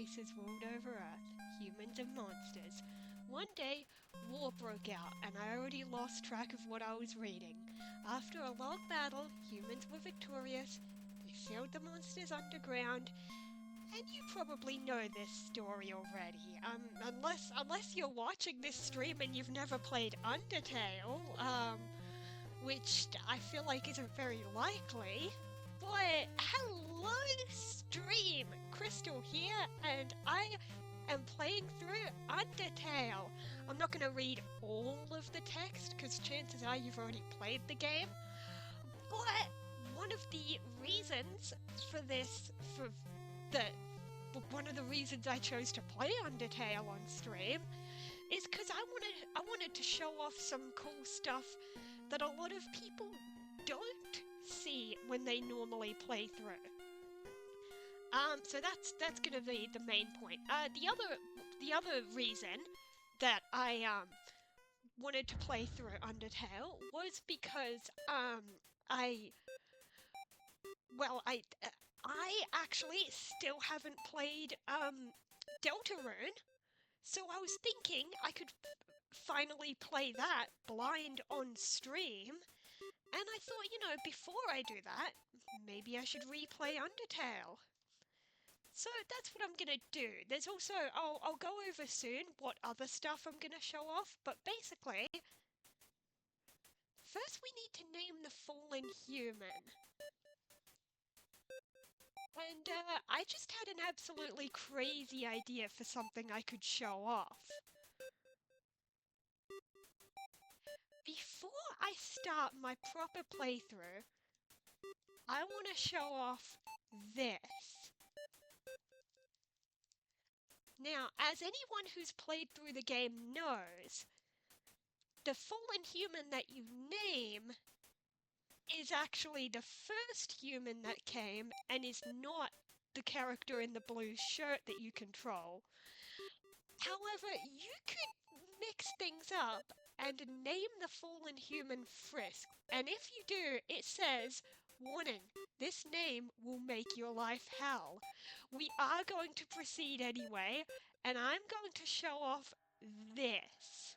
races ruled over Earth, humans and monsters. One day, war broke out, and I already lost track of what I was reading. After a long battle, humans were victorious. They sealed the monsters underground, and you probably know this story already. Unless you're watching this stream and you've never played Undertale, which I feel like isn't very likely. But hello stream! Crystal here, and I am playing through Undertale. I'm not going to read all of the text, because chances are you've already played the game. But one of the reasons for this, one of the reasons I chose to play Undertale on stream is because I wanted to show off some cool stuff that a lot of people don't see when they normally play through. So that's gonna be the main point. The other reason that I wanted to play through Undertale was because I actually still haven't played Deltarune, so I was thinking I could finally play that blind on stream. And I thought, you know, before I do that, maybe I should replay Undertale. So that's what I'm gonna do. There's also, I'll go over soon what other stuff I'm gonna show off, but basically, first we need to name the fallen human. And I just had an absolutely crazy idea for something I could show off. Before I start my proper playthrough, I want to show off this. Now, as anyone who's played through the game knows, the fallen human that you name is actually the first human that came and is not the character in the blue shirt that you control. However, you could mix things up and name the fallen human Frisk. And if you do, it says, warning, this name will make your life hell. We are going to proceed anyway, and I'm going to show off this.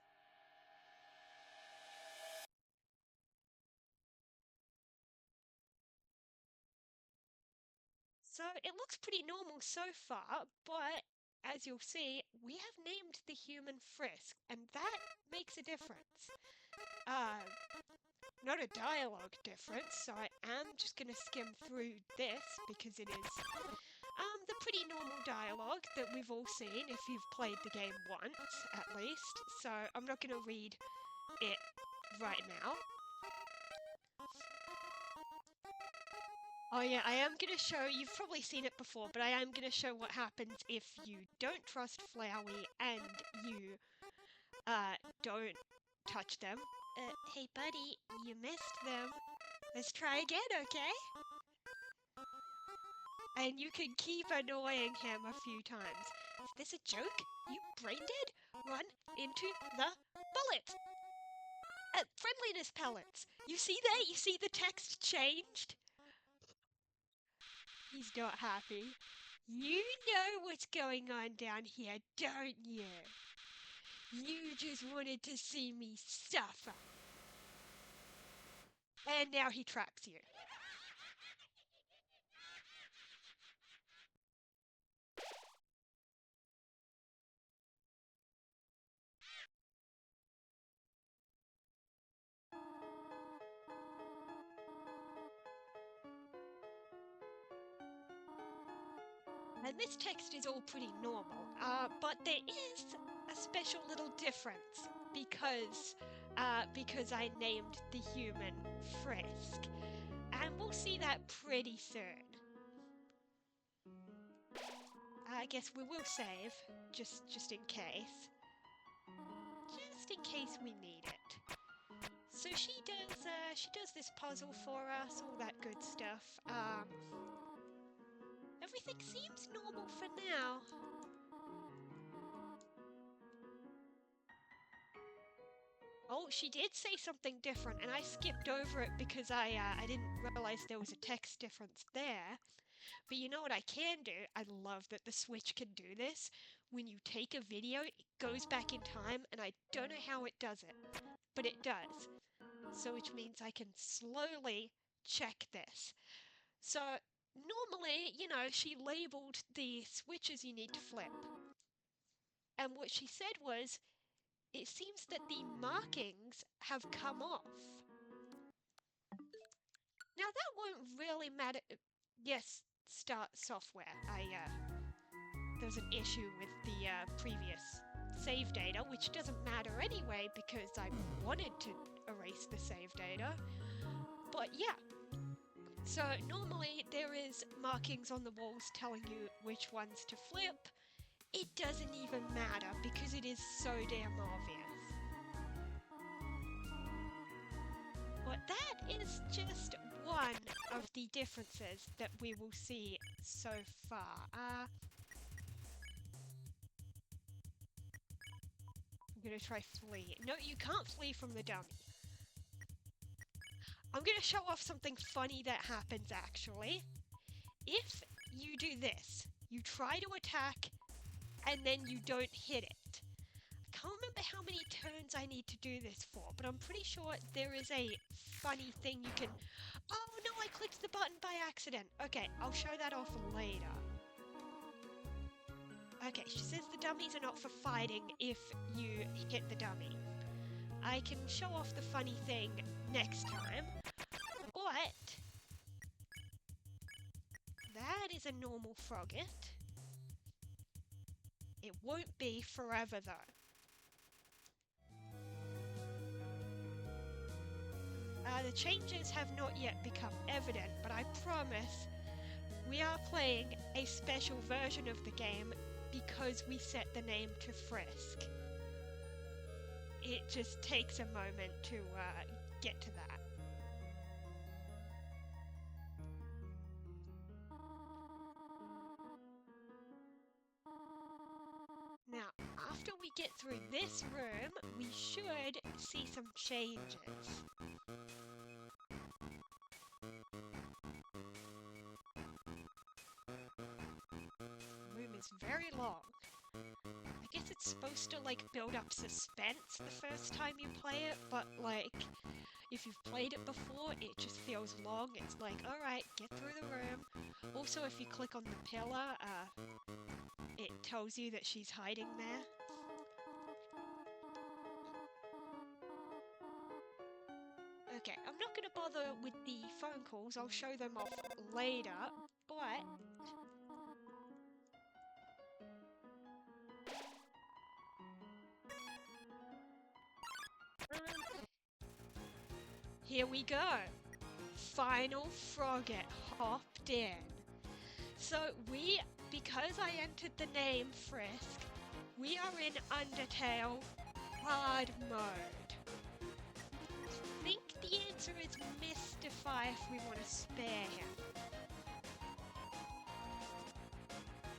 So it looks pretty normal so far, but as you'll see, we have named the human Frisk, and that makes a difference. Not a dialogue difference, so I am just going to skim through this because it is the pretty normal dialogue that we've all seen if you've played the game once, at least. So I'm not going to read it right now. Oh yeah, I am going to show, you've probably seen it before, but I am going to show what happens if you don't trust Flowey and you don't touch them. Hey buddy, you missed them. Let's try again, okay? And you can keep annoying him a few times. Is this a joke? You brain dead? Run into the bullets! Friendliness pellets! You see that? You see the text changed? He's not happy. You know what's going on down here, don't you? You just wanted to see me suffer. And now he traps you. And this text is all pretty normal, but there is a special little difference because I named the human Frisk, and we'll see that pretty soon. I guess we will save, just in case. Just in case we need it. So she does this puzzle for us, all that good stuff. Everything seems normal for now. Oh, she did say something different, and I skipped over it because I didn't realize there was a text difference there. But you know what I can do? I love that the Switch can do this. When you take a video, it goes back in time, and I don't know how it does it, but it does. So which means I can slowly check this. So normally, she labeled the switches you need to flip. And what she said was, it seems that the markings have come off. Now that won't really matter. Yes, start software. There's an issue with the previous save data, which doesn't matter anyway because I wanted to erase the save data. But yeah, so normally there is markings on the walls telling you which ones to flip. It doesn't even matter because it is so damn obvious. But that is just one of the differences that we will see so far. I'm gonna try flee. No, you can't flee from the dummy. I'm gonna show off something funny that happens actually. If you do this, you try to attack and then you don't hit it. I can't remember how many turns I need to do this for, but I'm pretty sure there is a funny thing you can... Oh no, I clicked the button by accident. Okay, I'll show that off later. Okay, she says the dummies are not for fighting if you hit the dummy. I can show off the funny thing next time, but that is a normal frogget. It won't be forever though. The changes have not yet become evident, but I promise we are playing a special version of the game because we set the name to Frisk. It just takes a moment to get to that. Now, after we get through this room, we should see some changes. The room is very long. I guess it's supposed to build up suspense the first time you play it, but if you've played it before, it just feels long. It's like, alright, get through the room. Also, if you click on the pillar, it tells you that she's hiding there. Okay, I'm not going to bother with the phone calls. I'll show them off later, but... here we go. Final Frogget hopped in. So because I entered the name Frisk, we are in Undertale hard mode. I think the answer is Mystify if we want to spare him.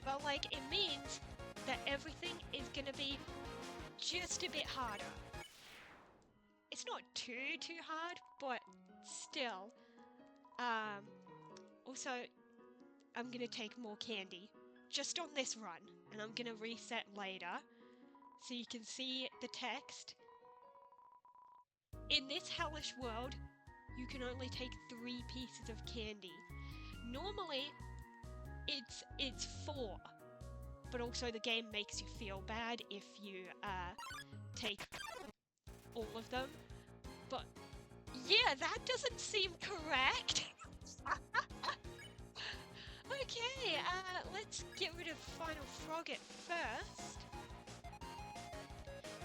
But it means that everything is gonna be just a bit harder. It's not too hard, but still. Also, I'm gonna take more candy just on this run, and I'm gonna reset later so you can see the text. In this hellish world, you can only take 3 pieces of candy. Normally, it's 4, but also the game makes you feel bad if you take all of them. But yeah, that doesn't seem correct. Okay, let's get rid of Final Frogget first.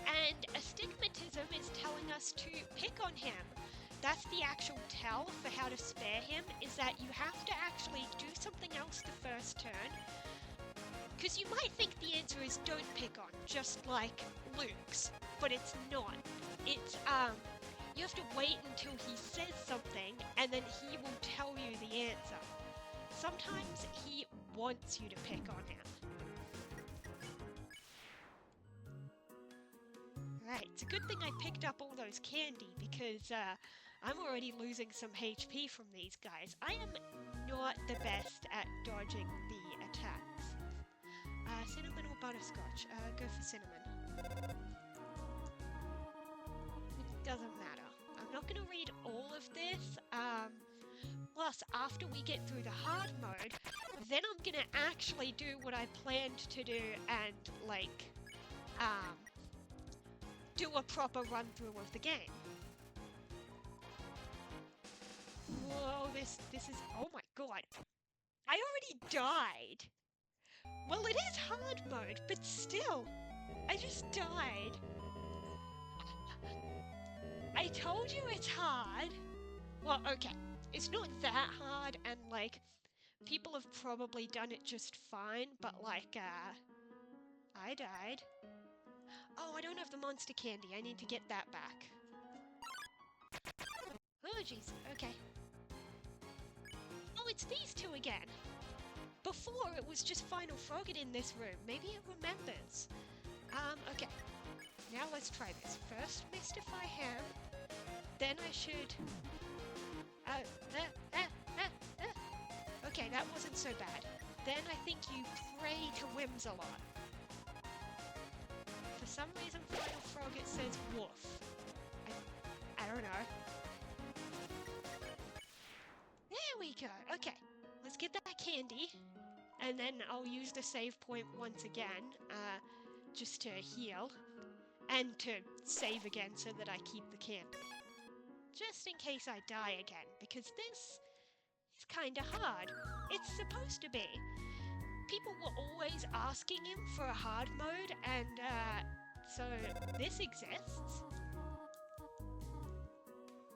And astigmatism is telling us to pick on him. That's the actual tell for how to spare him, is that you have to actually do something else the first turn. Because you might think the answer is don't pick on, just like Luke's, but it's not. It's, you have to wait until he says something, and then he will tell you the answer. Sometimes he wants you to pick on him. Right, it's a good thing I picked up all those candy, because I'm already losing some HP from these guys. I am not the best at dodging the attacks. Cinnamon or butterscotch? Go for cinnamon. It doesn't matter. I'm not going to read all of this. Plus, after we get through the hard mode, then I'm going to actually do what I planned to do and, like, do a proper run-through of the game. Whoa, this is... Oh my god. I already died. Well, it is hard mode, but still. I just died. I told you it's hard. Well, okay. It's not that hard, and, like, people have probably done it just fine, but, like, I died. Oh, I don't have the monster candy. I need to get that back. Oh, jeez. Okay. Oh, it's these two again. Before, it was just Final Frogget in this room. Maybe it remembers. Okay. Now let's try this. First, mystify him. Then I should... Okay, that wasn't so bad. Then I think you pray to whims a lot. For some reason, Final Frogget says woof. I don't know. There we go. Okay, let's get that candy. And then I'll use the save point once again, just to heal. And to save again so that I keep the candy. Just in case I die again, because this is kinda hard. It's supposed to be. People were always asking him for a hard mode, and, so this exists.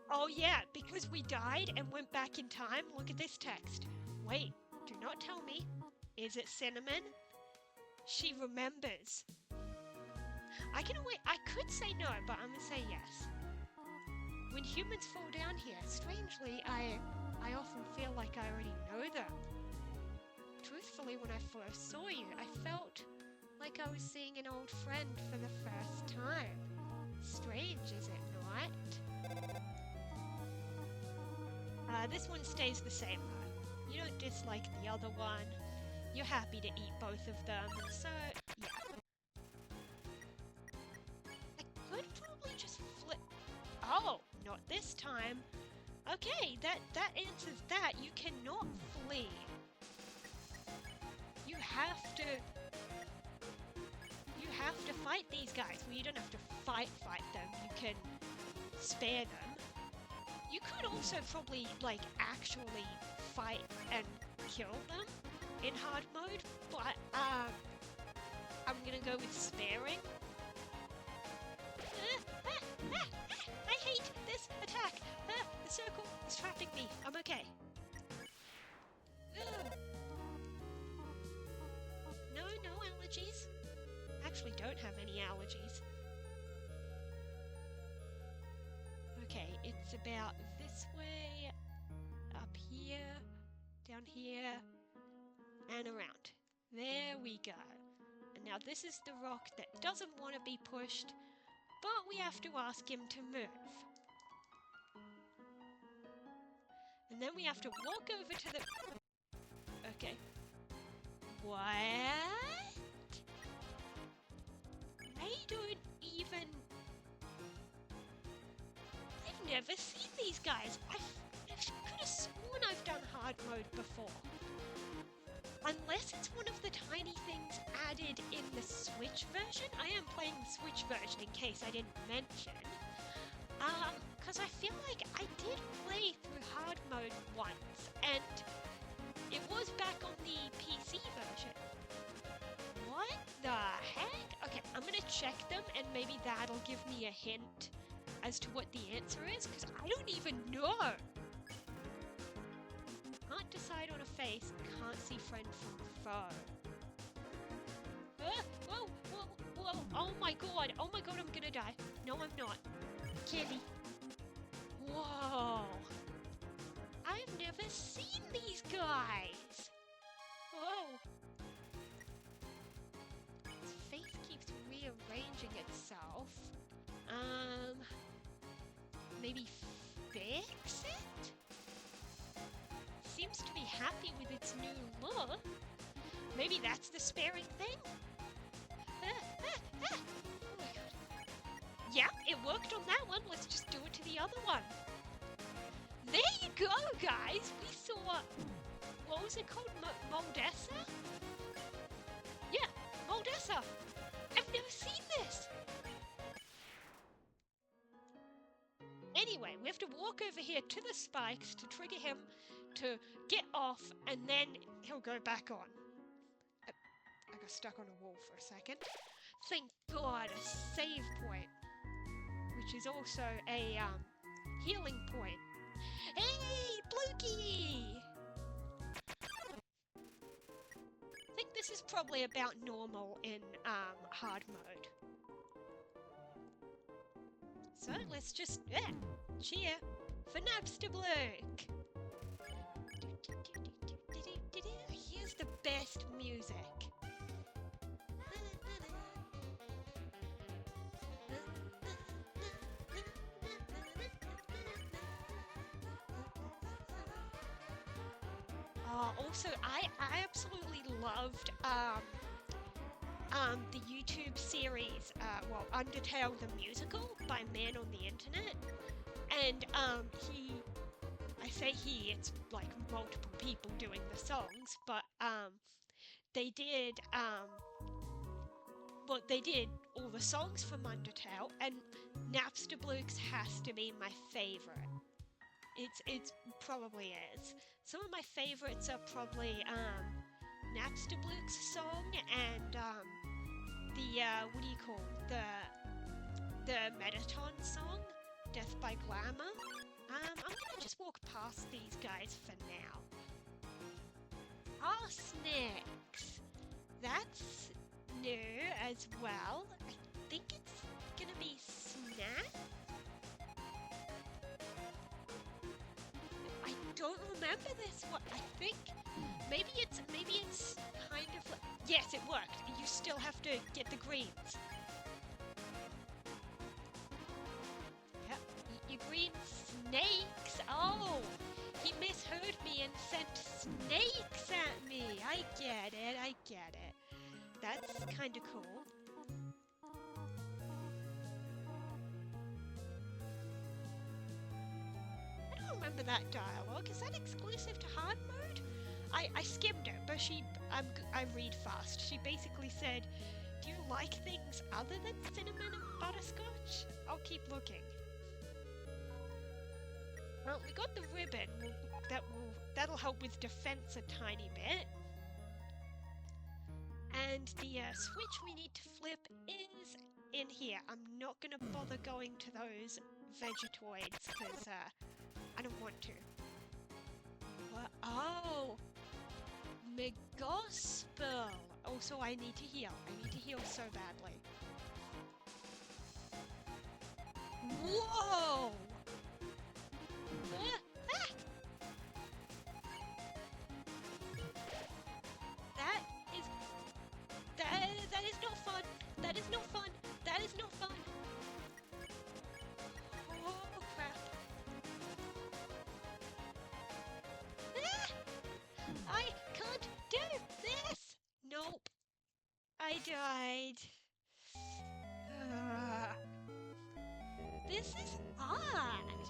Oh yeah, because we died and went back in time, look at this text. Wait, do not tell me. Is it Cinnamon? She remembers. I could say no, but I'm gonna say yes. When humans fall down here, strangely, I often feel like I already know them. Truthfully, when I first saw you, I felt like I was seeing an old friend for the first time. Strange, is it not? This one stays the same though. You don't dislike the other one. You're happy to eat both of them, so yeah. I could probably just flip... Oh, not this time. Okay, that answers that. You cannot flee. You have to fight these guys. Well, you don't have to fight them. You can spare them. You could also probably, like, actually fight and kill them in hard mode, but, I'm gonna go with sparing. I hate this attack! The circle is trapping me. I'm okay. No allergies. Actually don't have any allergies. Okay, it's about this way, up here, down here, and around. There we go. And now this is the rock that doesn't want to be pushed, but we have to ask him to move. And then we have to walk over to the... Okay. What? I don't even... I've never seen these guys. I could have sworn I've done hard mode before. Unless it's one of the tiny things added in the Switch version. I am playing the Switch version in case I didn't mention. Because I feel like I did play through hard mode once, and it was back on the PC version. What the heck? Okay, I'm gonna check them, and maybe that'll give me a hint as to what the answer is, because I don't even know. Can't decide on a face, can't see friend from foe. Whoa, oh my god, I'm gonna die. No, I'm not. Candy. Whoa. I've never seen these guys. Whoa. His face keeps rearranging itself. Maybe fix it? Seems to be happy with its new look. Maybe that's the sparing thing? Oh my god. Yeah, it worked on that one. Let's just do it to the other one. There you go, guys. We saw... What was it called? Moldessa? Yeah, Moldessa. I've never seen this. Anyway, we have to walk over here to the spikes to trigger him to get off, and then he'll go back on. I got stuck on a wall for a second. Thank God, a save point, which is also a healing point. Hey, Blukey! I think this is probably about normal in hard mode. So let's just cheer for Napster Bloke. Here's the best music. Also, I absolutely loved the YouTube series, Undertale the Musical by Man on the Internet, and I say he, it's like multiple people doing the songs, but they did all the songs from Undertale, and Napster Blues has to be my favorite. It's probably is. Some of my favorites are probably Napster Blues song and the what do you call the Metaton song, Death by Glamour. I'm gonna just walk past these guys for now. Arsenics. That's new as well. I think it's gonna be Snap. I don't remember this one. I think maybe it's kind of like, yes, it worked. You still have to get the greens. Yep, eat your green snakes. Oh, he misheard me and sent snakes at me. I get it. That's kind of cool. I don't remember that dialogue. Is that exclusive to hard mode? I skimmed it, but I read fast. She basically said, "Do you like things other than cinnamon and butterscotch?" I'll keep looking. Well, we got the ribbon. That'll help with defense a tiny bit. And the switch we need to flip is in here. I'm not gonna bother going to those Vegetoids because I don't want to. What? Oh, Megospel. Also, I need to heal. I need to heal so badly. Whoa! That is not fun. That is not fun. That is not fun. Oh crap! I can't do this. Nope. I died. This is hard.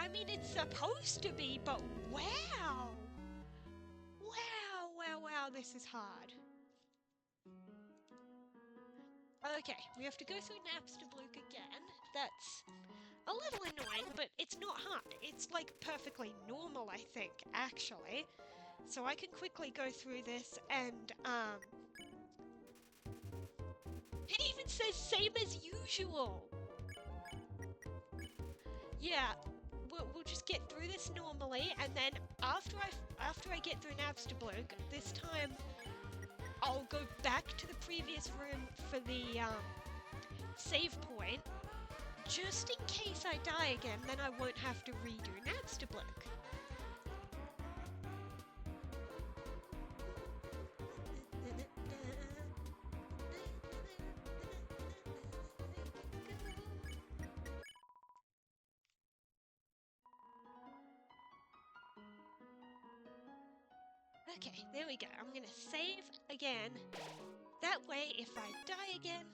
I mean, it's supposed to be, but wow! Wow, this is hard. Okay, we have to go through Napster Bloke again. That's a little annoying, but it's not hard. It's like perfectly normal, I think, actually. So I can quickly go through this and, it even says same as usual! Yeah, we'll just get through this normally, and then after I get through Napster Bloke, this time I'll go back to the previous room for the save point, just in case I die again, then I won't have to redo Napster Bloke. Okay, there we go. I'm gonna save again. That way, if I die again,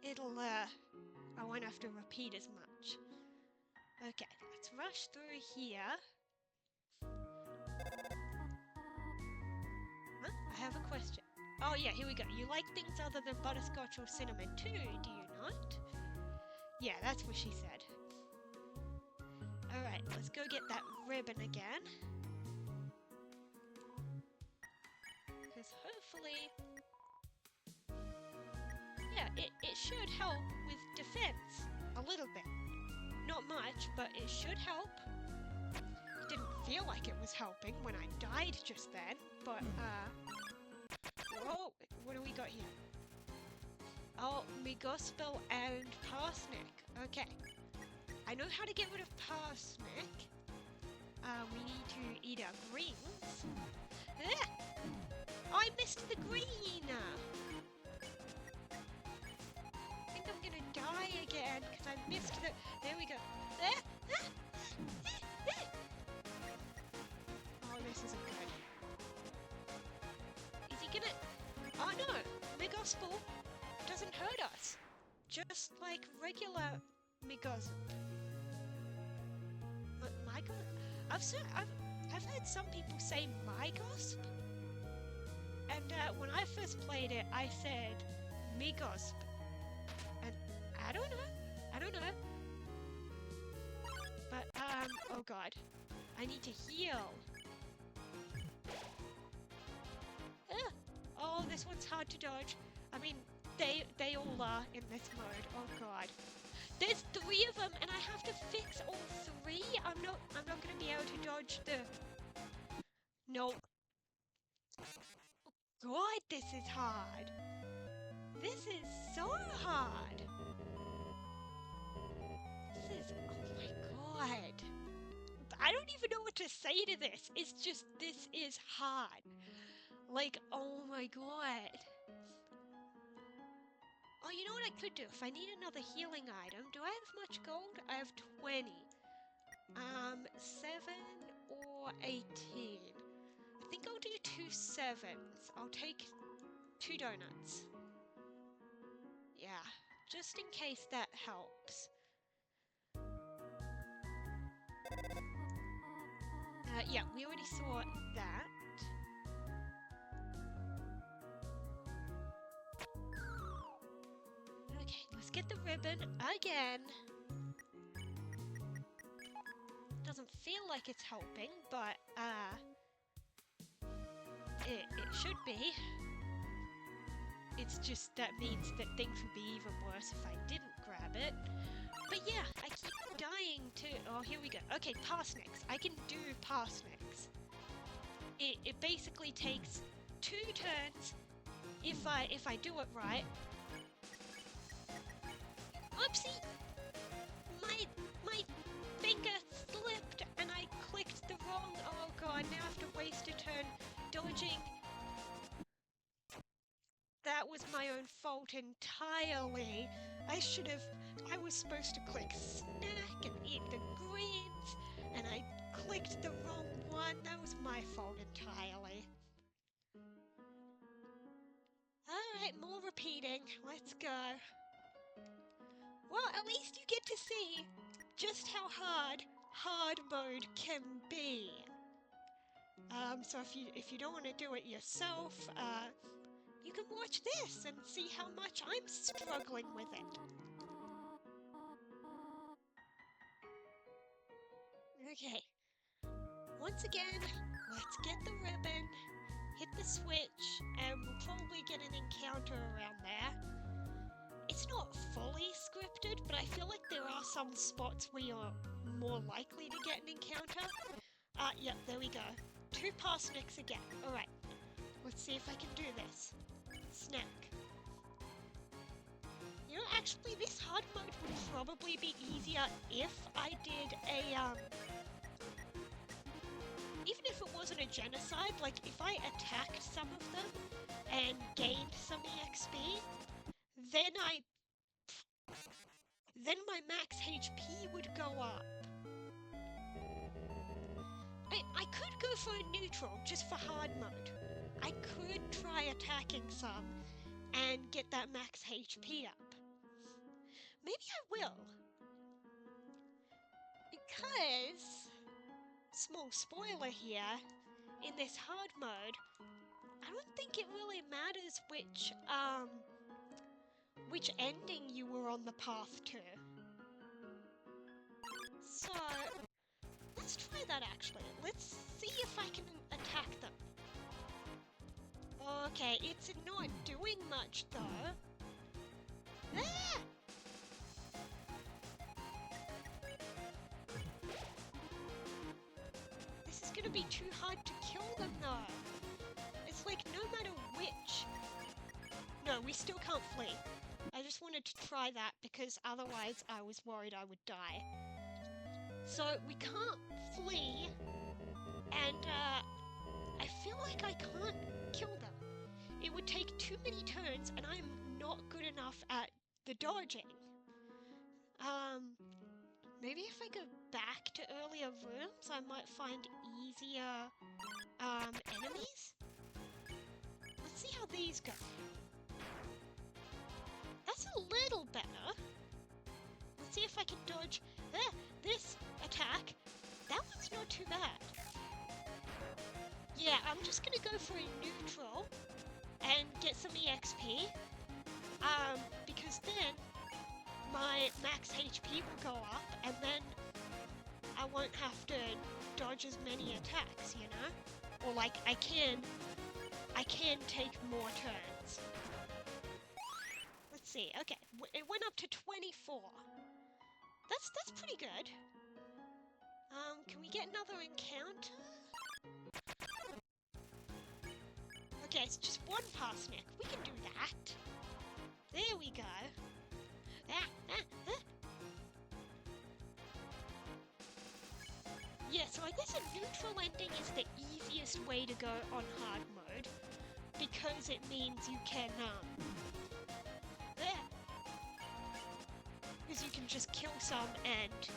it'll, I won't have to repeat as much. Okay, let's rush through here. Huh? I have a question. Oh yeah, here we go. You like things other than butterscotch or cinnamon too, do you not? Yeah, that's what she said. Alright, let's go get that ribbon again. Because hopefully... yeah, it should help with defense. A little bit. Not much, but it should help. It didn't feel like it was helping when I died just then, but, whoa, what do we got here? Oh, Migospel and Parsnick. Okay. I know how to get rid of Parsnick. We need to eat our greens. Ah! Oh, I missed the green! I think I'm gonna die again because I missed the... There we go. Ah! Ah! Oh, this isn't good. Is he gonna... Oh no! Migospel doesn't hurt us. Just like regular Migospel. I've heard some people say Migosp, and when I first played it, I said Migosp, and I don't know, but oh god, I need to heal. Oh, this one's hard to dodge. I mean, they all are in this mode. Oh god. There's 3 of them, and I have to fix all 3. I'm not gonna be able to dodge the. No. God, this is hard. This is so hard. This is. Oh my god. I don't even know what to say to this. It's just this is hard. Like, oh my god. Oh, you know what I could do? If I need another healing item, do I have much gold? I have 20. 7 or 18. I think I'll do 2 7s. I'll take 2 donuts. Yeah, just in case that helps. Yeah, we already saw that. Okay, let's get the ribbon again. Doesn't feel like it's helping, but it should be. It's just that means that things would be even worse if I didn't grab it. But yeah, I keep dying to... Oh, here we go. Okay, parsnips. I can do parsnips. It basically takes 2 turns if I do it right. Oopsie! My finger slipped and I clicked the wrong... Oh god, now I have to waste a turn dodging. That was my own fault entirely. I was supposed to click snack and eat the greens, and I clicked the wrong one. That was my fault entirely. Alright, more repeating. Let's go. Well, at least you get to see just how hard mode can be. So if you don't want to do it yourself, you can watch this and see how much I'm struggling with it. Okay. Once again, let's get the ribbon, hit the switch, and we'll probably get an encounter around there. It's not fully scripted, but I feel like there are some spots where you're more likely to get an encounter. Yep, there we go. 2 parsnips again. Alright, let's see if I can do this. Snack. You know, actually, this hard mode would probably be easier if I did a, even if it wasn't a genocide, like, if I attacked some of them and gained some EXP, then my max HP would go up. I could go for a neutral, just for hard mode. I could try attacking some and get that max HP up. Maybe I will. Because, small spoiler here, in this hard mode, I don't think it really matters which ending you were on the path to. So, let's try that actually. Let's see if I can attack them. Okay, it's not doing much though. Ah! This is gonna be too hard to kill them though. It's like no matter which. No, we still can't flee. I just wanted to try that because otherwise I was worried I would die. So we can't flee, and I feel like I can't kill them. It would take too many turns, and I'm not good enough at the dodging. Maybe if I go back to earlier rooms, I might find easier enemies. Let's see how these go. That's a little better. Let's see if I can dodge this attack. That one's not too bad. Yeah, I'm just gonna go for a neutral and get some EXP. Because then my max HP will go up, and then I won't have to dodge as many attacks, you know? Or like I can take more turns. Let's see. Okay, it went up to 24. That's pretty good. Can we get another encounter? Okay, it's just one parsnip. We can do that. There we go. Yeah, so I guess a neutral ending is the easiest way to go on hard mode, because it means you can, because you can just kill some and,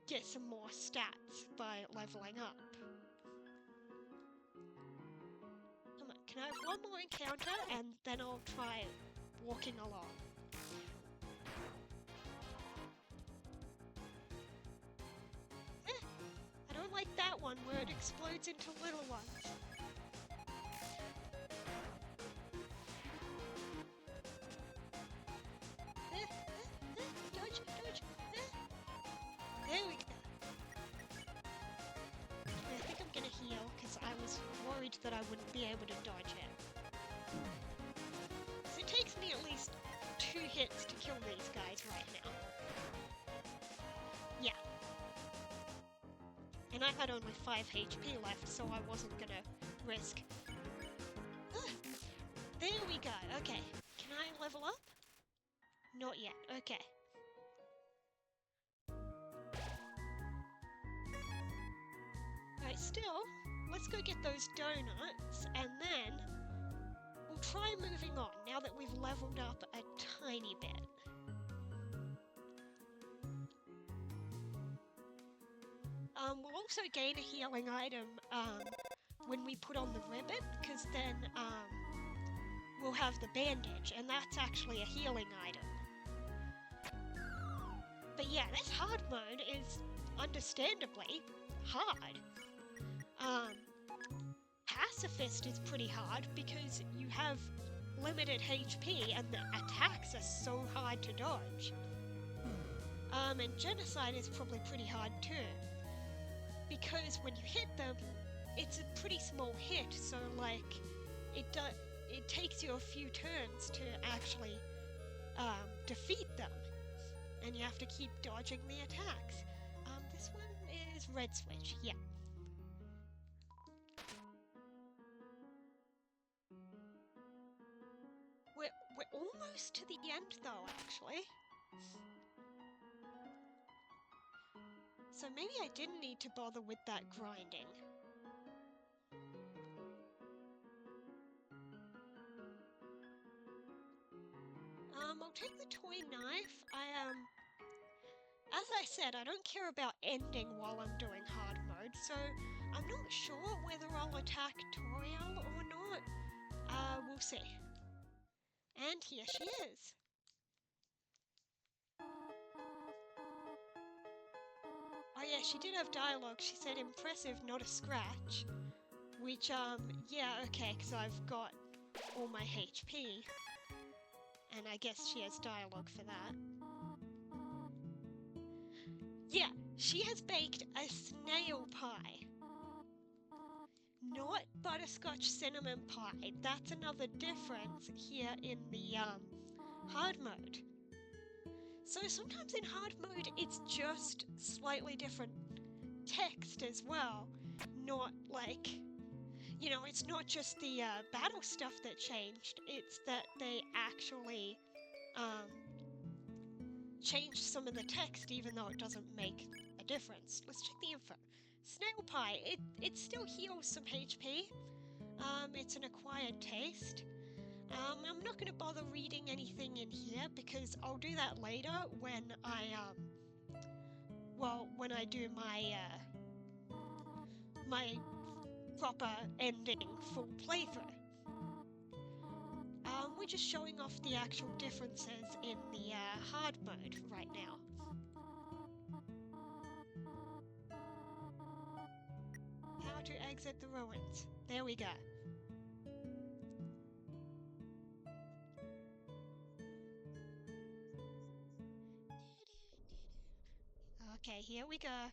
get some more stats by leveling up. Come on, can I have one more encounter and then I'll try walking along. I don't like that one where it explodes into little ones. Dodge, dodge. There we go. I think I'm gonna heal because I was worried that I wouldn't be able to dodge it. So it takes me at least 2 hits to kill these guys right now. Yeah. And I had only 5 HP left, so I wasn't gonna risk. There we go. Okay. Can I level up? Not yet. Okay. Alright, still, let's go get those donuts, and then we'll try moving on, now that we've leveled up a tiny bit. We'll also gain a healing item, when we put on the ribbon, because then, we'll have the bandage, and that's actually a healing item. But yeah, this hard mode is understandably hard. Pacifist is pretty hard because you have limited HP and the attacks are so hard to dodge. And Genocide is probably pretty hard too, because when you hit them, it's a pretty small hit, so like, it takes you a few turns to actually defeat them, and you have to keep dodging the attacks. This one is Red Switch, yeah. We're almost to the end though, actually. So maybe I didn't need to bother with that grinding. I'll take the toy knife. As I said, I don't care about ending while I'm doing hard so I'm not sure whether I'll attack Toriel or not. We'll see. And here she is. Oh yeah, she did have dialogue. She said impressive, not a scratch. Which, yeah, okay, because I've got all my HP. And I guess she has dialogue for that. Yeah, she has baked a snail pie. Not butterscotch cinnamon pie. That's another difference here in the, hard mode. So sometimes in hard mode, it's just slightly different text as well. Not like, you know, it's not just the battle stuff that changed, it's that they actually changed some of the text even though it doesn't make a difference. Let's check the info. Snail pie, it still heals some HP. It's an acquired taste. I'm not going to bother reading anything in here because I'll do that later when when I do my my proper ending full playthrough. We're just showing off the actual differences in the hard mode right now. How to exit the ruins. There we go. Okay, here we go.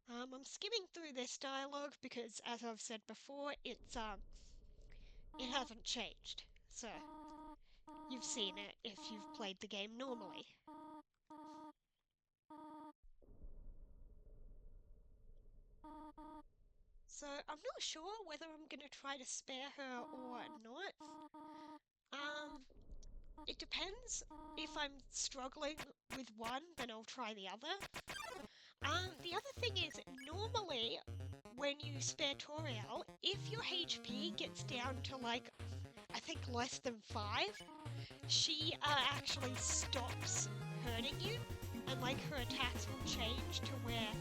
I'm skimming through this dialogue because, as I've said before, it hasn't changed. So, you've seen it if you've played the game normally. So, I'm not sure whether I'm going to try to spare her or not. It depends. If I'm struggling with one, then I'll try the other. The other thing is, normally, when you spare Toriel, if your HP gets down to like, I think less than 5, she actually stops hurting you, and like her attacks will change to where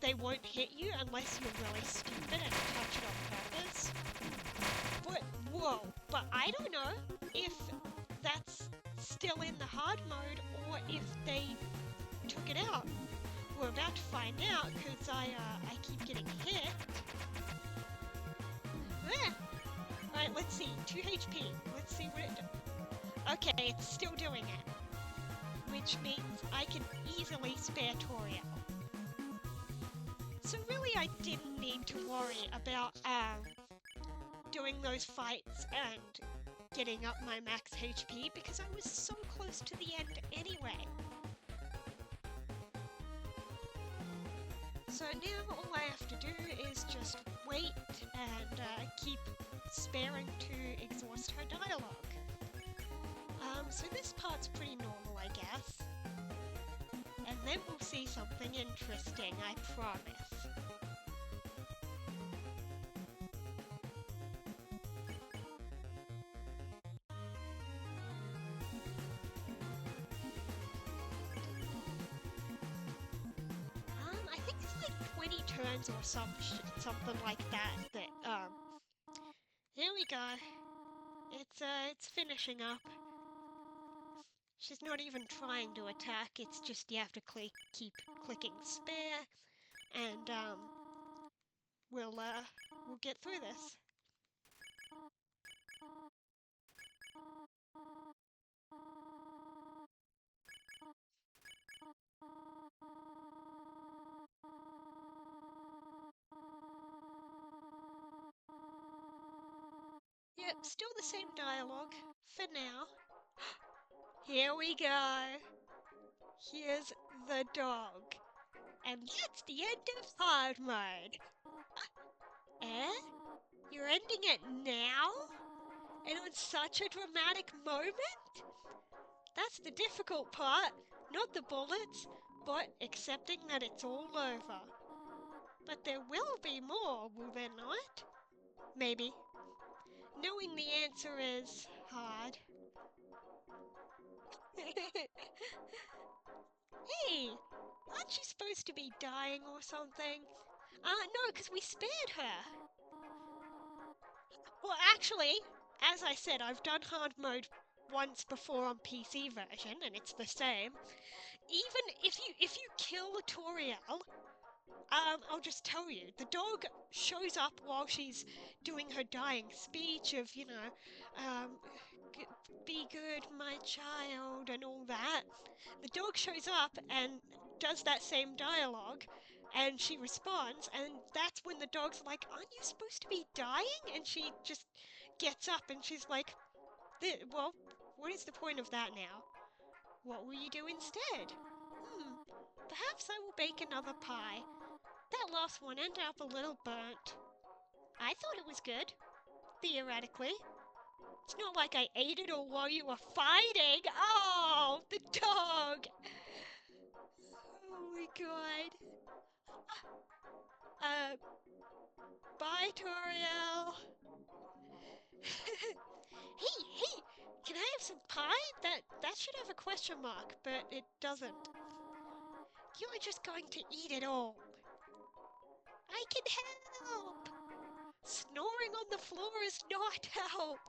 they won't hit you unless you're really stupid and touch it on purpose. But whoa, but I don't know if that's still in the hard mode or if they took it out. We're about to find out because I keep getting hit. Alright, let's see. 2 HP. Let's see what it does. Okay, it's still doing it. Which means I can easily spare Toriel. So really I didn't need to worry about doing those fights and getting up my max HP because I was so close to the end anyway. So now all I have to do is just wait and keep sparing to exhaust her dialogue. So this part's pretty normal, I guess. And then we'll see something interesting, I promise. I think it's like 20 turns or something like that. Here we go. It's finishing up. She's not even trying to attack, it's just you have to keep clicking spare, and we'll get through this. Yep, still the same dialogue for now. Here we go. Here's the dog. And that's the end of hard mode. Eh? You're ending it now? And on such a dramatic moment? That's the difficult part. Not the bullets, but accepting that it's all over. But there will be more, will there not? Maybe. Knowing the answer is hard. Hey, aren't you supposed to be dying or something? No, because we spared her. Well, actually, as I said, I've done hard mode once before on PC version, and it's the same. Even if you kill Toriel, I'll just tell you, the dog shows up while she's doing her dying speech of, um, be good, my child, and all that. The dog shows up and does that same dialogue, and she responds, and that's when the dog's like, aren't you supposed to be dying? And she just gets up and she's like, well, what is the point of that now? What will you do instead? Perhaps I will bake another pie. That last one ended up a little burnt. I thought it was good, theoretically. It's not like I ate it all while you were fighting. Oh, the dog. Oh my god. Uh, bye, Toriel. Hey, can I have some pie? That should have a question mark, but it doesn't. You're just going to eat it all. I can help. Snoring on the floor is not help.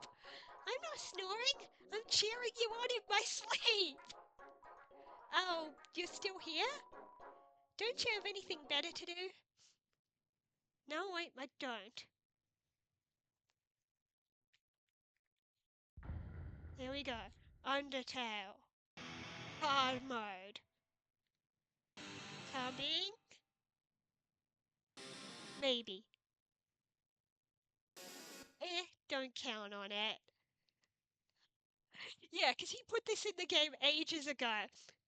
I'm not snoring. I'm cheering you on in my sleep. Oh, you're still here? Don't you have anything better to do? No, I don't. Here we go. Undertale. Hard mode. Coming? Maybe. Don't count on it. Yeah, because he put this in the game ages ago,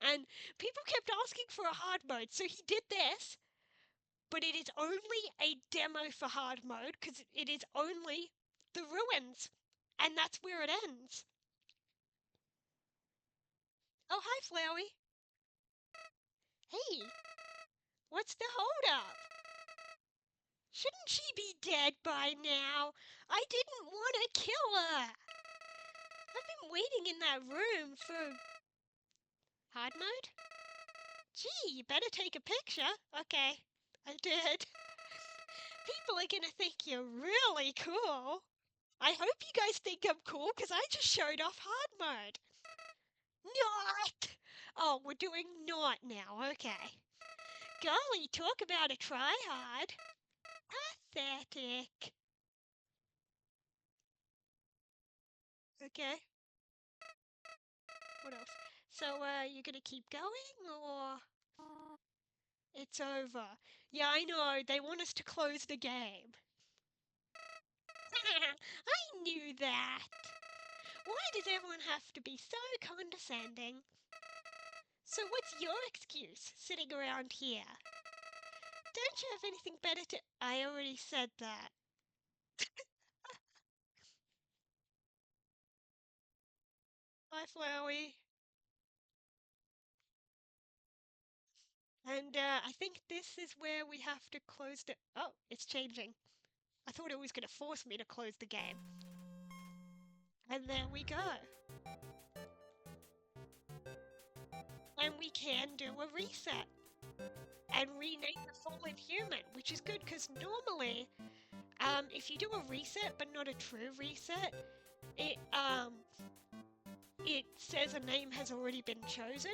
and people kept asking for a hard mode, so he did this, but it is only a demo for hard mode, because it is only the ruins, and that's where it ends. Oh, hi, Flowey. Hey, what's the hold up? Shouldn't she be dead by now? I didn't want to kill her. I've been waiting in that room for... Hard mode? Gee, you better take a picture. Okay, I did. People are gonna think you're really cool. I hope you guys think I'm cool, because I just showed off hard mode. Not! Oh, we're doing not now, okay. Golly, talk about a try-hard. Pathetic. Okay. What else? So, you gonna keep going, or...? It's over. Yeah, I know, they want us to close the game. I knew that. Why does everyone have to be so condescending? So what's your excuse, sitting around here? Don't you have anything better to... I already said that. Bye, Flowey. And I think this is where we have to close the... Oh, it's changing. I thought it was going to force me to close the game. And there we go. And we can do a reset. And rename the fallen human, which is good because normally, if you do a reset but not a true reset, it says a name has already been chosen.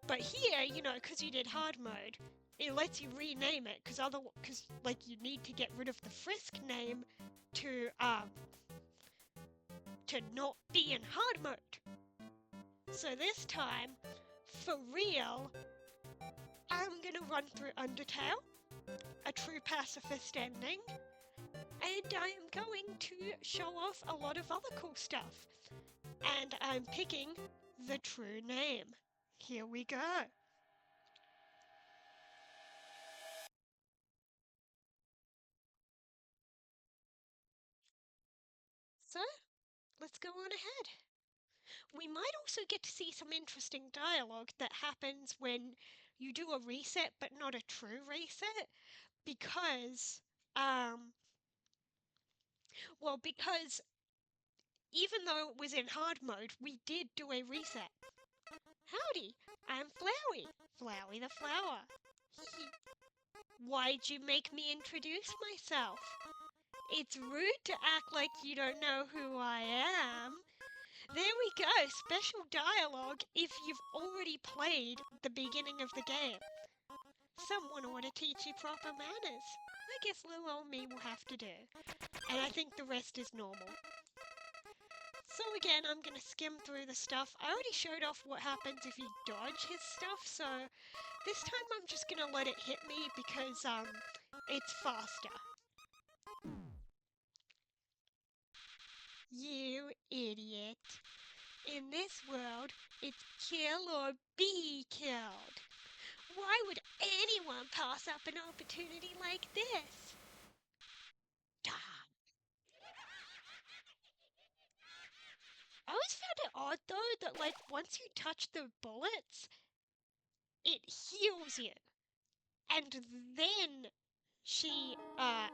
But here, because you did hard mode, it lets you rename it because like you need to get rid of the Frisk name to not be in hard mode. So this time, for real, I'm gonna run through Undertale, a true pacifist ending, and I am going to show off a lot of other cool stuff. And I'm picking the true name. Here we go. So, let's go on ahead. We might also get to see some interesting dialogue that happens when you do a reset but not a true reset, because because even though it was in hard mode, we did do a reset. Howdy, I'm Flowey. Flowey the flower. Why'd you make me introduce myself? It's rude to act like you don't know who I am. There we go, special dialogue if you've already played the beginning of the game. Someone ought to teach you proper manners. I guess little old me will have to do. And I think the rest is normal. So again, I'm going to skim through the stuff. I already showed off what happens if you dodge his stuff, so this time I'm just going to let it hit me because it's faster. You idiot. In this world, it's kill or be killed. Why would anyone pass up an opportunity like this? I always found it odd though that like once you touch the bullets, it heals you. And then she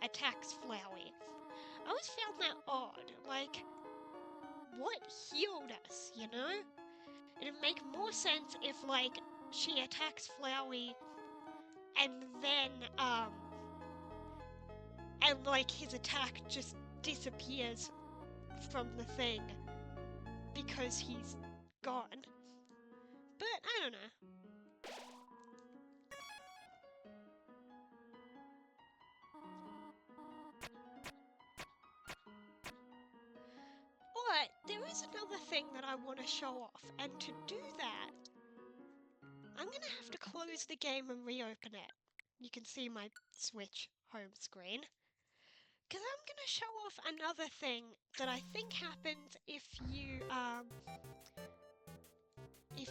attacks Flowey. I always found that odd. Like, what healed us, you know? It'd make more sense if like she attacks Flowey and then and like his attack just disappears from the thing because he's gone. But I don't know. But there is another thing that I want to show off, and to do that, I'm going to have to close the game and reopen it. You can see my Switch home screen. Because I'm going to show off another thing that I think happens if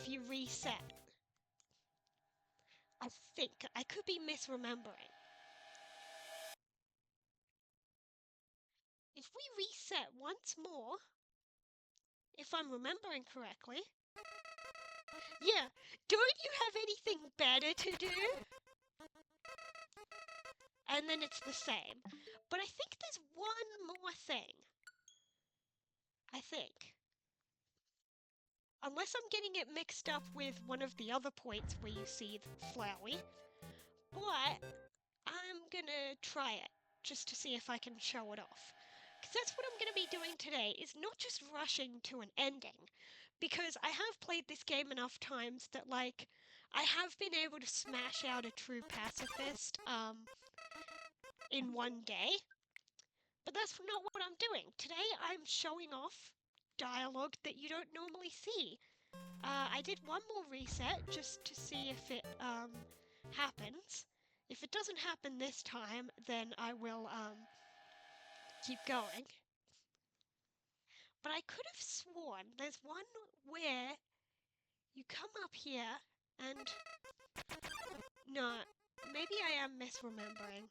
you reset. I think. I could be misremembering. If we reset once more, if I'm remembering correctly. Yeah, don't you have anything better to do? And then it's the same. But I think there's one more thing. I think. Unless I'm getting it mixed up with one of the other points where you see Flowey. But I'm gonna try it, just to see if I can show it off. Because that's what I'm gonna be doing today, is not just rushing to an ending. Because I have played this game enough times that, like, I have been able to smash out a true pacifist, in one day. But that's not what I'm doing. Today I'm showing off dialogue that you don't normally see. I did one more reset just to see if it happens. If it doesn't happen this time, then I will keep going. But I could have sworn there's one where you come up here and... No, maybe I am misremembering.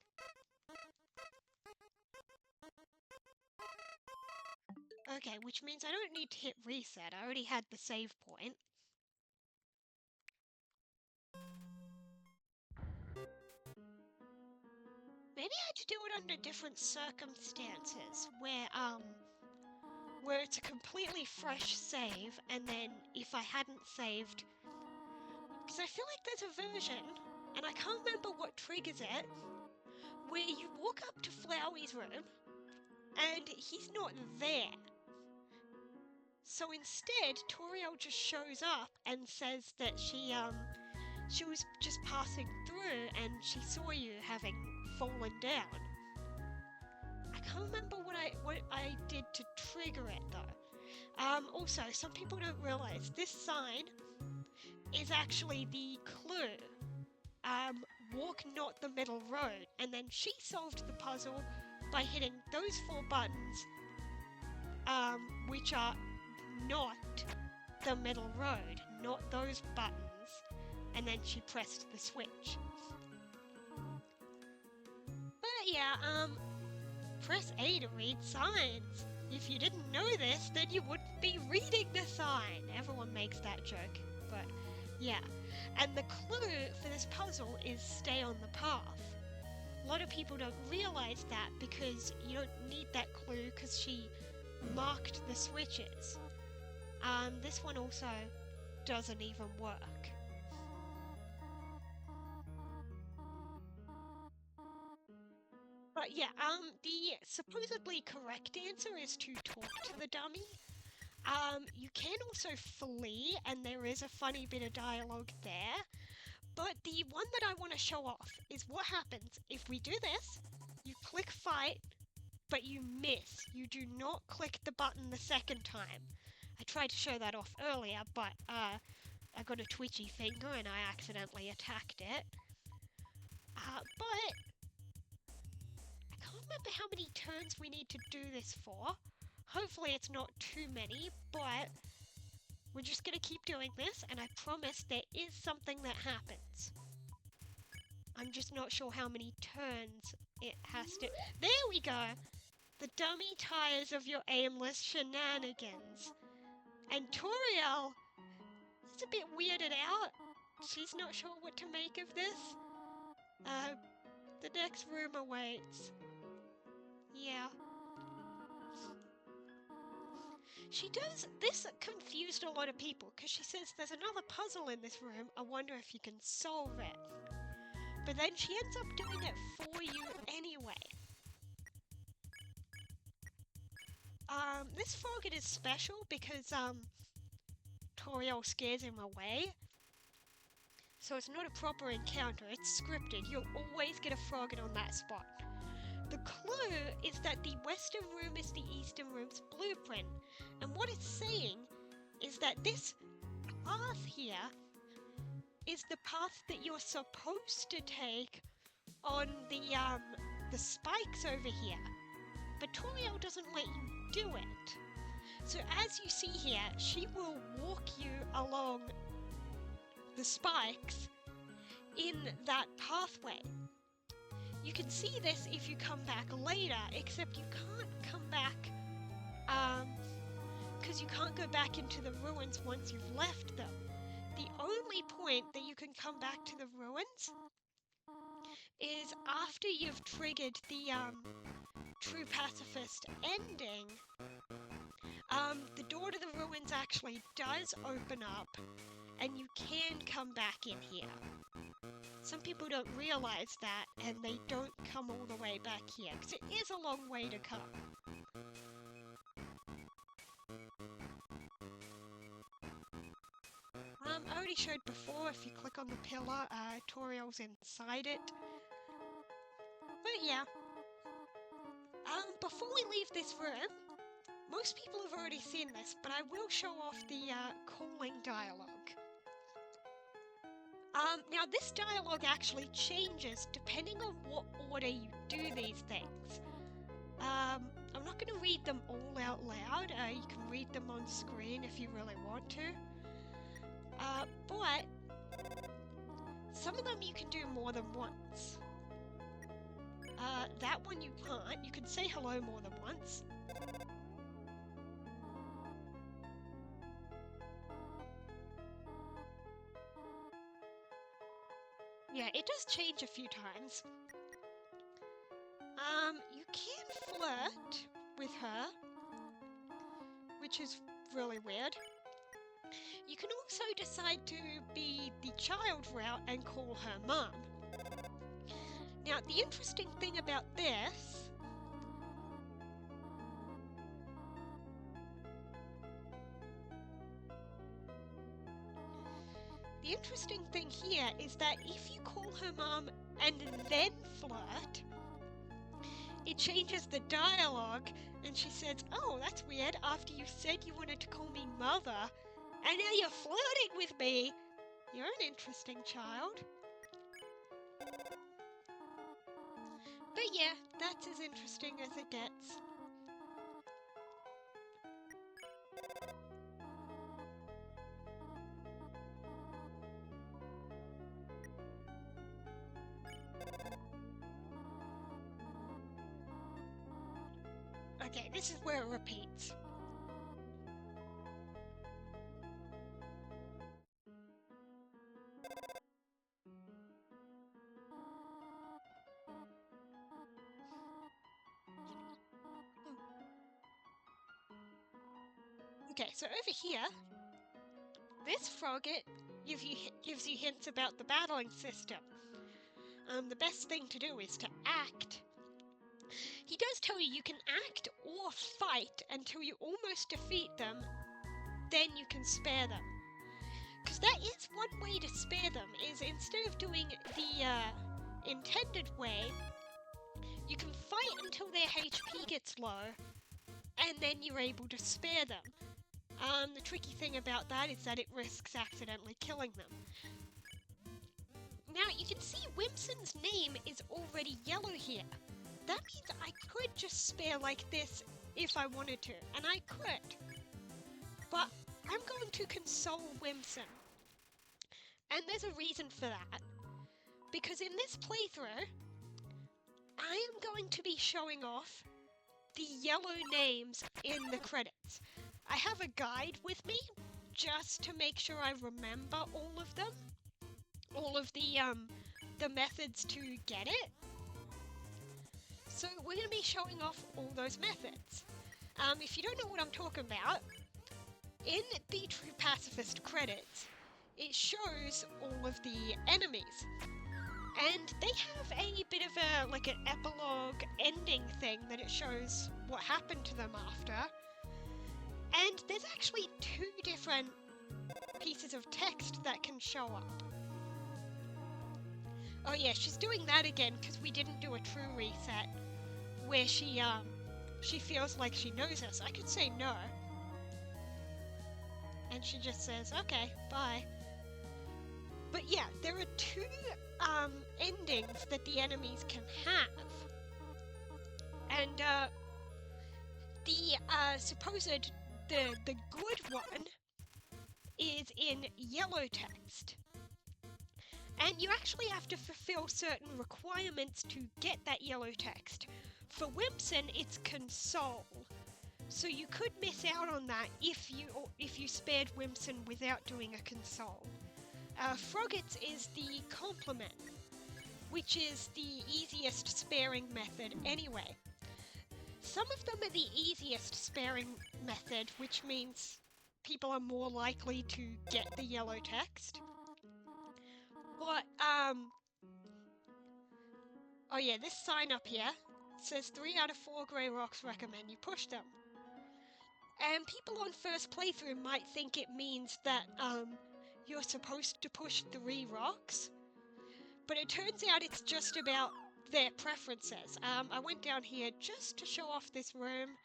Okay, which means I don't need to hit reset. I already had the save point. Maybe I had to do it under different circumstances, where it's a completely fresh save, and then if I hadn't saved... Because I feel like there's a version, and I can't remember what triggers it, where you walk up to Flowey's room, and he's not there. So instead, Toriel just shows up and says that she was just passing through and she saw you having fallen down. I can't remember what I did to trigger it though. Also, some people don't realise this sign is actually the clue. Walk not the middle road, and then she solved the puzzle by hitting those 4 buttons, which are not the middle road, not those buttons, and then she pressed the switch. But yeah, press A to read signs. If you didn't know this, then you wouldn't be reading the sign. Everyone makes that joke, but yeah. And the clue for this puzzle is stay on the path. A lot of people don't realise that because you don't need that clue because she marked the switches. This one also doesn't even work. But yeah, the supposedly correct answer is to talk to the dummy. You can also flee, and there is a funny bit of dialogue there. But the one that I want to show off is what happens if we do this. You click fight, but you miss. You do not click the button the second time. I tried to show that off earlier, but I got a twitchy finger and I accidentally attacked it. But I can't remember how many turns we need to do this for. Hopefully it's not too many, but we're just going to keep doing this, and I promise there is something that happens. I'm just not sure how many turns it has to... There we go! The dummy tires of your aimless shenanigans. And Toriel is a bit weirded out. She's not sure what to make of this. The next room awaits. Yeah. She does... This confused a lot of people, because she says there's another puzzle in this room. I wonder if you can solve it. But then she ends up doing it for you anyway. This frog is special because, Toriel scares him away. So it's not a proper encounter, it's scripted. You'll always get a frog on that spot. The clue is that the western room is the eastern room's blueprint. And what it's saying is that this path here is the path that you're supposed to take on the spikes over here. But Toriel doesn't let you do it. So as you see here, she will walk you along the spikes in that pathway. You can see this if you come back later, except you can't come back, because you can't go back into the ruins once you've left them. The only point that you can come back to the ruins is after you've triggered the true pacifist ending. The door to the ruins actually does open up, and you can come back in here. Some people don't realize that, and they don't come all the way back here, because it is a long way to come. I already showed before, if you click on the pillar, Toriel's inside it. But yeah. Before we leave this room, most people have already seen this, but I will show off the calling dialogue. Now this dialogue actually changes depending on what order you do these things. I'm not going to read them all out loud. You can read them on screen if you really want to. But some of them you can do more than once. That one you can't. You can say hello more than once. Yeah, it does change a few times. You can flirt with her, which is really weird. You can also decide to be the child route and call her mum. Now, the interesting thing about this here is that if you call her mum and then flirt, it changes the dialogue, and she says, "Oh, that's weird, after you said you wanted to call me mother, and now you're flirting with me. You're an interesting child." But yeah, that's as interesting as it gets. Okay, this is where it repeats. Okay, so over here, This frogget gives you hints about the battling system. The best thing to do is to act. He does tell you can act or fight until you almost defeat them, then you can spare them. Because that is one way to spare them, is instead of doing the intended way, you can fight until their HP gets low, and then you're able to spare them. The tricky thing about that is that it risks accidentally killing them. Now you can see Whimson's name is already yellow here. That means I could just spare like this if I wanted to, and I could. But I'm going to console Whimson. And there's a reason for that. Because in this playthrough, I am going to be showing off the yellow names in the credits. I have a guide with me, just to make sure I remember all of them. All of the methods to get it. So we're going to be showing off all those methods. If you don't know what I'm talking about, in the True Pacifist credits, it shows all of the enemies. And they have a bit of a, like an epilogue ending thing that it shows what happened to them after. And there's actually 2 different pieces of text that can show up. Oh yeah, she's doing that again because we didn't do a true reset where she feels like she knows us. I could say no. And she just says, okay, bye. But yeah, there are 2 endings that the enemies can have. And the supposed, the good one is in yellow text. And you actually have to fulfill certain requirements to get that yellow text. For Whimson, it's console. So you could miss out on that if you spared Whimson without doing a console. Frogget's is the compliment, which is the easiest sparing method anyway. Some of them are the easiest sparing method, which means people are more likely to get the yellow text. But, oh yeah, this sign up here says 3 out of 4 grey rocks recommend you push them. And people on first playthrough might think it means that, you're supposed to push 3 rocks. But it turns out it's just about their preferences. I went down here just to show off this room.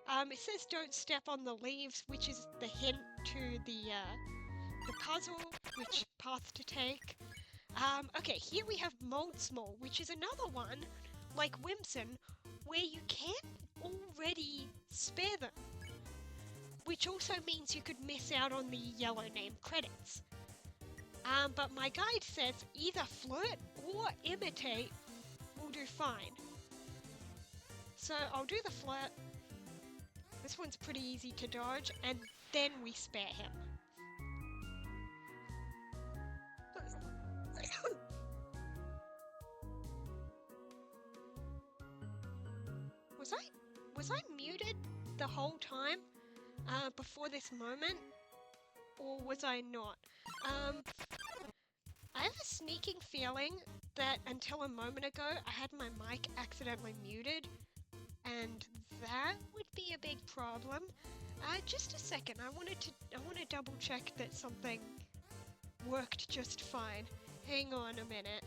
It says don't step on the leaves, which is the hint to the puzzle, which path to take. Okay, here we have Moldsmall, which is another one, like Whimson, where you can already spare them. Which also means you could miss out on the yellow name credits. But my guide says either flirt or imitate will do fine. So I'll do the flirt. This one's pretty easy to dodge, and then we spare him. Was I muted the whole time before this moment, or was I not? I have a sneaking feeling that until a moment ago I had my mic accidentally muted, and that would be a big problem. Just a second, I want to double check that something worked just fine. Hang on a minute.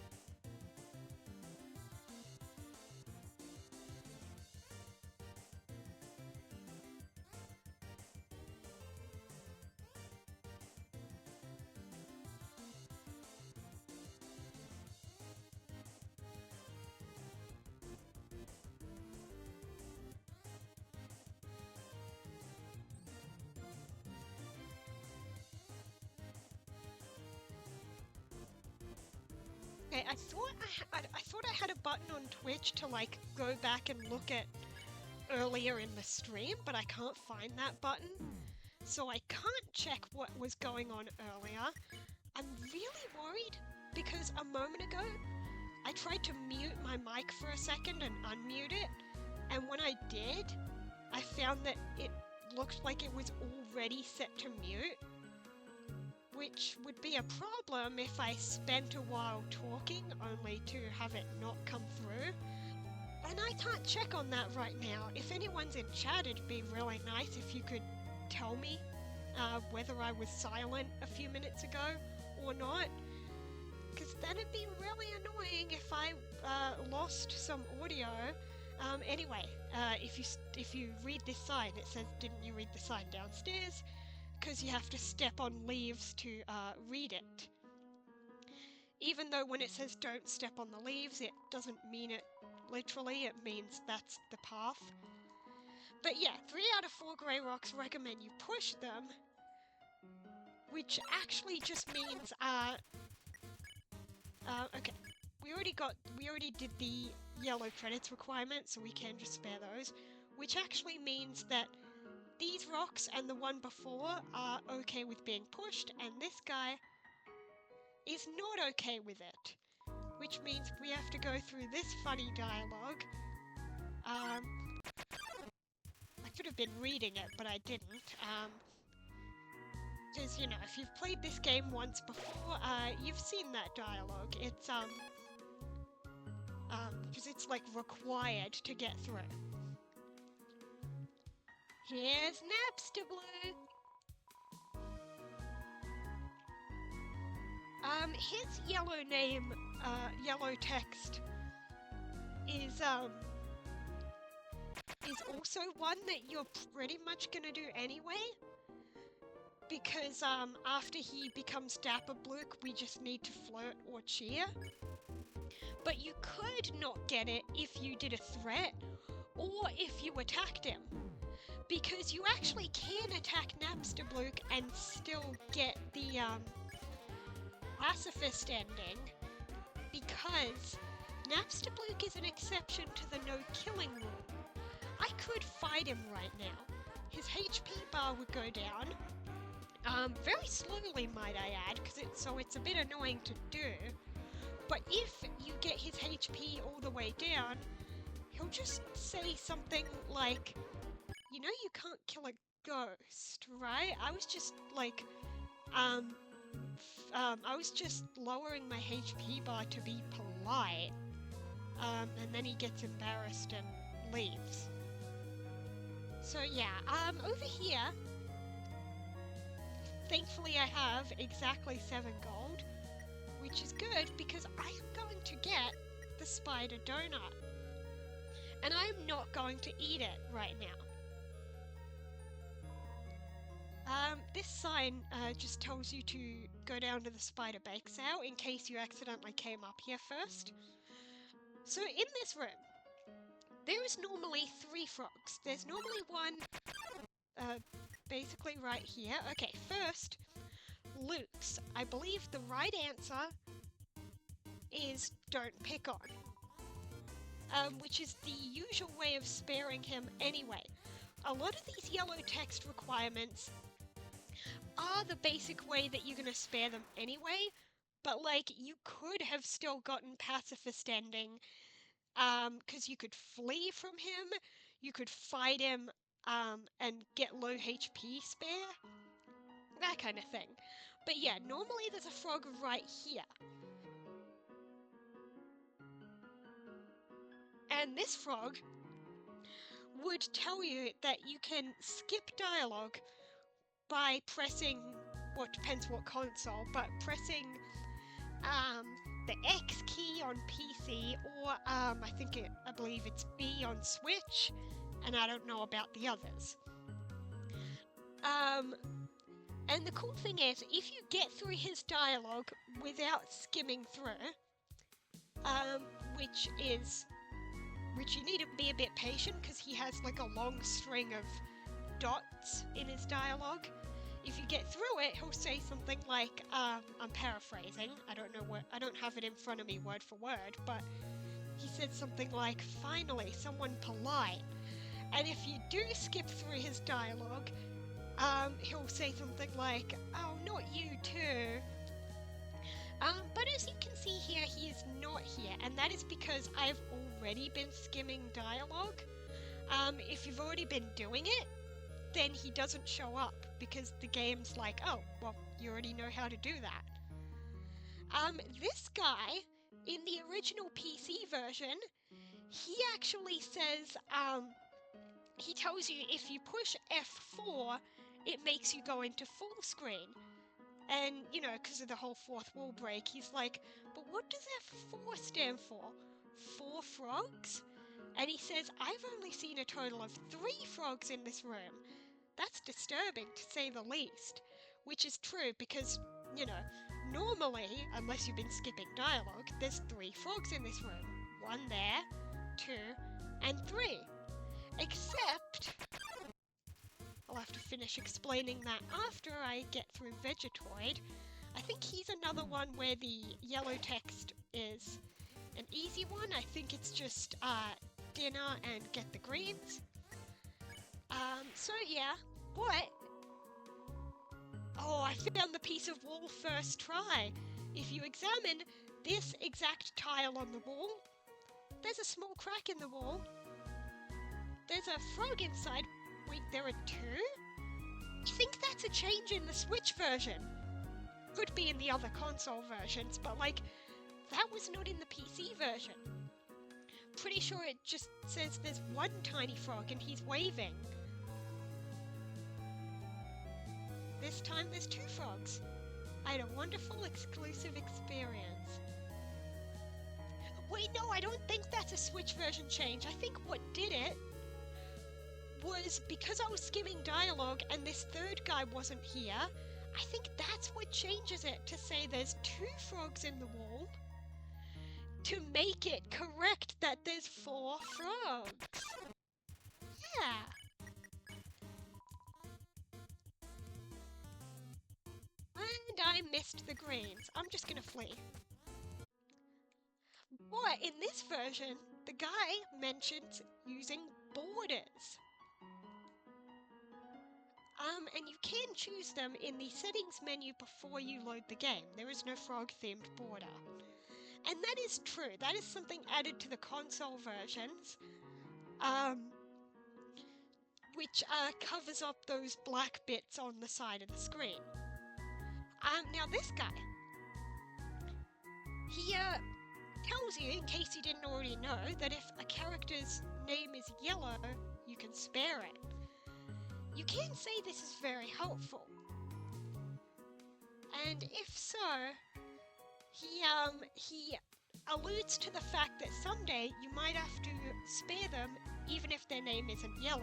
Okay, I thought I had a button on Twitch to like go back and look at earlier in the stream, but I can't find that button, so I can't check what was going on earlier. I'm really worried because a moment ago I tried to mute my mic for a second and unmute it, and when I did, I found that it looked like it was already set to mute. which would be a problem if I spent a while talking only to have it not come through. And I can't check on that right now. If anyone's in chat, it'd be really nice if you could tell me whether I was silent a few minutes ago or not. Because then it'd be really annoying if I lost some audio. Anyway, if you read this sign, it says, didn't you read the sign downstairs? Because you have to step on leaves to read it. Even though when it says don't step on the leaves, it doesn't mean it literally, it means that's the path. But yeah, 3 out of 4 grey rocks recommend you push them, which actually just means, okay, we already did the yellow credits requirement, so we can just spare those, which actually means that these rocks and the one before are okay with being pushed, and this guy is not okay with it. Which means we have to go through this funny dialogue. I could have been reading it, but I didn't. Because, you know, if you've played this game once before, you've seen that dialogue. It's, because it's, like, required to get through. Here's Napster Blue! His yellow name, yellow text is also one that you're pretty much gonna do anyway. Because, after he becomes Dapper Blook, we just need to flirt or cheer. But you could not get it if you did a threat, or if you attacked him. Because you actually can attack Napster Blook and still get the, pacifist ending, because Napster Blook is an exception to the no-killing rule. I could fight him right now. His HP bar would go down, very slowly might I add, because it's a bit annoying to do, but if you get his HP all the way down, he'll just say something like, you know you can't kill a ghost, right? I was just, like, I was just lowering my HP bar to be polite, and then he gets embarrassed and leaves. So yeah, over here, thankfully I have exactly 7 gold, which is good because I am going to get the spider donut, and I am not going to eat it right now. This sign just tells you to go down to the spider bake sale in case you accidentally came up here first. So in this room, there is normally 3 frogs. There's normally one, basically right here. Okay, first, Luke's. I believe the right answer is don't pick on, which is the usual way of sparing him anyway. A lot of these yellow text requirements are the basic way that you're gonna spare them anyway, but like you could have still gotten pacifist ending, because you could flee from him, you could fight him, and get low HP spare, that kind of thing. But yeah, normally there's a frog right here. And this frog would tell you that you can skip dialogue by pressing, well, it depends what console, but pressing the X key on PC, or I believe it's B on Switch, and I don't know about the others. And the cool thing is, if you get through his dialogue without skimming through, which you need to be a bit patient because he has like a long string of dots in his dialogue. If you get through it, he'll say something like, I'm paraphrasing, I don't have it in front of me word for word, but he said something like, finally, someone polite. And if you do skip through his dialogue, he'll say something like, oh, not you too. But as you can see here, he is not here, and that is because I've already been skimming dialogue. If you've already been doing it, then he doesn't show up, because the game's like, oh, well, You already know how to do that. This guy, in the original PC version, he actually says, he tells you if you push F4, it makes you go into full screen. And, you know, because of the whole fourth wall break, he's like, but what does F4 stand for? 4 frogs? And he says, I've only seen a total of 3 frogs in this room. That's disturbing, to say the least. Which is true, because, you know, normally, unless you've been skipping dialogue, there's 3 frogs in this room. 1 there, 2, and 3. Except, I'll have to finish explaining that after I get through Vegetoid. I think he's another one where the yellow text is an easy one. I think it's just dinner and get the greens. So yeah, but oh, I found the piece of wall first try. If you examine this exact tile on the wall, there's a small crack in the wall. There's a frog inside. Wait, there are 2? I think that's a change in the Switch version. Could be in the other console versions, but like, that was not in the PC version. Pretty sure it just says there's 1 tiny frog and he's waving. This time there's 2 frogs. I had a wonderful exclusive experience. Wait, no, I don't think that's a Switch version change. I think what did it was because I was skimming dialogue and this 3rd guy wasn't here. I think that's what changes it to say there's 2 frogs in the wall to make it correct that there's 4 frogs. Yeah. And I missed the greens. I'm just gonna flee. But in this version, the guy mentions using borders. And you can choose them in the settings menu before you load the game. There is no frog-themed border. And that is true. That is something added to the console versions, which covers up those black bits on the side of the screen. Now this guy, he tells you, in case you didn't already know, that if a character's name is yellow, you can spare it. You can say this is very helpful. And if so, he alludes to the fact that someday you might have to spare them even if their name isn't yellow.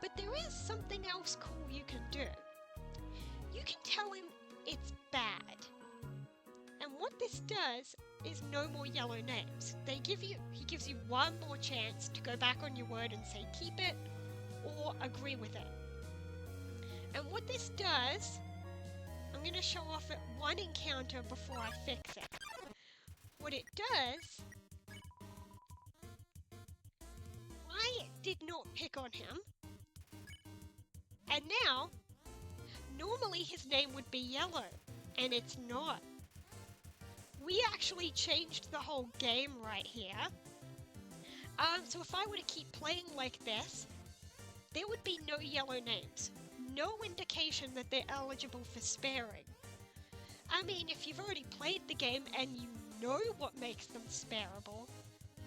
But there is something else cool you can do. You can tell him it's bad. And what this does is no more yellow names. He gives you 1 more chance to go back on your word and say keep it or agree with it. And what this does, I'm going to show off at 1 encounter before I fix it. What it does, I did not pick on him. And now, normally his name would be yellow, and it's not. We actually changed the whole game right here. So if I were to keep playing like this, there would be no yellow names. No indication that they're eligible for sparing. I mean, if you've already played the game and you know what makes them sparable,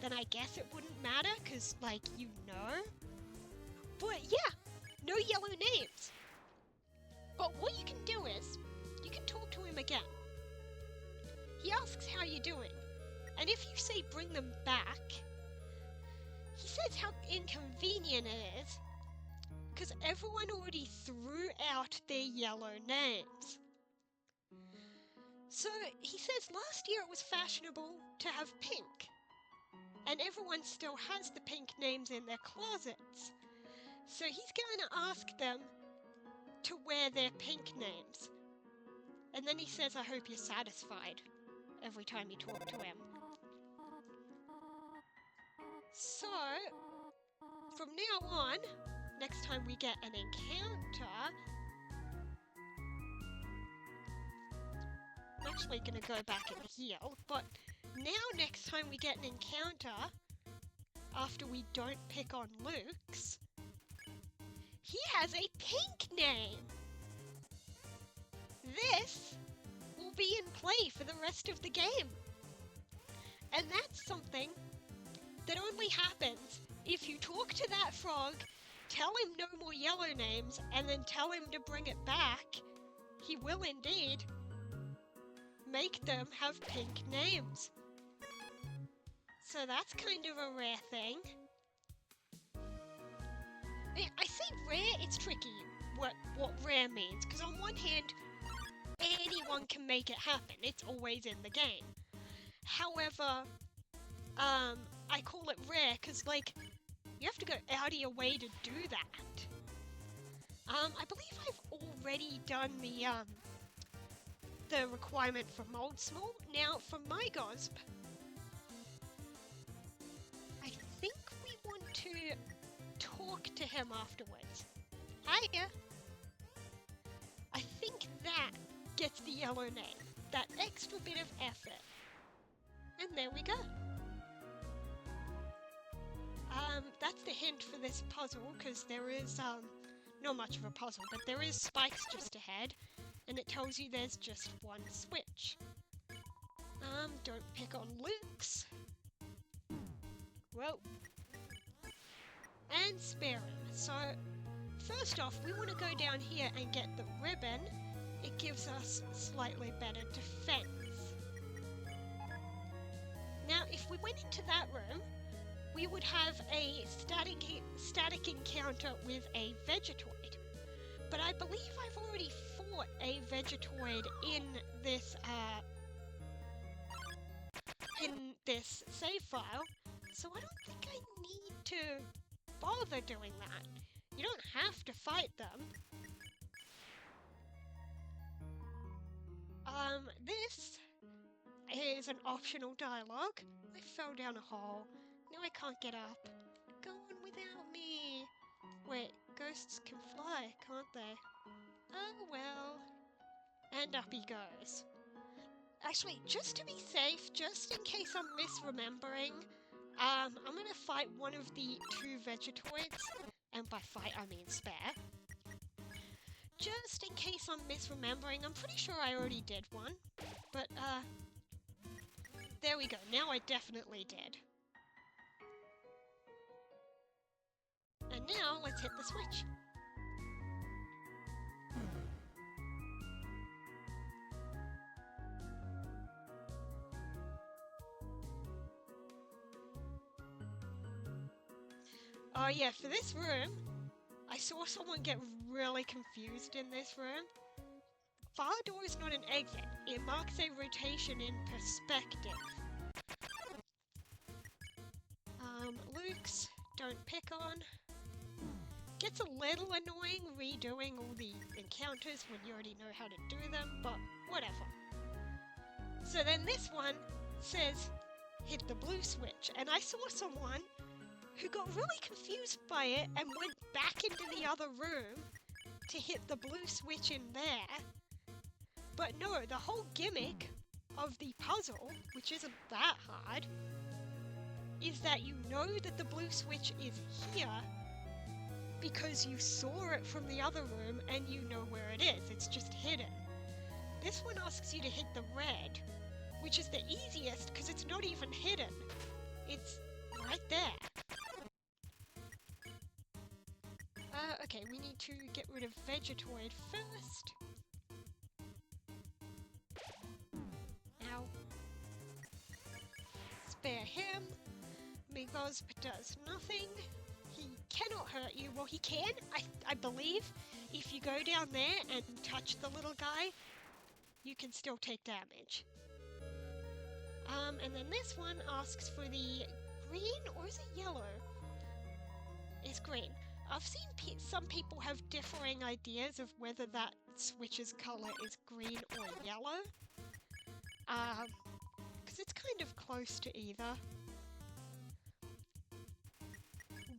then I guess it wouldn't matter, because, like, you know. But yeah, no yellow names. But what you can do is, you can talk to him again. He asks how you're doing, and if you say bring them back, he says how inconvenient it is, because everyone already threw out their yellow names. So he says last year it was fashionable to have pink, and everyone still has the pink names in their closets. So he's going to ask them to wear their pink names. And then he says, I hope you're satisfied, every time you talk to him. So, from now on, next time we get an encounter, I'm actually going to go back and heal, but now next time we get an encounter, after we don't pick on Luke's, he has a pink name! this will be in play for the rest of the game. And that's something that only happens if you talk to that frog, tell him no more yellow names, and then tell him to bring it back. He will indeed make them have pink names. So that's kind of a rare thing. I say rare, it's tricky what rare means, because on one hand, anyone can make it happen. It's always in the game. However, I call it rare because, like, you have to go out of your way to do that. I believe I've already done the requirement for Moldsmal. Now, for my Gosp, I think we want to talk to him afterwards. Hiya! I think that gets the yellow name. That extra bit of effort. And there we go. That's the hint for this puzzle, because there is, not much of a puzzle, but there is spikes just ahead, and it tells you there's just one switch. Don't pick on Luke's. Whoa. And spare him. So, first off, we want to go down here and get the ribbon. It gives us slightly better defense. Now, if we went into that room, we would have a static encounter with a Vegetoid. But I believe I've already fought a Vegetoid in this save file, so I don't think I need to bother doing that. You don't have to fight them. This is an optional dialogue. I fell down a hole. Now I can't get up. Go on without me. Wait, ghosts can fly, can't they? Oh well. And up he goes. Actually, just to be safe, just in case I'm misremembering, I'm gonna fight one of the two Vegetoids, and by fight I mean spare. Just in case I'm misremembering, I'm pretty sure I already did one, but there we go, now I definitely did. And now, let's hit the switch. Oh yeah, for this room, I saw someone get really confused in this room. Far door is not an exit. It marks a rotation in perspective. Luke's, don't pick on. Gets a little annoying redoing all the encounters when you already know how to do them, but whatever. So then this one says, hit the blue switch, and I saw someone who got really confused by it and went back into the other room to hit the blue switch in there. But no, the whole gimmick of the puzzle, which isn't that hard, is that you know that the blue switch is here because you saw it from the other room and you know where it is. It's just hidden. This one asks you to hit the red, which is the easiest because it's not even hidden. It's right there. Okay, we need to get rid of Vegetoid first. Ow. Spare him. Migosp does nothing. He cannot hurt you. Well, he can, I believe. If you go down there and touch the little guy, you can still take damage. And then this one asks for the green, or is it yellow? It's green. I've seen some people have differing ideas of whether that switch's colour is green or yellow. Because it's kind of close to either.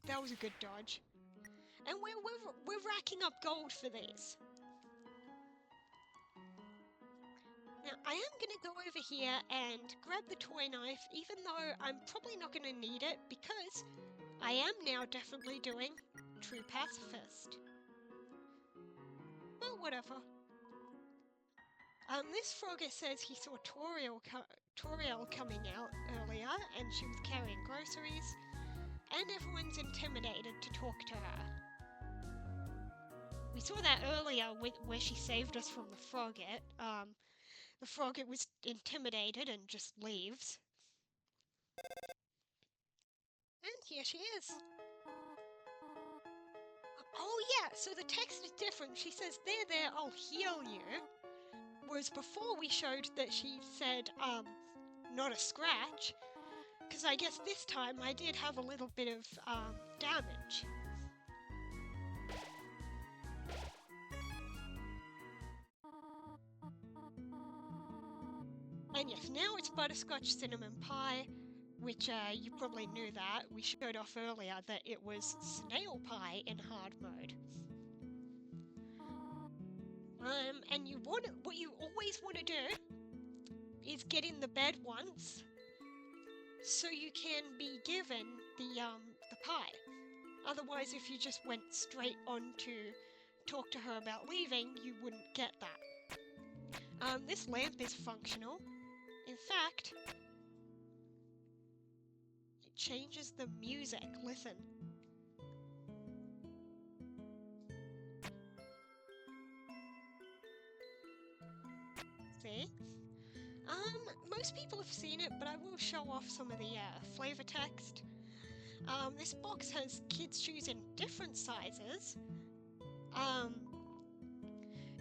That was a good dodge. And we're racking up gold for these. Now, I am going to go over here and grab the toy knife, even though I'm probably not going to need it, because I am now definitely doing True Pacifist. But whatever. This Frogger says he saw Toriel coming out earlier and she was carrying groceries, and everyone's intimidated to talk to her. We saw that earlier where she saved us from the Frogget. The Frogget was intimidated and just leaves. And here she is. Oh yeah, so the text is different. She says, there, I'll heal you. Whereas before we showed that she said, not a scratch. Because I guess this time I did have a little bit of, damage. And yes, now it's butterscotch cinnamon pie, which you probably knew that. We showed off earlier that it was snail pie in hard mode. And what you always want to do is get in the bed once, so you can be given the pie. Otherwise, if you just went straight on to talk to her about leaving, you wouldn't get that. This lamp is functional. In fact, it changes the music. Listen. See? Most people have seen it, but I will show off some of the flavor text. This box has kids' shoes in different sizes.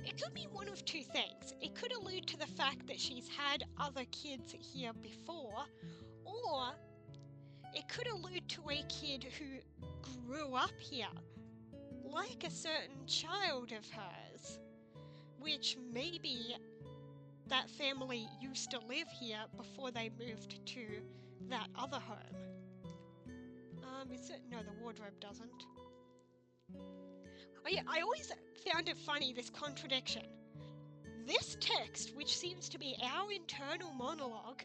It could be one of two things. It could allude to the fact that she's had other kids here before, or it could allude to a kid who grew up here, like a certain child of hers, which maybe that family used to live here before they moved to that other home. No, the wardrobe doesn't. Oh yeah, I always found it funny, this contradiction. This text, which seems to be our internal monologue,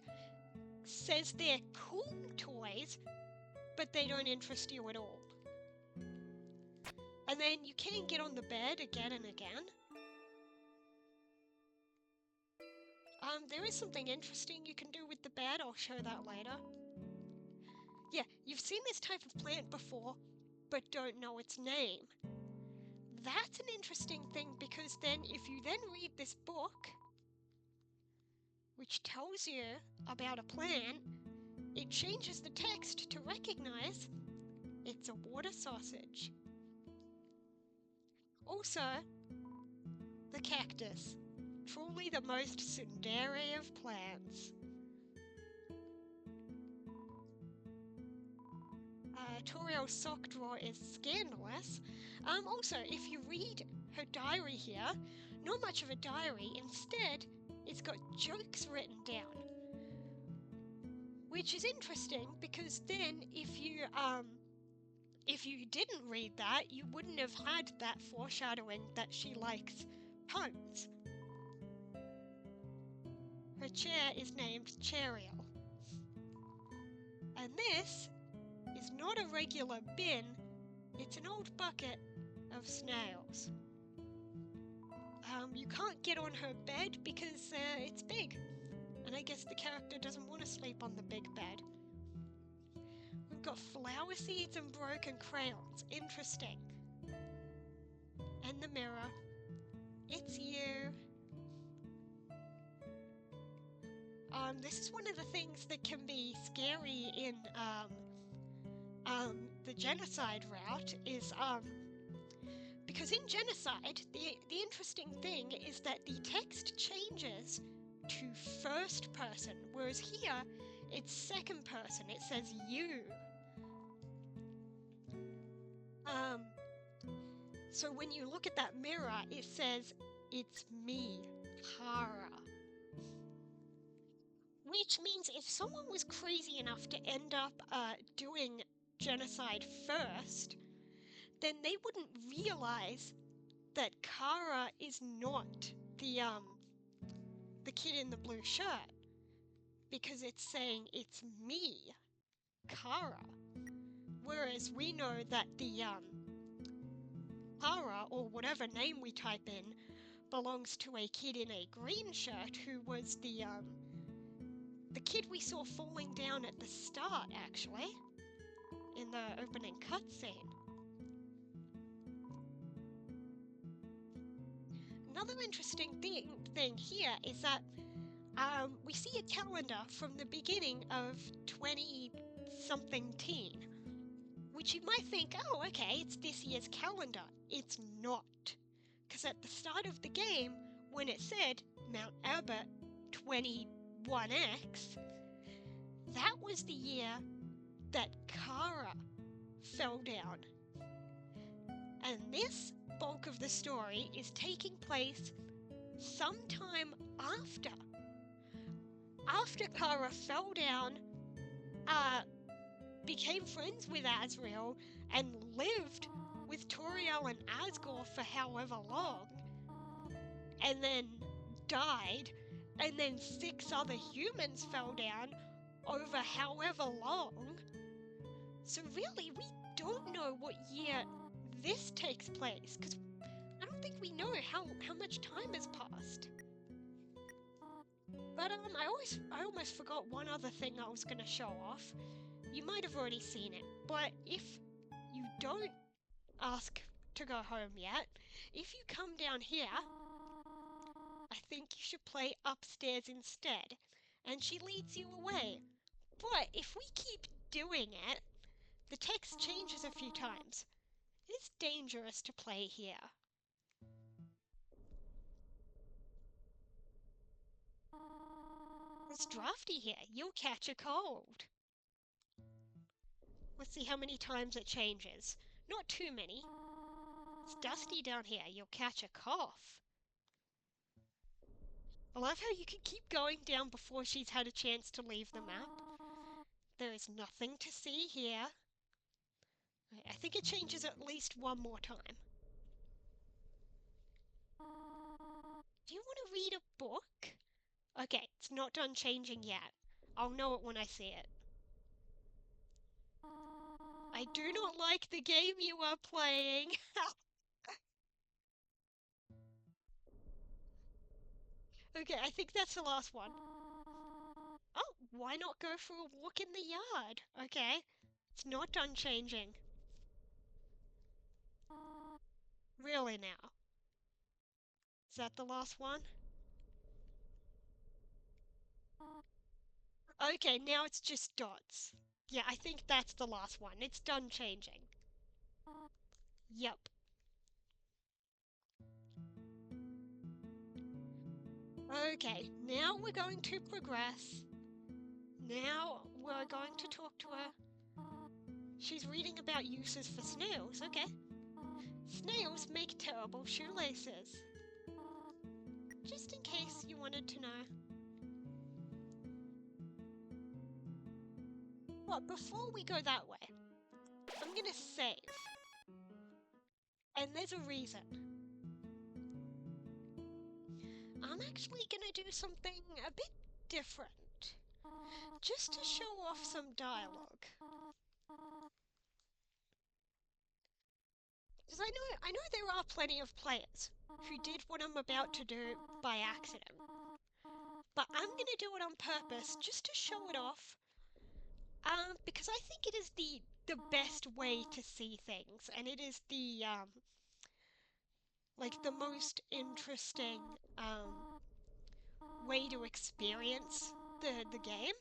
says they're cool toys, but they don't interest you at all. And then you can get on the bed again and again. There is something interesting you can do with the bed. I'll show that later. Yeah, you've seen this type of plant before, but don't know its name. That's an interesting thing, because then if you then read this book, which tells you about a plant, it changes the text to recognize it's a water sausage. Also, the cactus. Truly the most tsundere of plants. Toriel's sock drawer is scandalous. Also, if you read her diary here, not much of a diary. Instead, it's got jokes written down. Which is interesting, because then if you didn't read that, you wouldn't have had that foreshadowing that she likes puns. Her chair is named Cheryl. And this is not a regular bin, it's an old bucket of snails. You can't get on her bed because it's big, and I guess the character doesn't want to sleep on the big bed. We've got flower seeds and broken crayons. Interesting. And the mirror. It's you. This is one of the things that can be scary in the genocide route, is because in genocide, the interesting thing is that the text changes to first person, whereas here it's second person. It says you. So when you look at that mirror, it says it's me, Kara. Which means if someone was crazy enough to end up doing genocide first, then they wouldn't realize that Kara is not the kid in the blue shirt, because it's saying it's me, Kara. Whereas we know that the Kara, or whatever name we type in belongs to a kid in a green shirt who was the kid we saw falling down at the start, actually, in the opening cutscene. Another interesting thing here is that we see a calendar from the beginning of 20-something teen, which you might think, oh, okay, it's this year's calendar. It's not. Because at the start of the game, when it said Mount Abbott 21X, that was the year that Kara fell down. And this bulk of the story is taking place sometime after. After Kara fell down, became friends with Asriel, and lived with Toriel and Asgore for however long, and then died, and then 6 other humans fell down over however long. So really, we don't know what year this takes place, because I don't think we know how much time has passed. But I almost forgot one other thing I was going to show off. You might have already seen it, but if you don't ask to go home yet, if you come down here, I think you should play upstairs instead, and she leads you away. But if we keep doing it, the text changes a few times. It's dangerous to play here. It's drafty here. You'll catch a cold. Let's see how many times it changes. Not too many. It's dusty down here. You'll catch a cough. I love how you can keep going down before she's had a chance to leave the map. There is nothing to see here. I think it changes at least one more time. Do you want to read a book? Okay, it's not done changing yet. I'll know it when I see it. I do not like the game you are playing. Okay, I think that's the last one. Oh, why not go for a walk in the yard? Okay, it's not done changing. Really now? Is that the last one? Okay, now it's just dots. Yeah, I think that's the last one. It's done changing. Yep. Okay, now we're going to progress. Now we're going to talk to her. She's reading about uses for snails, okay. Snails make terrible shoelaces. Just in case you wanted to know. But before we go that way, I'm gonna save. And there's a reason. I'm actually gonna do something a bit different. Just to show off some dialogue. Because I know there are plenty of players who did what I'm about to do by accident. But I'm gonna do it on purpose just to show it off. Because I think it is the best way to see things, and it is the like the most interesting way to experience the game.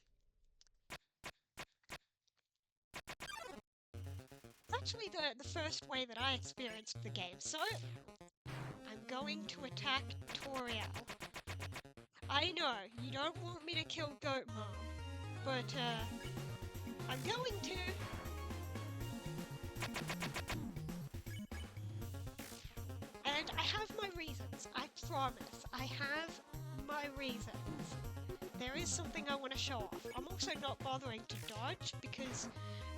It's actually the first way that I experienced the game. So I'm going to attack Toriel. I know you don't want me to kill Goat Mom, but I'm going to. And I have my reasons, I promise. I have my reasons. There is something I want to show off. I'm also not bothering to dodge because,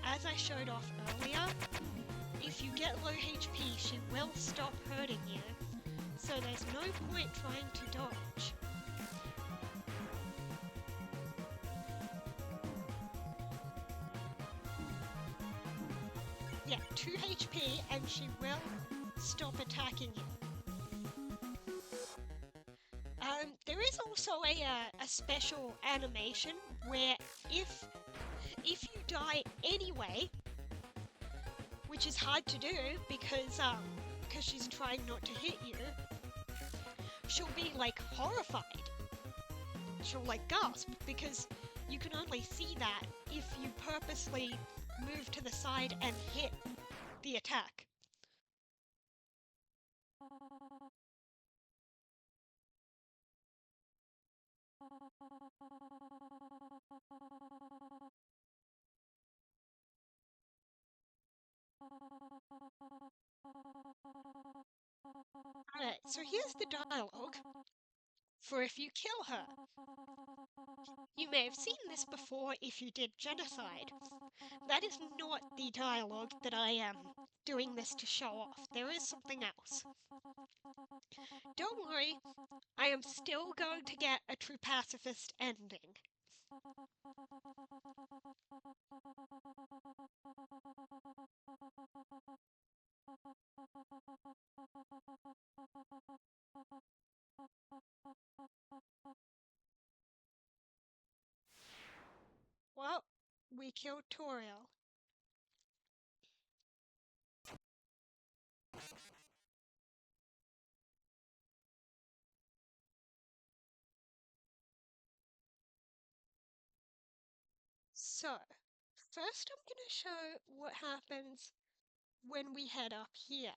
as I showed off earlier, if you get low HP, she will stop hurting you. So there's no point trying to dodge. Yeah, 2 HP and she will stop attacking you. also a special animation where if you die anyway, which is hard to do because she's trying not to hit you, she'll be like horrified. She'll like gasp because you can only see that if you purposely move to the side and hit the attack. Alright, so here's the dialogue for if you kill her. You may have seen this before if you did genocide. That is not the dialogue that I am doing this to show off. There is something else. Don't worry, I am still going to get a true pacifist ending. Well, we killed Toriel. So, first I'm going to show what happens when we head up here.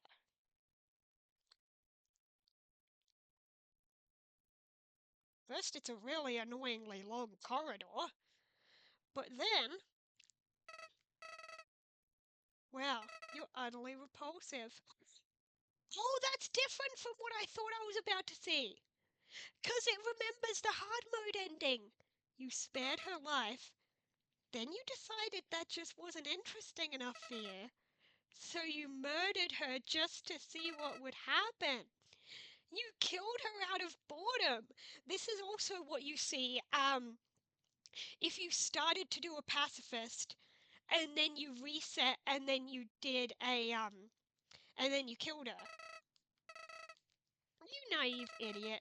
First, it's a really annoyingly long corridor, but then... Wow, you're utterly repulsive. Oh, that's different from what I thought I was about to see. 'Cause it remembers the hard mode ending. You spared her life, then you decided that just wasn't interesting enough for you. So you murdered her just to see what would happen. You killed her out of boredom. This is also what you see if you started to do a pacifist and then you reset and then you did a and then you killed her. You naive idiot.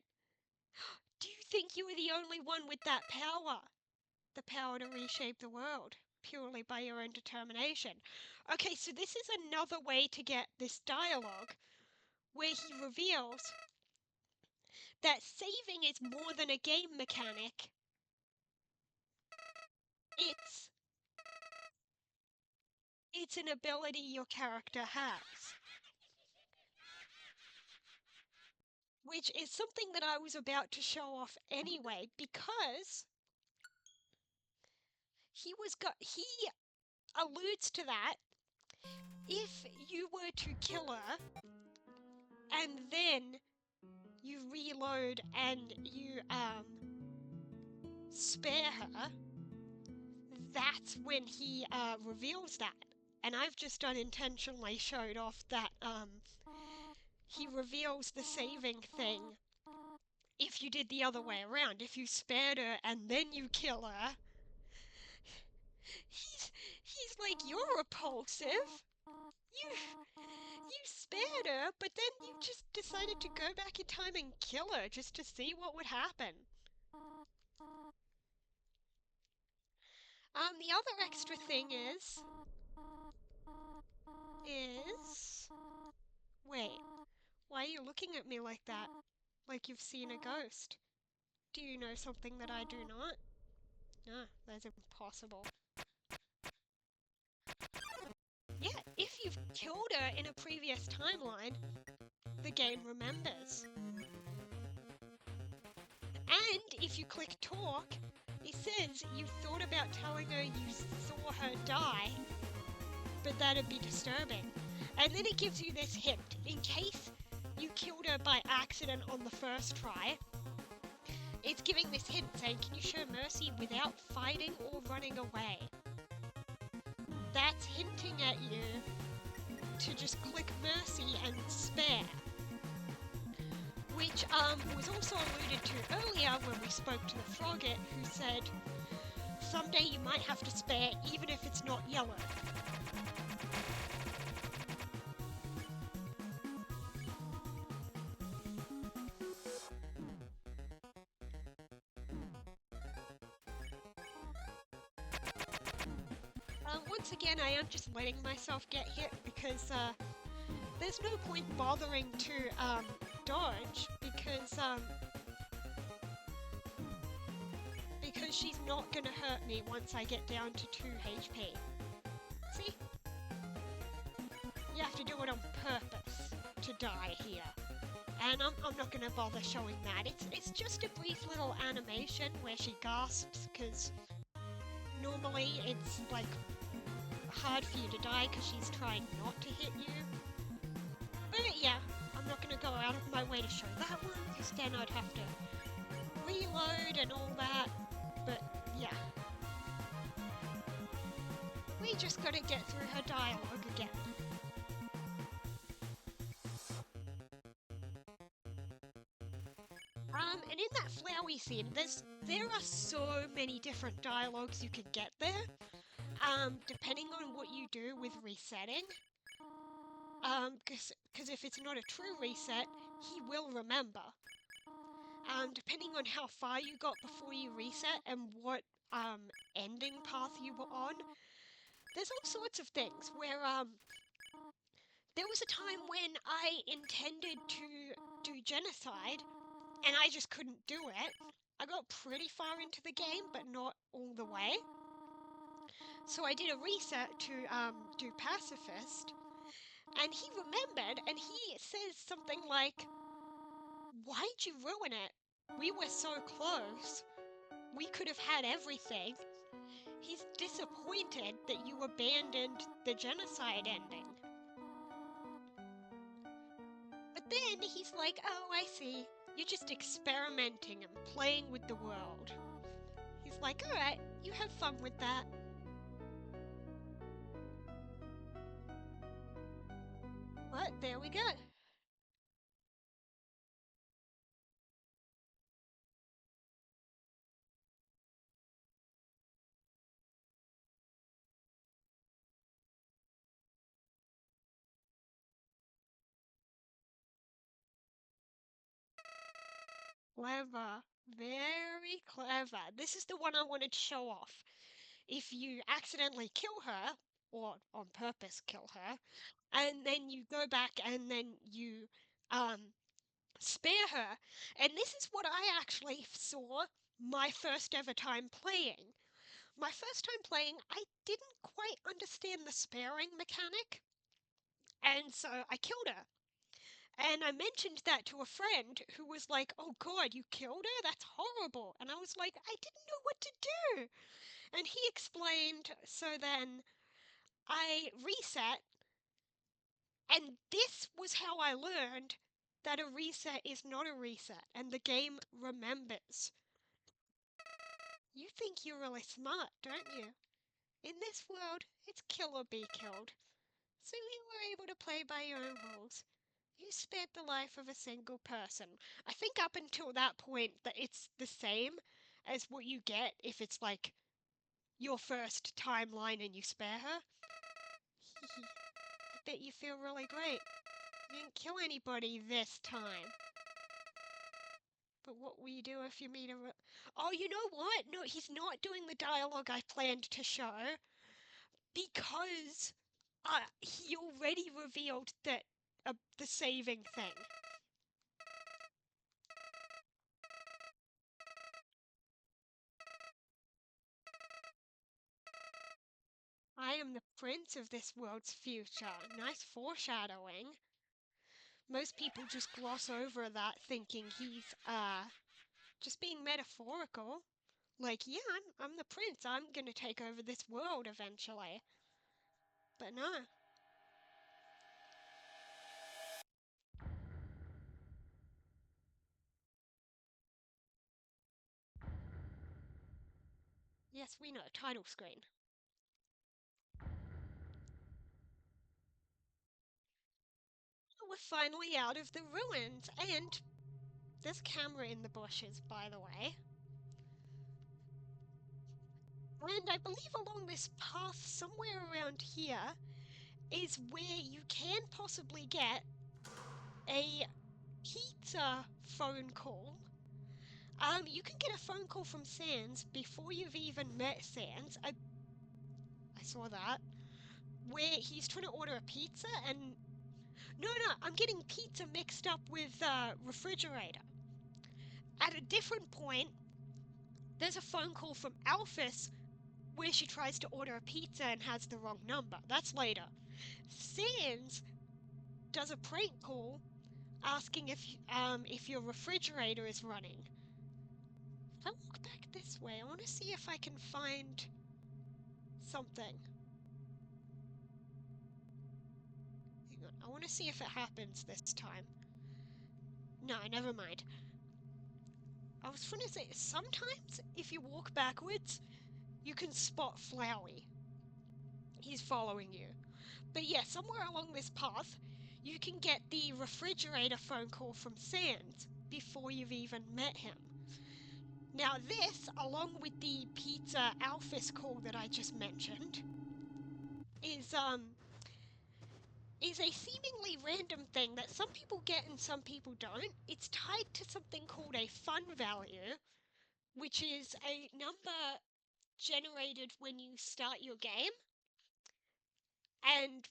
Do you think you were the only one with that power? The power to reshape the world purely by your own determination. Okay, so this is another way to get this dialogue where he reveals that saving is more than a game mechanic. It's an ability your character has. Which is something that I was about to show off anyway, because he alludes to that. If you were to kill her and then you reload and you spare her, that's when he reveals that. And I've just unintentionally showed off that he reveals the saving thing if you did the other way around. If you spared her and then you kill her, he's like, you're repulsive. You spared her, but then you just decided to go back in time and kill her just to see what would happen. The other extra thing is... Wait, why are you looking at me like that? Like you've seen a ghost. Do you know something that I do not? No, that's impossible. Yeah, if you've killed her in a previous timeline, the game remembers. And if you click talk, it says you thought about telling her you saw her die, but that'd be disturbing. And then it gives you this hint. In case you killed her by accident on the first try, it's giving this hint saying, can you show mercy without fighting or running away? That's hinting at you to just click mercy and spare. Which was also alluded to earlier when we spoke to the Frogget, who said, someday you might have to spare even if it's not yellow. Once again, I am just letting myself get hit because there's no point bothering to dodge because she's not gonna hurt me once I get down to 2 HP. See? You have to do it on purpose to die here. And I'm not gonna bother showing that. It's just a brief little animation where she gasps, because normally it's like hard for you to die because she's trying not to hit you. But yeah, I'm not gonna go out of my way to show that one, because then I'd have to reload and all that. But yeah. We just gotta get through her dialogue again. And in that flowery scene, there are so many different dialogues you can get there, depending on what you do with resetting. Because if it's not a true reset, he will remember. Depending on how far you got before you reset and what ending path you were on, there's all sorts of things where there was a time when I intended to do genocide and I just couldn't do it. I got pretty far into the game, but not all the way. So I did a reset to do pacifist, and he remembered, and he says something like, "Why'd you ruin it? We were so close. We could have had everything." He's disappointed that you abandoned the genocide ending. But then he's like, "Oh, I see. You're just experimenting and playing with the world." He's like, "Alright, you have fun with that." But there we go. Clever. Very clever. This is the one I wanted to show off. If you accidentally kill her, or on purpose kill her, and then you go back and then you spare her, and this is what I actually saw my first ever time playing. My first time playing, I didn't quite understand the sparing mechanic, and so I killed her. And I mentioned that to a friend who was like, "Oh God, you killed her? That's horrible." And I was like, "I didn't know what to do." And he explained, so then I reset, and this was how I learned that a reset is not a reset, and the game remembers. You think you're really smart, don't you? In this world, it's kill or be killed. So you were able to play by your own rules. You spared the life of a single person. I think up until that point that it's the same as what you get if it's like your first timeline and you spare her. I bet you feel really great. You didn't kill anybody this time. But what will you do if you meet a... Oh, you know what? No, he's not doing the dialogue I planned to show, because he already revealed that the saving thing. I am the prince of this world's future. Nice foreshadowing. Most people just gloss over that, thinking he's just being metaphorical. Like, yeah, I'm the prince. I'm gonna take over this world eventually. But no. Yes, we know. Title screen. We're finally out of the ruins, and there's camera in the bushes, by the way. And I believe along this path, somewhere around here, is where you can possibly get a pizza phone call. You can get a phone call from Sans before you've even met Sans. I saw that, where he's trying to order a pizza and... No, I'm getting pizza mixed up with refrigerator. At a different point, there's a phone call from Alphys where she tries to order a pizza and has the wrong number. That's later. Sans does a prank call asking if your refrigerator is running. If I walk back this way, I want to see if I can find something. Hang on, I want to see if it happens this time. No, never mind. I was trying to say, sometimes if you walk backwards, you can spot Flowey. He's following you. But yeah, somewhere along this path, you can get the refrigerator phone call from Sans before you've even met him. Now this, along with the pizza Alphys call that I just mentioned, is a seemingly random thing that some people get and some people don't. It's tied to something called a fun value, which is a number generated when you start your game, and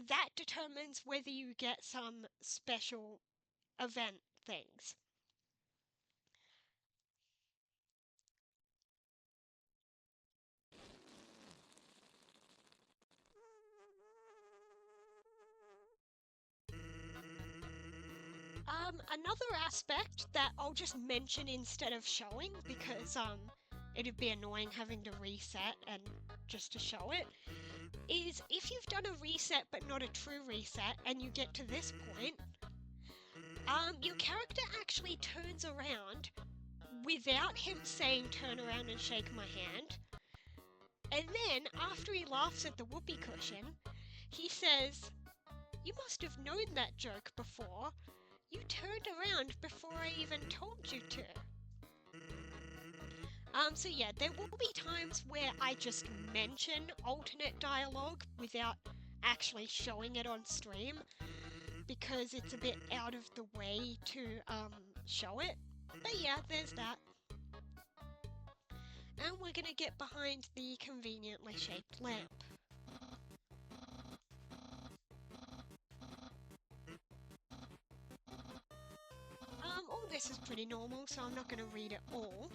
that determines whether you get some special event things. Another aspect that I'll just mention instead of showing, because it'd be annoying having to reset and just to show it, is if you've done a reset but not a true reset and you get to this point, your character actually turns around without him saying turn around and shake my hand. And then, after he laughs at the whoopee cushion, he says, "You must have known that joke before. You turned around before I even told you to." So yeah, there will be times where I just mention alternate dialogue without actually showing it on stream, because it's a bit out of the way to show it. But yeah, there's that. And we're gonna get behind the conveniently shaped lamp. All this is pretty normal, so I'm not gonna read it all.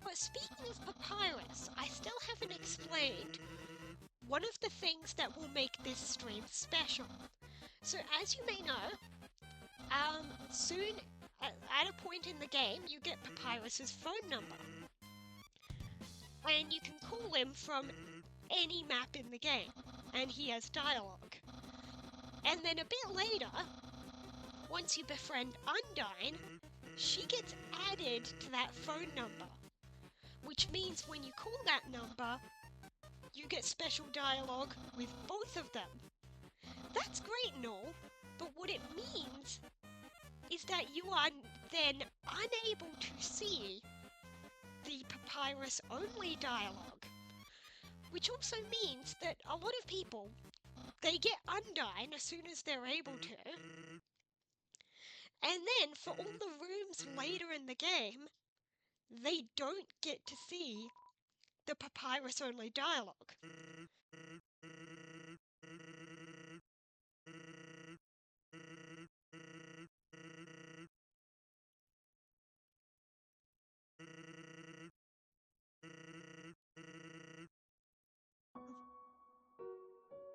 But speaking of Papyrus, I still haven't explained one of the things that will make this stream special. So as you may know, soon, at a point in the game, you get Papyrus's phone number. And you can call him from any map in the game, and he has dialogue. And then a bit later, once you befriend Undyne, she gets added to that phone number. Which means when you call that number, you get special dialogue with both of them. That's great and all, but what it means is that you are then unable to see the Papyrus only dialogue. Which also means that a lot of people, they get Undyne as soon as they're able to, and then for all the rooms later in the game, they don't get to see the Papyrus only dialogue.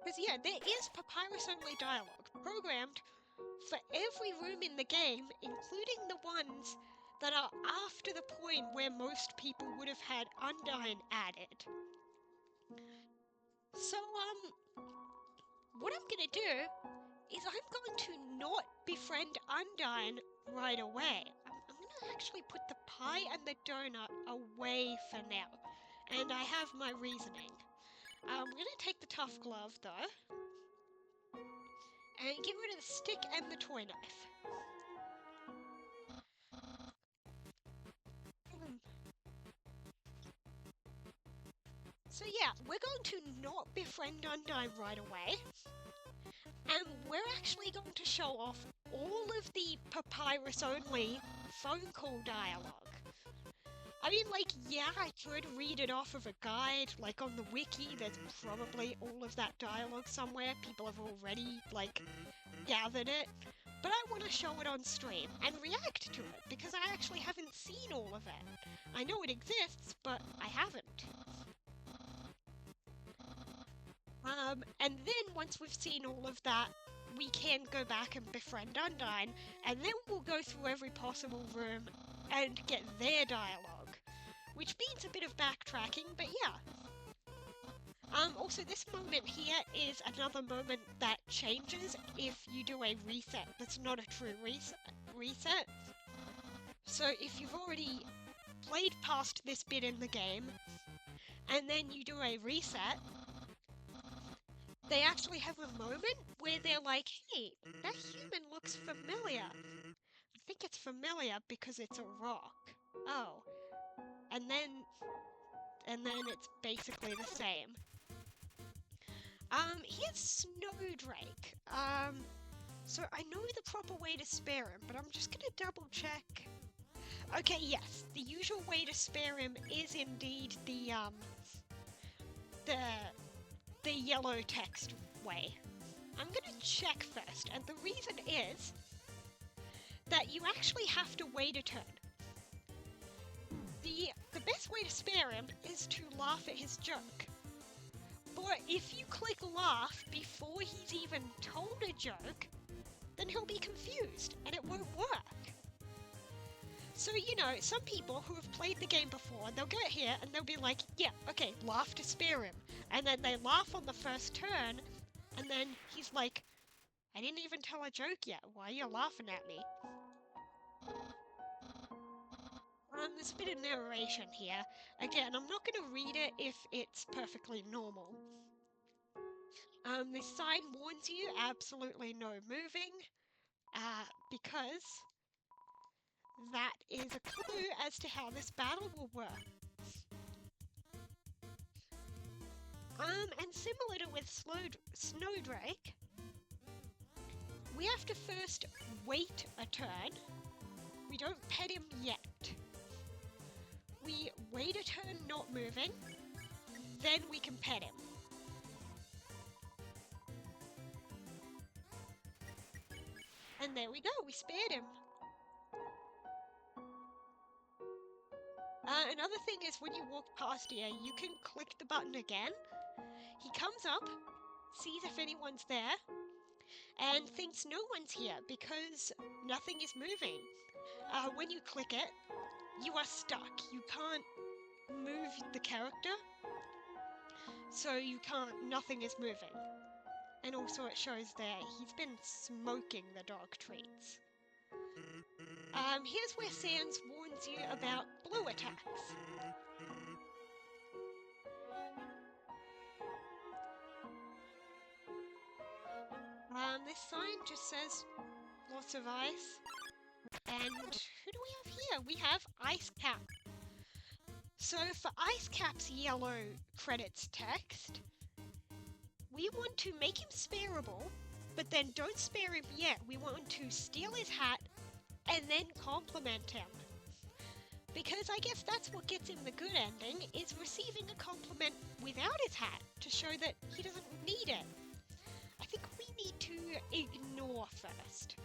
Because yeah, there is Papyrus only dialogue programmed for every room in the game, including the ones that are after the point where most people would have had Undyne added. So, what I'm gonna do is I'm going to not befriend Undyne right away. I'm gonna actually put the pie and the donut away for now. And I have my reasoning. I'm gonna take the tough glove though, and get rid of the stick and the toy knife. So yeah, we're going to not befriend Undyne right away, and we're actually going to show off all of the Papyrus only phone call dialogue. I mean, like, yeah, I could read it off of a guide, like on the wiki, there's probably all of that dialogue somewhere, people have already, like, gathered it, but I want to show it on stream and react to it, because I actually haven't seen all of it. I know it exists, but I haven't. And then once we've seen all of that, we can go back and befriend Undyne, and then we'll go through every possible room and get their dialogue, which means a bit of backtracking, but yeah. Also this moment here is another moment that changes if you do a reset that's not a true reset. So if you've already played past this bit in the game, and then you do a reset, they actually have a moment where they're like, hey, that human looks familiar. I think it's familiar because it's a rock. Oh. And then it's basically the same. Here's Snowdrake. So I know the proper way to spare him, but I'm just gonna double check. Okay, yes, the usual way to spare him is indeed the yellow text way. I'm gonna check first, and the reason is that you actually have to wait a turn. The best way to spare him is to laugh at his joke. But if you click laugh before he's even told a joke, then he'll be confused, and it won't work. So, you know, some people who have played the game before, they'll get here and they'll be like, yeah, okay, laugh to spare him. And then they laugh on the first turn, and then he's like, I didn't even tell a joke yet, why are you laughing at me? There's a bit of narration here. Again, I'm not going to read it if it's perfectly normal. This sign warns you, absolutely no moving, because that is a clue as to how this battle will work. And similar to with Snowdrake, we have to first wait a turn. We don't pet him yet. We wait a turn not moving, then we can pet him. And there we go, we spared him. Another thing is when you walk past here, you can click the button again. He comes up, sees if anyone's there, and thinks no one's here because nothing is moving. When you click it, you are stuck. You can't move the character, so nothing is moving. And also it shows there he's been smoking the dog treats. Here's where Sans warns you about blue attacks. This sign just says lots of ice. And who do we have here? We have Ice Cap. So for Ice Cap's yellow credits text, we want to make him spareable, but then don't spare him yet. We want to steal his hat and then compliment him. Because I guess that's what gets him the good ending, is receiving a compliment without his hat to show that he doesn't need it. I think we need to ignore first.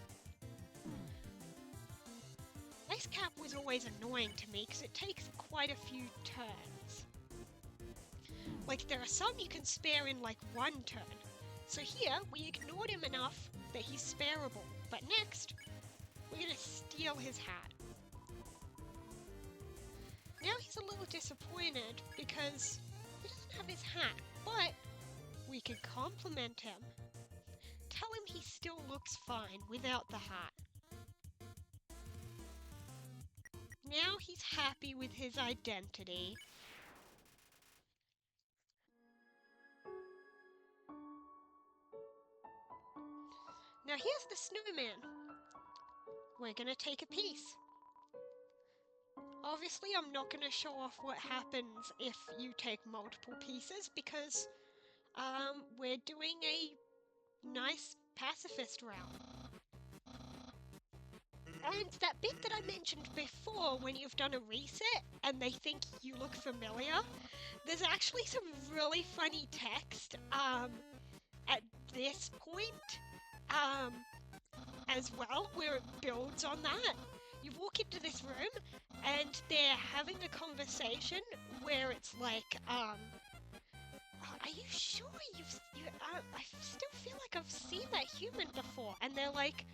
Ice Cap was always annoying to me because it takes quite a few turns. Like, there are some you can spare in like one turn. So here, we ignored him enough that he's spareable. But next, we're gonna steal his hat. Now he's a little disappointed because he doesn't have his hat, but we can compliment him. Tell him he still looks fine without the hat. Now he's happy with his identity. Now here's the snowman. We're gonna take a piece. Obviously I'm not gonna show off what happens if you take multiple pieces because we're doing a nice pacifist route. And that bit that I mentioned before, when you've done a reset and they think you look familiar, there's actually some really funny text at this point as well, where it builds on that. You walk into this room and they're having a conversation where it's like, are you sure I still feel like I've seen that human before? And they're like,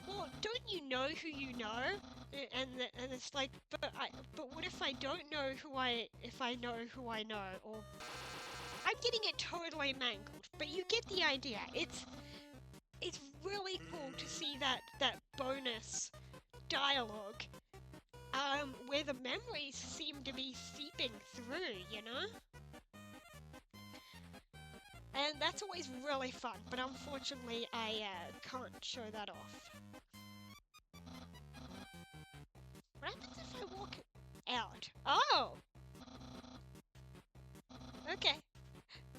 well, don't you know who you know? And it's like, but what if I don't know if I know who I know? Or I'm getting it totally mangled, but you get the idea. It's really cool to see that bonus dialogue, where the memories seem to be seeping through, you know? And that's always really fun, but unfortunately I can't show that off. What happens if I walk out? Oh! Okay.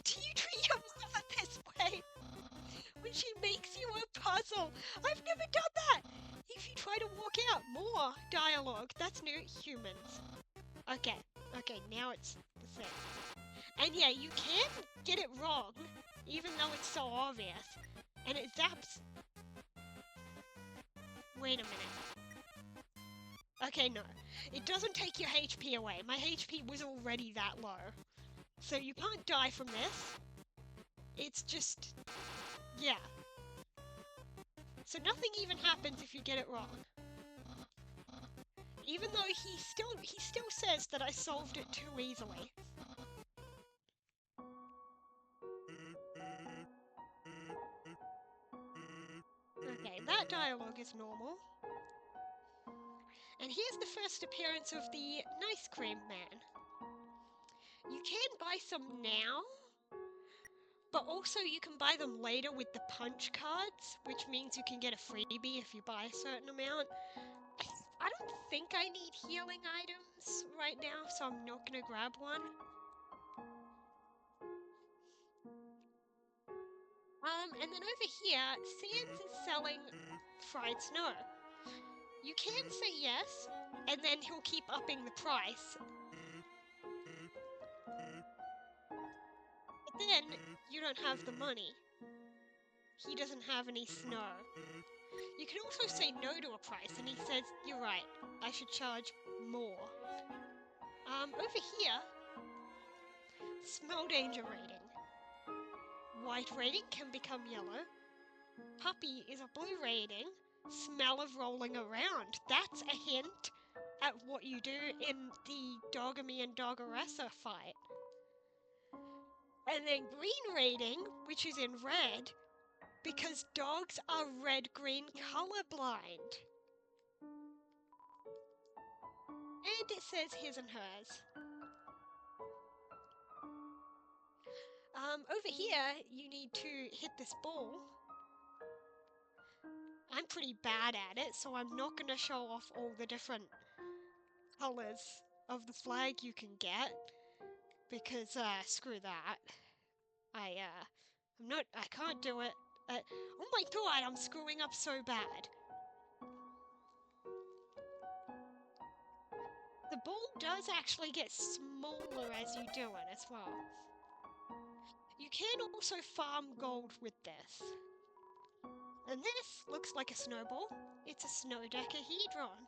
Do you treat your mother this way? When she makes you a puzzle? I've never done that! If you try to walk out, more dialogue. That's new. Humans. Okay. Okay, now it's the same. And yeah, you can get it wrong, even though it's so obvious. And it zaps. Wait a minute. Okay, no. It doesn't take your HP away. My HP was already that low. So you can't die from this. It's just... yeah. So nothing even happens if you get it wrong. Even though he still says that I solved it too easily. Okay, that dialogue is normal. And here's the first appearance of the Nice Cream Man. You can buy some now, but also you can buy them later with the punch cards, which means you can get a freebie if you buy a certain amount. I don't think I need healing items right now, so I'm not gonna grab one. And then over here, Sans is selling fried snow. You can say yes, and then he'll keep upping the price. But then, you don't have the money. He doesn't have any snow. You can also say no to a price, and he says, you're right, I should charge more. Over here, smell danger rating. White rating can become yellow. Puppy is a blue rating. Smell of rolling around. That's a hint at what you do in the Dogamy and Doggeressa fight. And then green rating, which is in red, because dogs are red-green colorblind. And it says his and hers. Over here, you need to hit this ball. I'm pretty bad at it, so I'm not going to show off all the different colors of the flag you can get, because, screw that. I can't do it. Oh my god, I'm screwing up so bad. The ball does actually get smaller as you do it as well. You can also farm gold with this. And this looks like a snowball. It's a snow decahedron.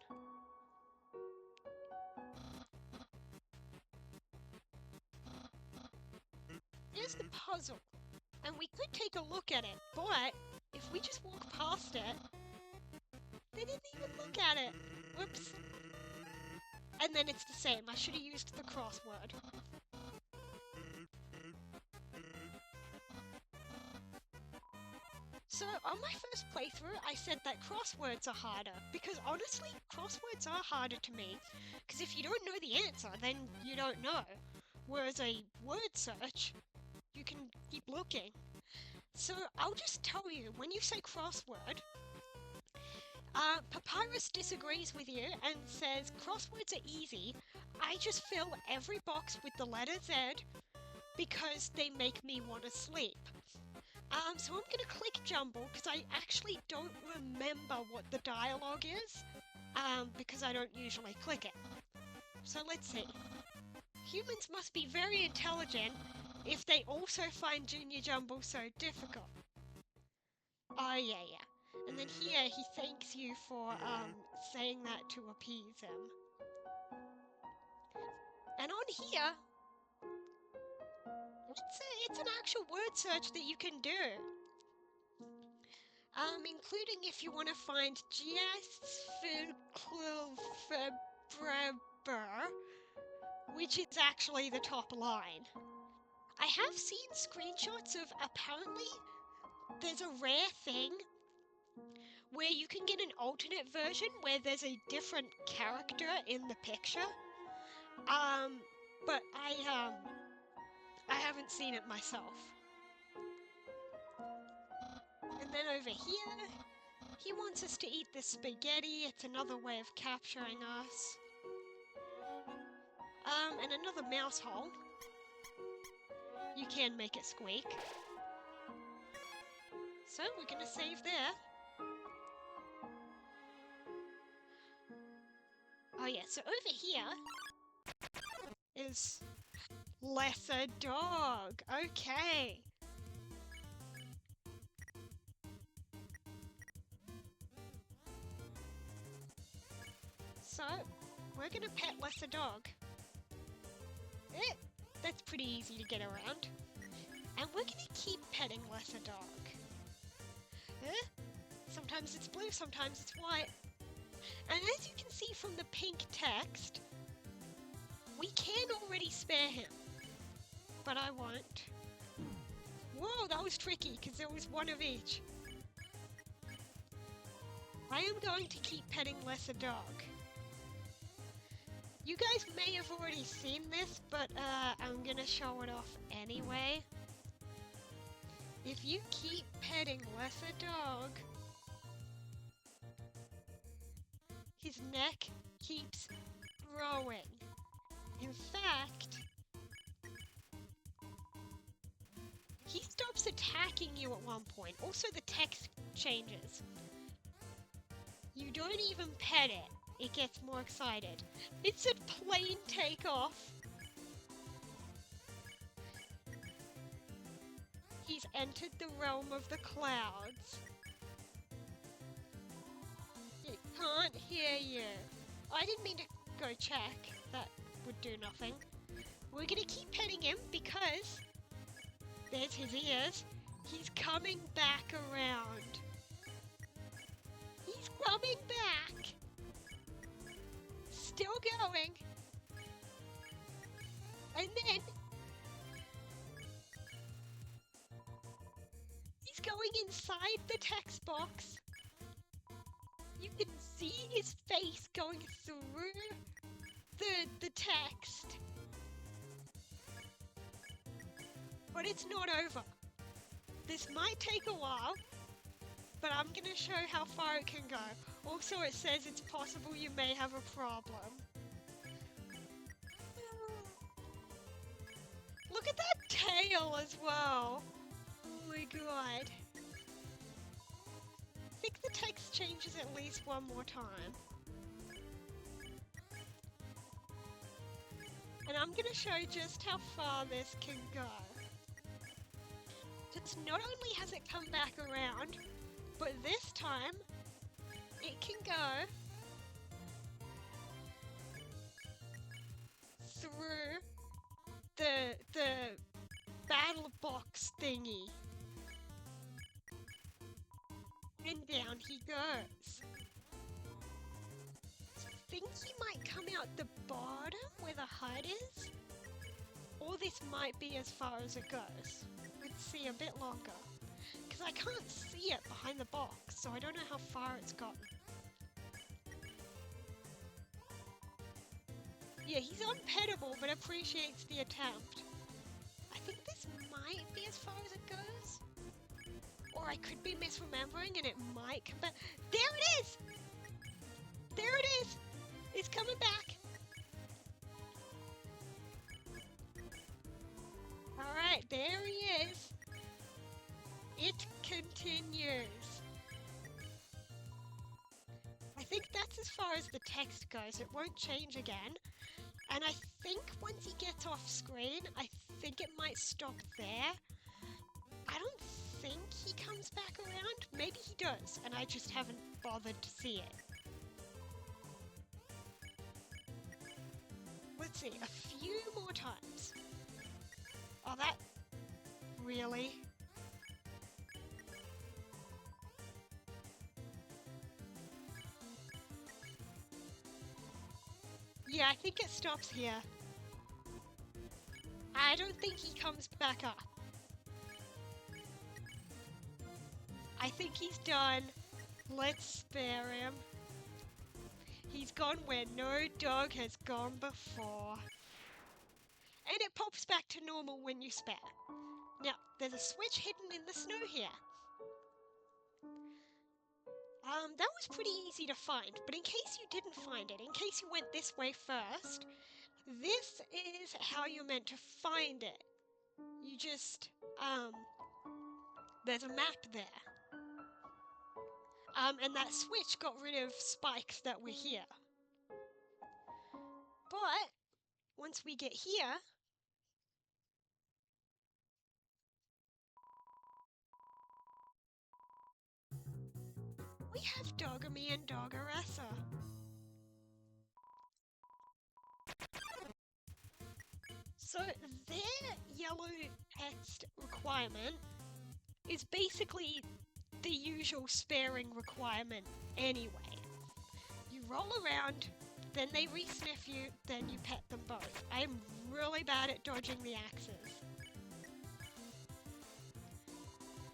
Here's the puzzle. And we could take a look at it, but if we just walk past it, they didn't even look at it. Whoops. And then it's the same. I should have used the crossword. So, on my first playthrough, I said that crosswords are harder, because honestly, crosswords are harder to me, because if you don't know the answer, then you don't know. Whereas a word search, you can keep looking. So, I'll just tell you, when you say crossword, Papyrus disagrees with you and says crosswords are easy. I just fill every box with the letter Z because they make me want to sleep. So I'm gonna click jumble because I actually don't remember what the dialogue is, because I don't usually click it. So let's see. Humans must be very intelligent if they also find Junior Jumble so difficult. Oh yeah. And then here he thanks you for saying that to appease him. And on here, it's an actual word search that you can do. Including if you want to find which is actually the top line. I have seen screenshots of apparently there's a rare thing where you can get an alternate version where there's a different character in the picture. But I haven't seen it myself. And then over here, he wants us to eat this spaghetti. It's another way of capturing us. And another mouse hole. You can make it squeak. So we're gonna save there. Oh yeah, so over here is lesser dog. Okay. So we're gonna pet lesser dog. That's pretty easy to get around. And we're gonna keep petting lesser dog. Sometimes it's blue, sometimes it's white. And as you can see from the pink text, we can already spare him. But I won't. Whoa, that was tricky because there was one of each. I am going to keep petting lesser dog. You guys may have already seen this, but I'm gonna show it off anyway. If you keep petting lesser dog, his neck keeps growing. In fact, he stops attacking you at one point. Also, the text changes. You don't even pet it. It gets more excited. It said plane takeoff. He's entered the realm of the clouds. It can't hear you. I didn't mean to go check. That would do nothing. We're gonna keep petting him because there's his ears. He's coming back around. He's coming back. Still going. And then he's going inside the text box. You can see his face going through the text. But it's not over. This might take a while, but I'm gonna show how far it can go. Also, it says it's possible you may have a problem. Look at that tail as well. Oh my god. I think the text changes at least one more time. And I'm gonna show just how far this can go. Just not only has it come back around, but this time it can go through the battle box thingy. And down he goes. I think he might come out the bottom where the hut is. Or this might be as far as it goes. Let's see, a bit longer. Because I can't see it behind the box, so I don't know how far it's gotten. Yeah, he's unpettable, but appreciates the attempt. I think this might be as far as it goes. Or I could be misremembering and it might come back. There it is! There it is! It's coming back. Alright, there he is. it continues. I think that's as far as the text goes. It won't change again. And I think once he gets off screen, I think it might stop there. I don't think he comes back around. Maybe he does, and I just haven't bothered to see it. Let's see, a few more times. Oh, that... Really? Yeah, I think it stops here. I don't think he comes back up. I think he's done. Let's spare him. He's gone where no dog has gone before. And it pops back to normal when you spare. Now, there's a switch hidden in the snow here. That was pretty easy to find, but in case you didn't find it, in case you went this way first, this is how you're meant to find it. You just, there's a map there. And that switch got rid of spikes that were here. But, once we get here, we have Dogamy and Doggeressa. So their yellow text requirement is basically the usual sparing requirement anyway. You roll around, then they re-sniff you, then you pet them both. I'm really bad at dodging the axes.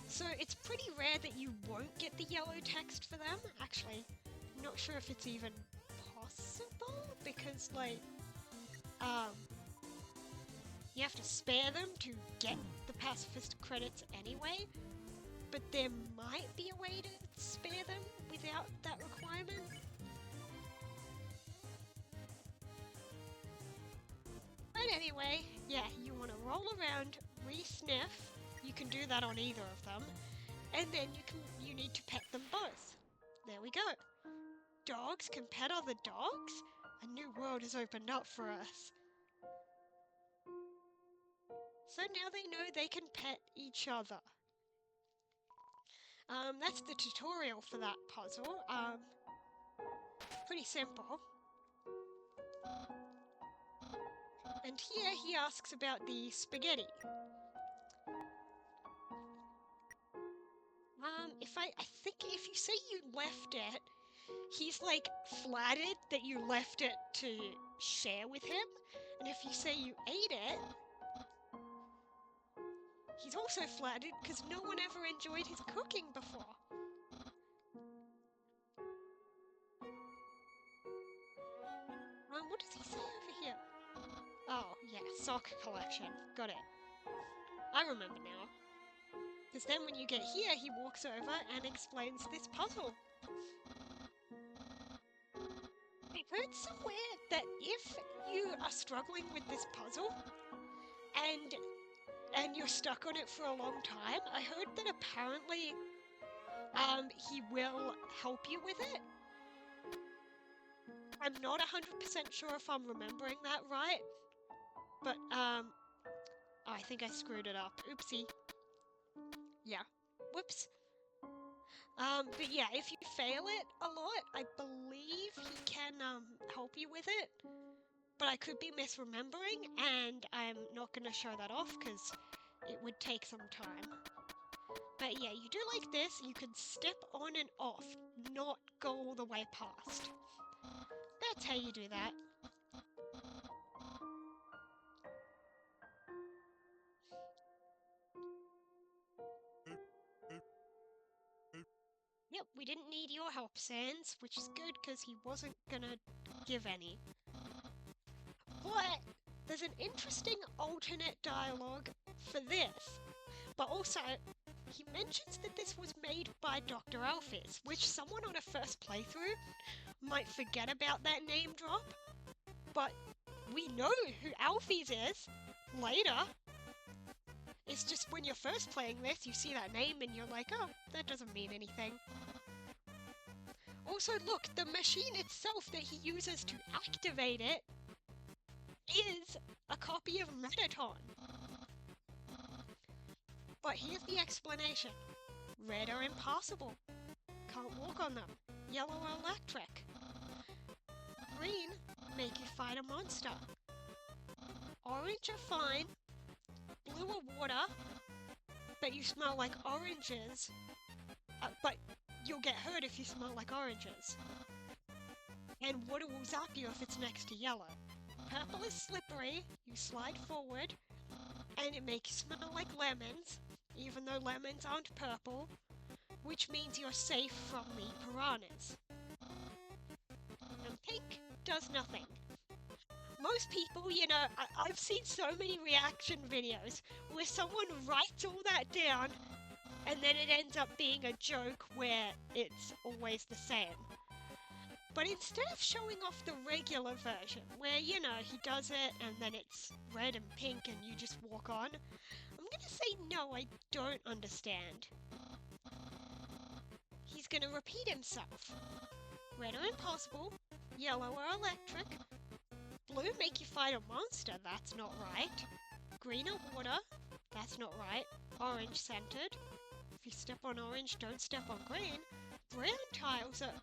So it's pretty rare that you won't get the yellow text for them. Actually, I'm not sure if it's even possible because, like, you have to spare them to get the pacifist credits anyway. But there might be a way to spare them without that requirement. But anyway, yeah, you want to roll around, re-sniff. You can do that on either of them, and then you need to pet them both. There we go. Dogs can pet other dogs? A new world has opened up for us. So now they know they can pet each other. That's the tutorial for that puzzle. Pretty simple. And here he asks about the spaghetti. I think if you say you left it, he's like flattered that you left it to share with him. And if you say you ate it, he's also flattered because no one ever enjoyed his cooking before. What does he say over here? Oh, yeah, sock collection. Got it. I remember now. Because then when you get here, he walks over and explains this puzzle. I heard somewhere that if you are struggling with this puzzle and you're stuck on it for a long time, I heard that apparently he will help you with it. I'm not 100% sure if I'm remembering that right, but oh, I think I screwed it up. Oopsie. Yeah. Whoops. But yeah, if you fail it a lot, I believe he can help you with it. But I could be misremembering, and I'm not going to show that off because it would take some time. But yeah, you do like this, you can step on and off, not go all the way past. That's how you do that. Yep, we didn't need your help, Sans, which is good because he wasn't gonna give any. But there's an interesting alternate dialogue for this. But also, he mentions that this was made by Dr. Alphys, which someone on a first playthrough might forget about that name drop. But we know who Alphys is later. It's just when you're first playing this, you see that name and you're like, oh, that doesn't mean anything. Also, look, the machine itself that he uses to activate it is a copy of Mettaton. But here's the explanation. Red are impassable. Can't walk on them. Yellow are electric. Green make you fight a monster. Orange are fine. Blue are water, but you smell like oranges. But you'll get hurt if you smell like oranges. And water will zap you if it's next to yellow. Purple is slippery, you slide forward, and it makes you smell like lemons, even though lemons aren't purple, which means you're safe from the piranhas. And pink does nothing. Most people, you know, I've seen so many reaction videos where someone writes all that down and then it ends up being a joke where it's always the same. But instead of showing off the regular version, where, you know, he does it and then it's red and pink and you just walk on, I'm gonna say no, I don't understand. He's gonna repeat himself. Red are impossible, yellow are electric, blue make you fight a monster, that's not right. Green are water, that's not right. Orange scented. If you step on orange, don't step on green. Brown tiles are...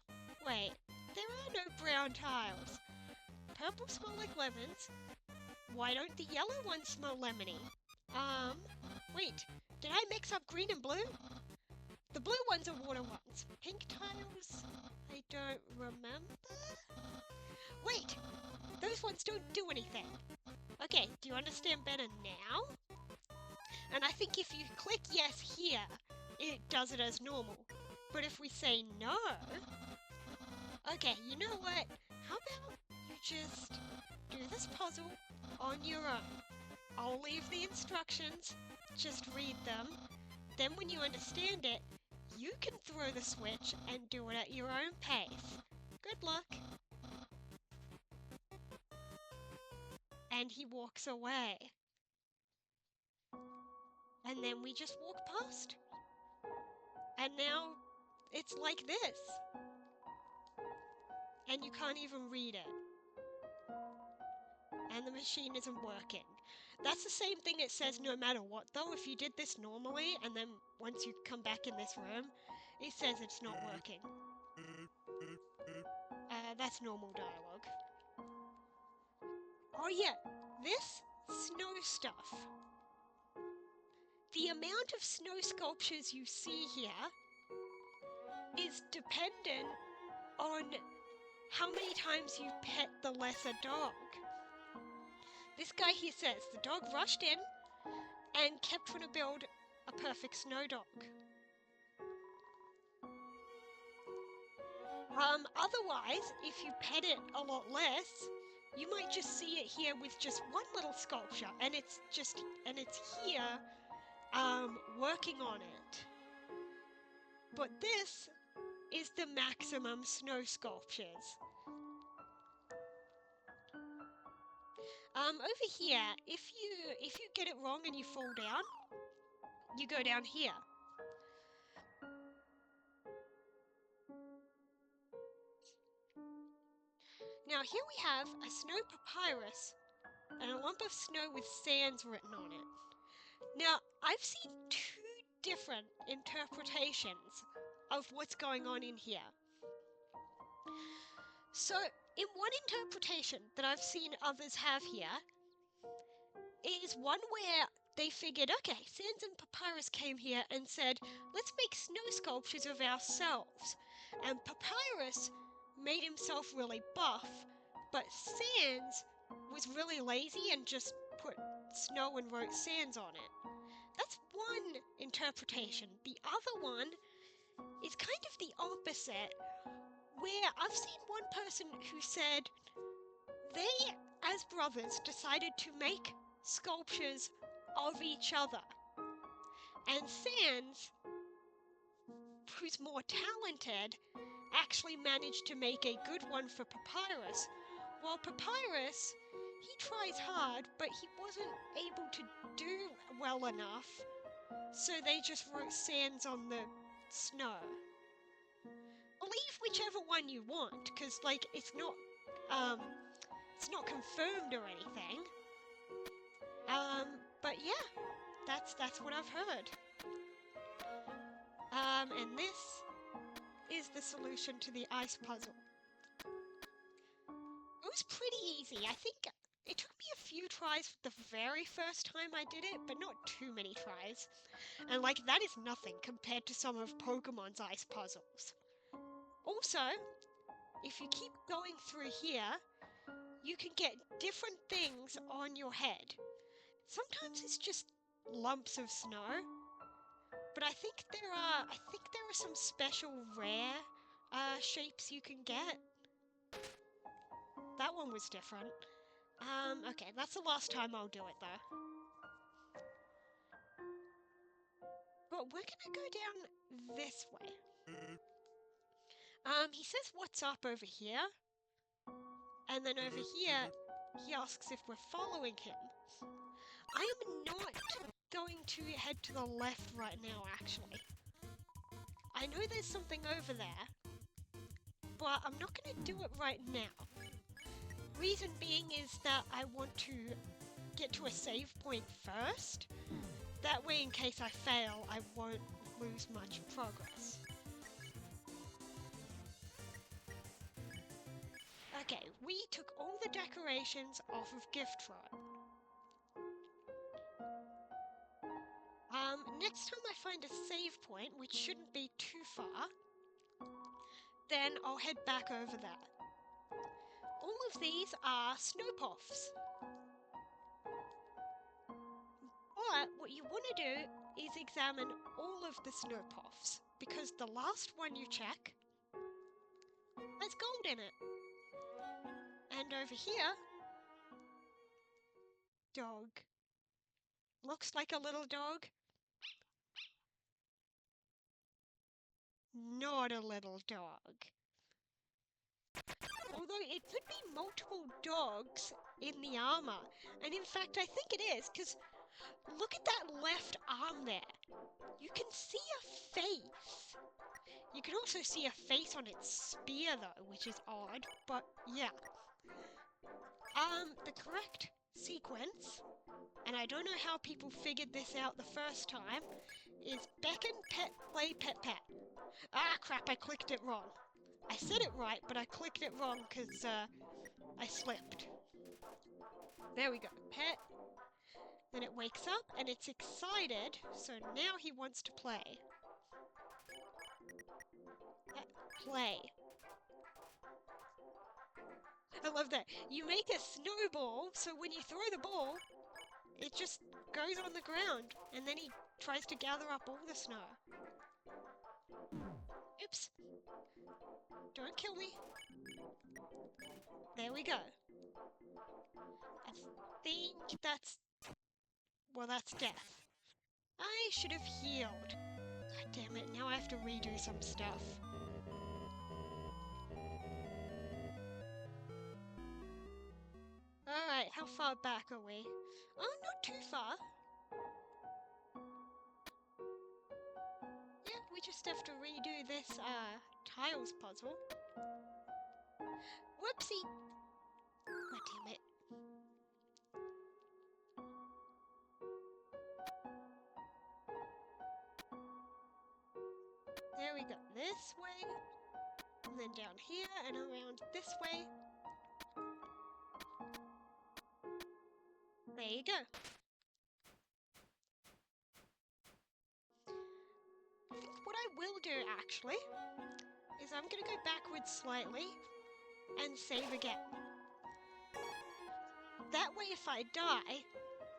Wait, there are no brown tiles. Purple smell like lemons. Why don't the yellow ones smell lemony? Wait, did I mix up green and blue? The blue ones are water ones. Pink tiles? I don't remember. Wait, those ones don't do anything. Okay, do you understand better now? And I think if you click yes here, it does it as normal. But if we say no... Okay, you know what? How about you just do this puzzle on your own? I'll leave the instructions, just read them. Then when you understand it, you can throw the switch and do it at your own pace. Good luck. And he walks away. And then we just walk past. And now it's like this. And you can't even read it. And the machine isn't working. That's the same thing it says no matter what though. If you did this normally and then once you come back in this room, it says it's not working. That's normal dialogue. Oh yeah, this snow stuff. The amount of snow sculptures you see here is dependent on how many times you pet the lesser dog. This guy here says the dog rushed in and kept trying to build a perfect snow dog. Otherwise, if you pet it a lot less, you might just see it here with just one little sculpture, and it's here, working on it. But this is the maximum snow sculptures. Over here, if you get it wrong and you fall down, you go down here. Now here we have a snow papyrus and a lump of snow with sands written on it. Now, I've seen two different interpretations of what's going on in here. So, in one interpretation that I've seen others have here, is one where they figured, okay, Sands and Papyrus came here and said, let's make snow sculptures of ourselves. And Papyrus made himself really buff, but Sands was really lazy and just put snow and wrote Sands on it. That's one interpretation. The other one is kind of the opposite, where I've seen one person who said they, as brothers, decided to make sculptures of each other. And Sands, who's more talented, actually managed to make a good one for Papyrus, while Papyrus, he tries hard, but he wasn't able to do well enough, so they just wrote sands on the snow. Leave whichever one you want, because, like, it's not confirmed or anything. But yeah, that's what I've heard. And this is the solution to the ice puzzle. It was pretty easy. I think it took me a few tries the very first time I did it, but not too many tries. And, like, that is nothing compared to some of Pokemon's ice puzzles. Also, if you keep going through here, you can get different things on your head. Sometimes it's just lumps of snow, but I think there are some special rare shapes you can get. That one was different. Okay, that's the last time I'll do it though. But we're gonna go down this way. He says what's up over here, and then over here he asks if we're following him. I am not going to head to the left right now, actually. I know there's something over there, but I'm not going to do it right now. Reason being is that I want to get to a save point first. That way, in case I fail, I won't lose much progress. Okay, we took all the decorations off of Gift Row. Next time I find a save point, which shouldn't be too far, then I'll head back over there. All of these are Snowpuffs. But what you want to do is examine all of the Snowpuffs, because the last one you check has gold in it. And over here, dog. Looks like a little dog. Not a little dog. Although it could be multiple dogs in the armor. And in fact, I think it is, because look at that left arm there. You can see a face. You can also see a face on its spear though, which is odd, but yeah. The correct sequence, and I don't know how people figured this out the first time, is beckon, pet, play, pet, pat. Ah, crap, I clicked it wrong. I said it right, but I clicked it wrong because I slipped. There we go. Pet. Then it wakes up and it's excited, so now he wants to play. Pet, play. I love that. You make a snowball, so when you throw the ball, it just goes on the ground, and then he tries to gather up all the snow. Oops. Don't kill me. There we go. I think that's... well, that's death. I should have healed. God damn it, now I have to redo some stuff. Alright, how far back are we? Oh, not too far. Yeah, we just have to redo this, tiles puzzle. Whoopsie! God damn it. There we go. This way, and then down here, and around this way. There you go. I think what I will do, actually, is I'm going to go backwards slightly and save again. That way, if I die,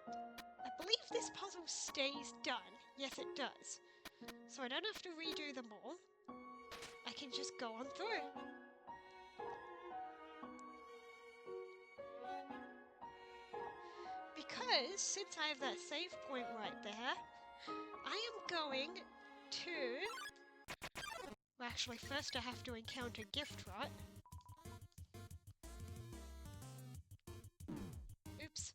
I believe this puzzle stays done. Yes, it does. So I don't have to redo them all. I can just go on through. Because, since I have that save point right there, I am going to... well, actually, first I have to encounter Gift Rot. Oops.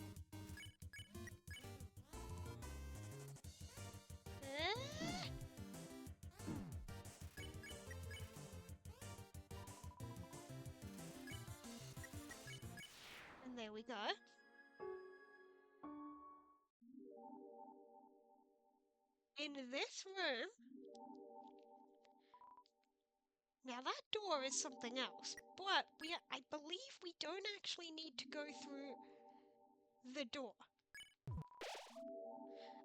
we go. In this room... Now that door is something else, but I believe we don't actually need to go through the door.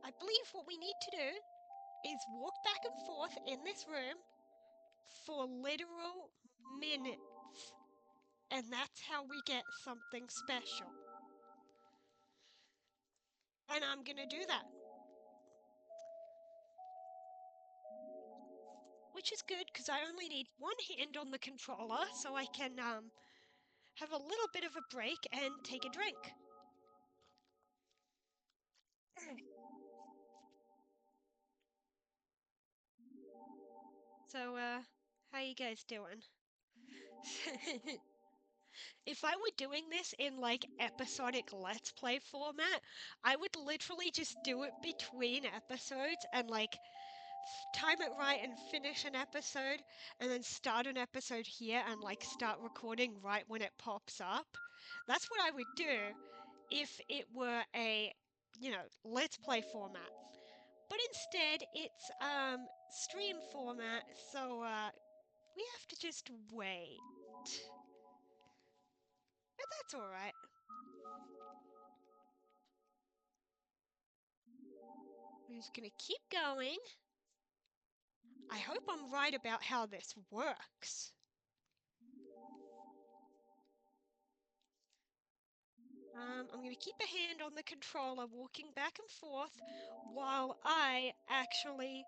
I believe what we need to do is walk back and forth in this room for literal minutes. And that's how we get something special. And I'm gonna do that. Which is good, because I only need one hand on the controller, so I can have a little bit of a break and take a drink. So, how you guys doing? If I were doing this in, like, episodic Let's Play format, I would literally just do it between episodes and, like, time it right and finish an episode, and then start an episode here and, like, start recording right when it pops up. That's what I would do if it were a, you know, Let's Play format. But instead, it's, stream format, so, we have to just wait. But that's alright. I'm just gonna keep going. I hope I'm right about how this works. I'm gonna keep a hand on the controller walking back and forth while I actually...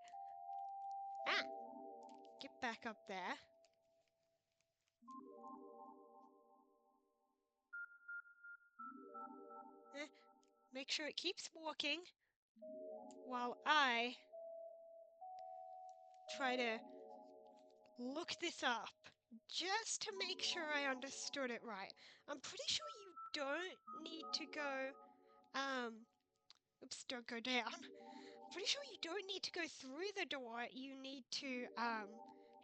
get back up there. Make sure it keeps walking while I try to look this up just to make sure I understood it right. I'm pretty sure you don't need to go, oops, don't go down. Pretty sure you don't need to go through the door. You need to,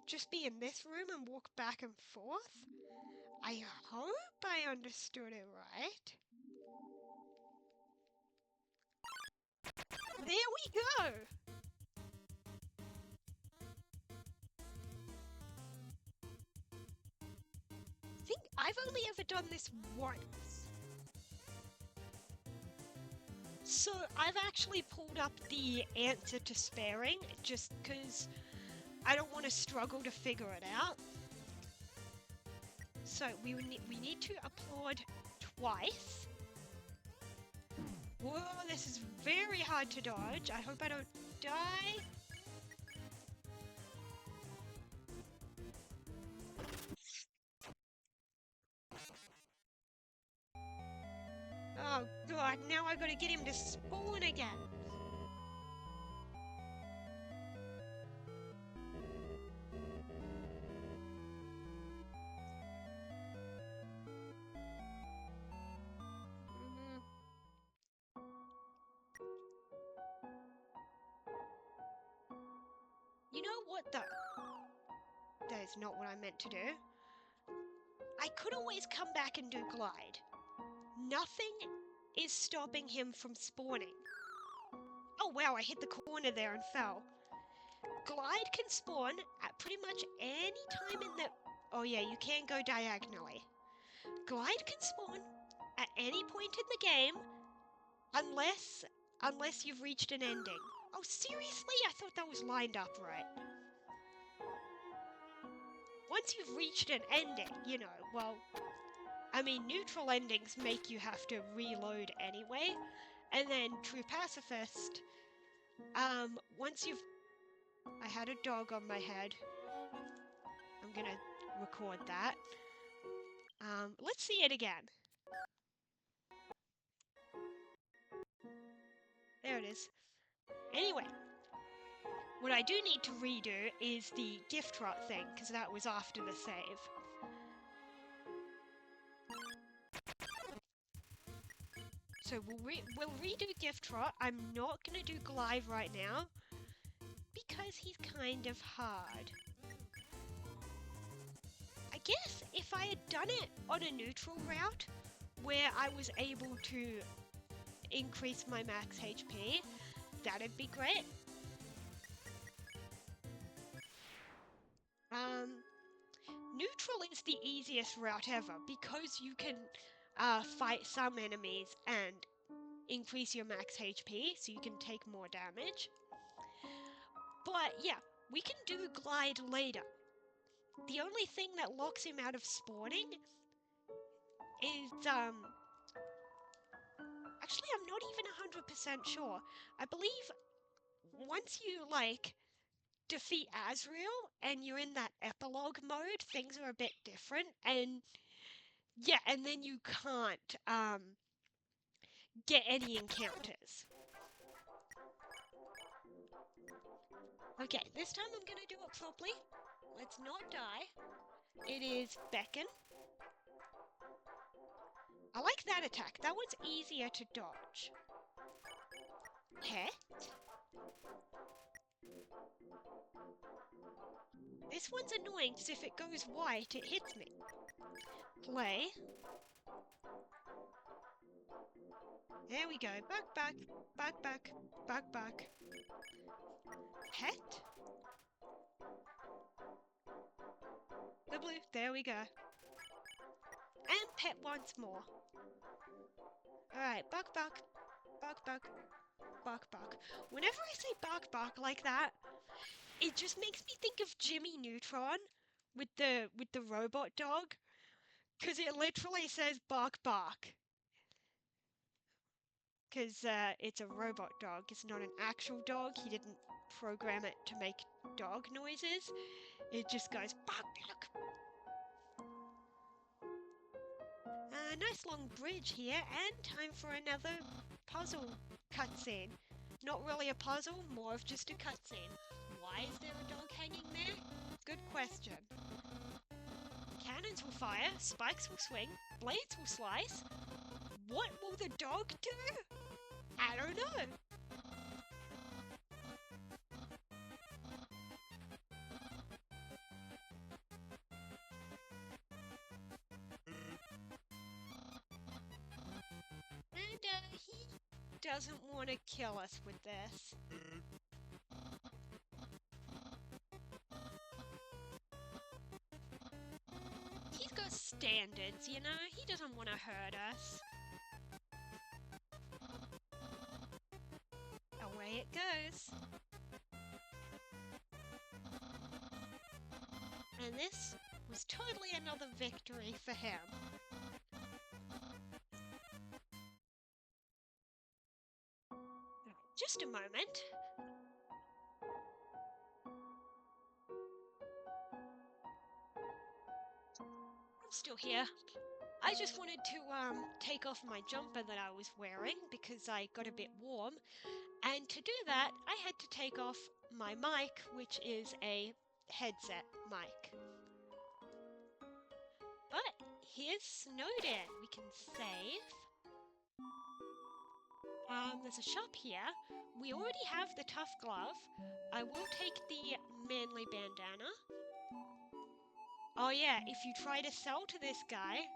just be in this room and walk back and forth. I hope I understood it right. There we go! I think I've only ever done this once. So I've actually pulled up the answer to sparing just because I don't want to struggle to figure it out. So we need to applaud twice. Whoa, this is very hard to dodge. I hope I don't die. Oh god, now I gotta get him to spawn again. You know what though? That is not what I meant to do. I could always come back and do glide. Nothing is stopping him from spawning. Oh wow, I hit the corner there and fell. Glide can spawn at pretty much any time in the... Oh yeah, you can go diagonally. Glide can spawn at any point in the game unless you've reached an ending. Oh seriously? I thought that was lined up right. Once you've reached an ending, you know, well, I mean, neutral endings make you have to reload anyway, and then True Pacifist, once you've... I had a dog on my head. I'm gonna record that. Let's see it again. There it is. Anyway, what I do need to redo is the gift rot thing, because that was after the save. So we'll redo gift rot. I'm not gonna do glide right now, because he's kind of hard. I guess if I had done it on a neutral route, where I was able to increase my max HP, that'd be great. Neutral is the easiest route ever because you can fight some enemies and increase your max HP so you can take more damage. But yeah, we can do glide later. The only thing that locks him out of spawning is actually, I'm not even 100% sure. I believe once you like defeat Azrael and you're in that epilogue mode, things are a bit different, and yeah, and then you can't get any encounters. Okay, this time I'm gonna do it properly. Let's not die. It is Beckon. I like that attack. That one's easier to dodge. Pet. This one's annoying because if it goes white, it hits me. Play. There we go. Back. Pet. The blue. There we go. And pet once more. Alright, buck. Whenever I say buck like that, it just makes me think of Jimmy Neutron with the robot dog. Because it literally says bark. Because it's a robot dog. It's not an actual dog. He didn't program it to make dog noises. It just goes bark. Nice long bridge here, and time for another puzzle cutscene. Not really a puzzle, more of just a cutscene. Why is there a dog hanging there? Good question. Cannons will fire, spikes will swing, blades will slice. What will the dog do? I don't know. And he doesn't want to kill us with this. He's got standards, you know? He doesn't want to hurt us. Away it goes. And this was totally another victory for him. Just a moment. I'm still here. I just wanted to take off my jumper that I was wearing because I got a bit warm. And to do that, I had to take off my mic, which is a headset mic. But here's Snowden. We can save. There's a shop here. We already have the tough glove. I will take the manly bandana. Oh yeah, if you try to sell to this guy,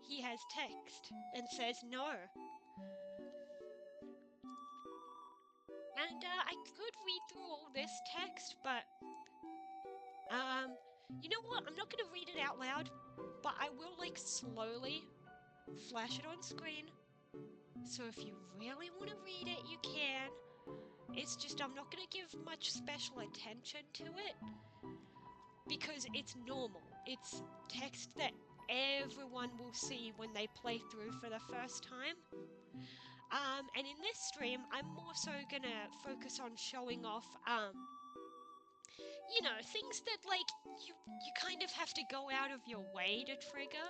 he has text and says no. And I could read through all this text, but you know what? I'm not going to read it out loud, but I will like slowly flash it on screen. So if you really want to read it, you can. It's just I'm not going to give much special attention to it because it's normal. It's text that everyone will see when they play through for the first time. And in this stream, I'm more so gonna focus on showing off, you know, things that, like, you kind of have to go out of your way to trigger.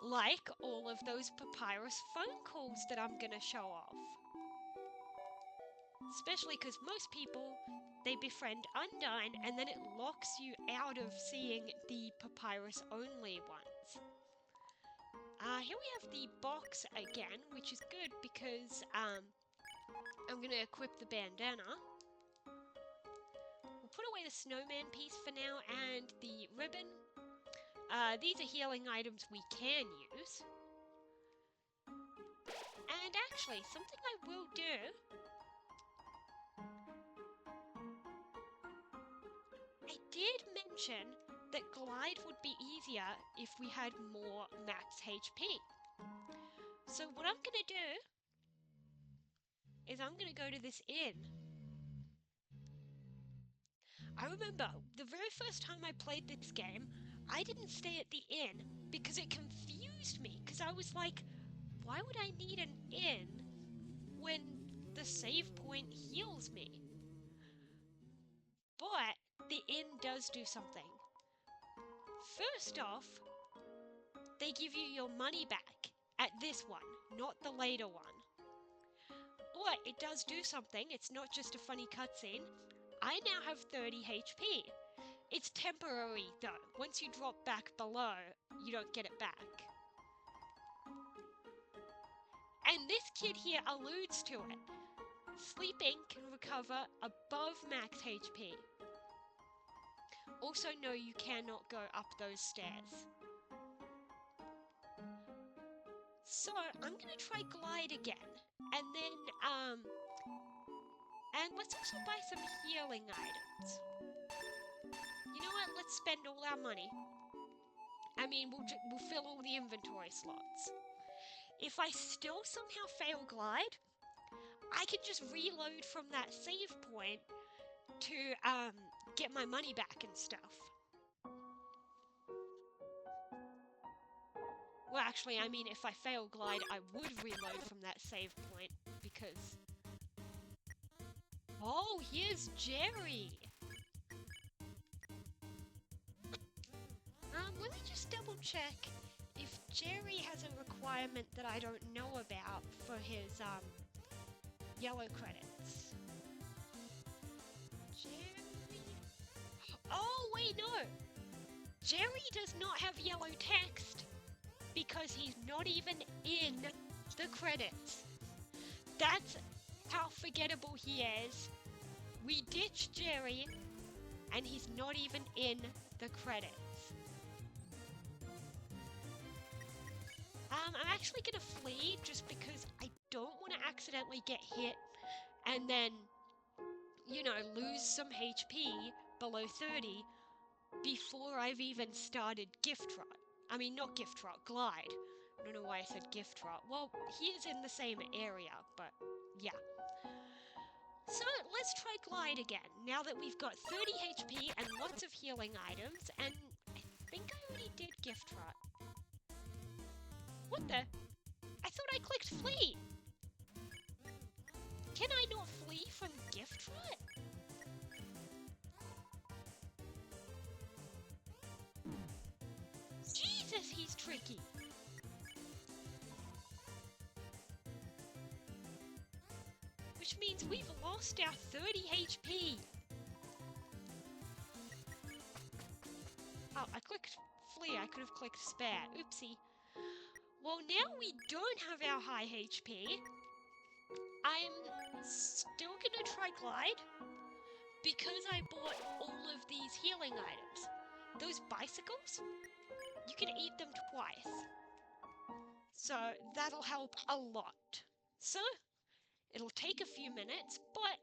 Like all of those Papyrus phone calls that I'm gonna show off. Especially because most people, they befriend Undyne and then it locks you out of seeing the Papyrus only ones. Here we have the box again, which is good because I'm going to equip the bandana. We'll put away the snowman piece for now and the ribbon. These are healing items we can use. And actually, something I will do... I did mention that glide would be easier if we had more max HP. So what I'm gonna do is I'm gonna go to this inn. I remember the very first time I played this game, I didn't stay at the inn because it confused me, because I was like, why would I need an inn when the save point heals me? But the inn does do something. First off, they give you your money back at this one, not the later one. But it does do something. It's not just a funny cutscene. I now have 30 HP. It's temporary though. Once you drop back below, you don't get it back. And this kid here alludes to it. Sleeping can recover above max HP. Also, no, you cannot go up those stairs. So, I'm gonna try glide again. And then, and let's also buy some healing items. You know what? Let's spend all our money. I mean, we'll fill all the inventory slots. If I still somehow fail glide, I can just reload from that save point to get my money back and stuff. Well, actually, I mean, if I fail glide, I would reload from that save point because... Oh, here's Jerry! Let me just double check if Jerry has a requirement that I don't know about for his, yellow credits. Jerry... Oh, wait, no! Jerry does not have yellow text because he's not even in the credits. That's how forgettable he is. We ditched Jerry and he's not even in the credits. I'm actually gonna flee just because I don't want to accidentally get hit and then, you know, lose some HP below 30 before I've even started gift rot. I mean, not gift rot, glide. I don't know why I said gift rot. Well, he is in the same area, but yeah. So let's try glide again, now that we've got 30 HP and lots of healing items, and I think I already did gift rot. What the? I thought I clicked flee! Can I not flee from gift rot? Jesus, he's tricky! Which means we've lost our 30 HP! Oh, I clicked flee, I could have clicked spare. Oopsie. Well, now we don't have our high HP. I'm still gonna try glide because I bought all of these healing items. Those bicycles, you can eat them twice. So that'll help a lot. So, it'll take a few minutes, but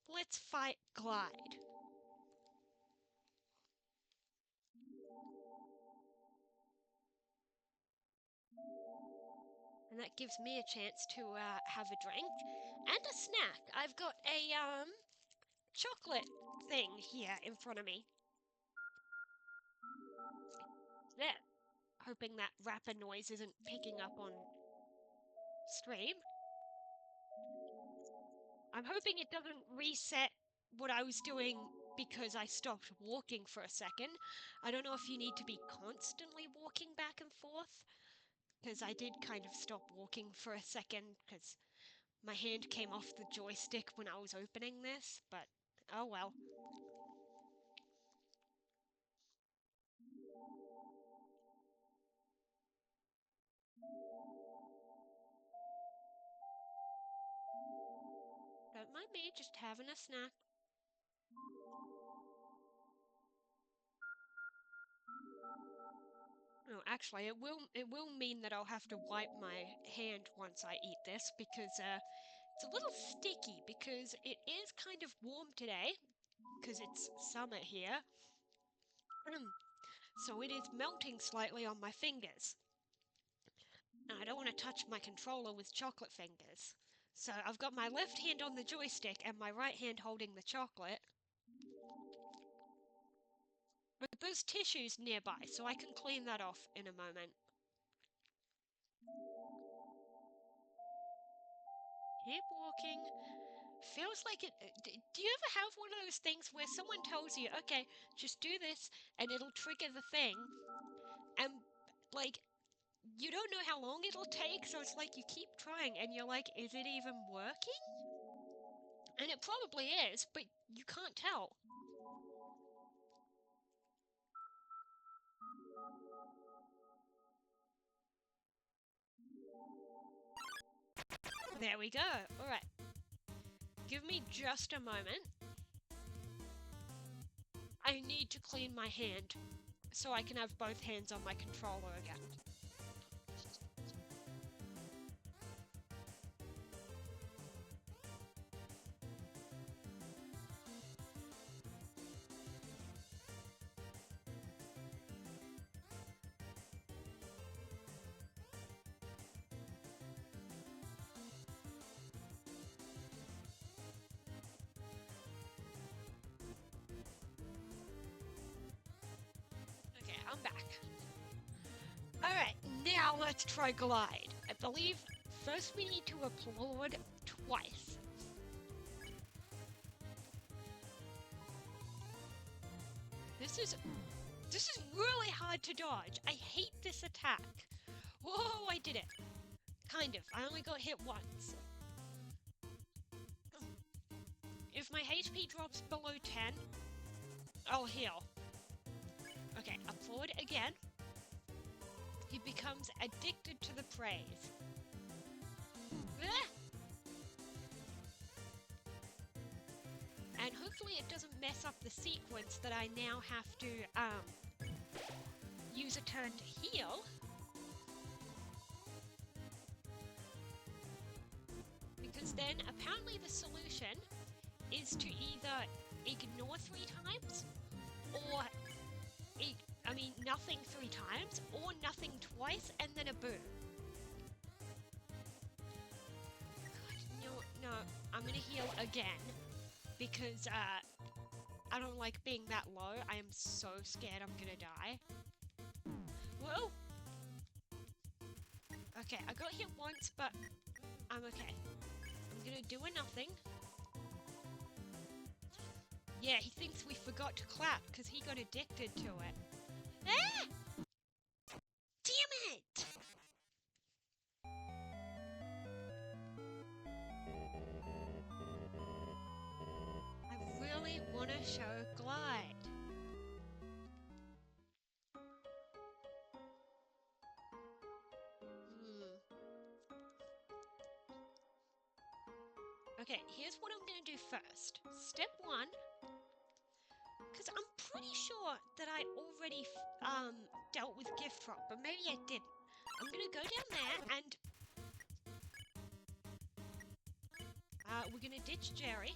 let's fight glide. And that gives me a chance to have a drink and a snack. I've got a chocolate thing here in front of me. There. Hoping that rapper noise isn't picking up on stream. I'm hoping it doesn't reset what I was doing because I stopped walking for a second. I don't know if you need to be constantly walking back and forth, because I did kind of stop walking for a second because my hand came off the joystick when I was opening this, but oh well. Don't mind me, just having a snack. actually, it will mean that I'll have to wipe my hand once I eat this because it's a little sticky because it is kind of warm today because it's summer here. So it is melting slightly on my fingers. And I don't want to touch my controller with chocolate fingers. So I've got my left hand on the joystick and my right hand holding the chocolate. But there's tissues nearby, so I can clean that off in a moment. Keep walking. Feels like it. Do you ever have one of those things where someone tells you, okay, just do this and it'll trigger the thing, and like you don't know how long it'll take, so it's like you keep trying and you're like, is it even working? And it probably is, but you can't tell. There we go. Alright. Give me just a moment. I need to clean my hand so I can have both hands on my controller again. I'm back. Alright, now let's try glide. I believe first we need to applaud twice. This is really hard to dodge. I hate this attack. Whoa, I did it. Kind of. I only got hit once. If my HP drops below 10, I'll heal. Okay, applaud again. He becomes addicted to the praise. And hopefully it doesn't mess up the sequence that I now have to use a turn to heal. Because then apparently the solution is to either ignore 3 times or nothing 3 times, or nothing twice, and then a boom. God, no, I'm gonna heal again, because, I don't like being that low. I am so scared I'm gonna die. Whoa! Okay, I got hit once, but I'm okay. I'm gonna do a nothing. Yeah, he thinks we forgot to clap, because he got addicted to it. Ah! Damn it! I really want to show glide. Okay, here's what I'm going to do first. Step 1. Because I'm pretty sure that I already dealt with gift drop, but maybe I didn't. I'm gonna go down there and we're gonna ditch Jerry.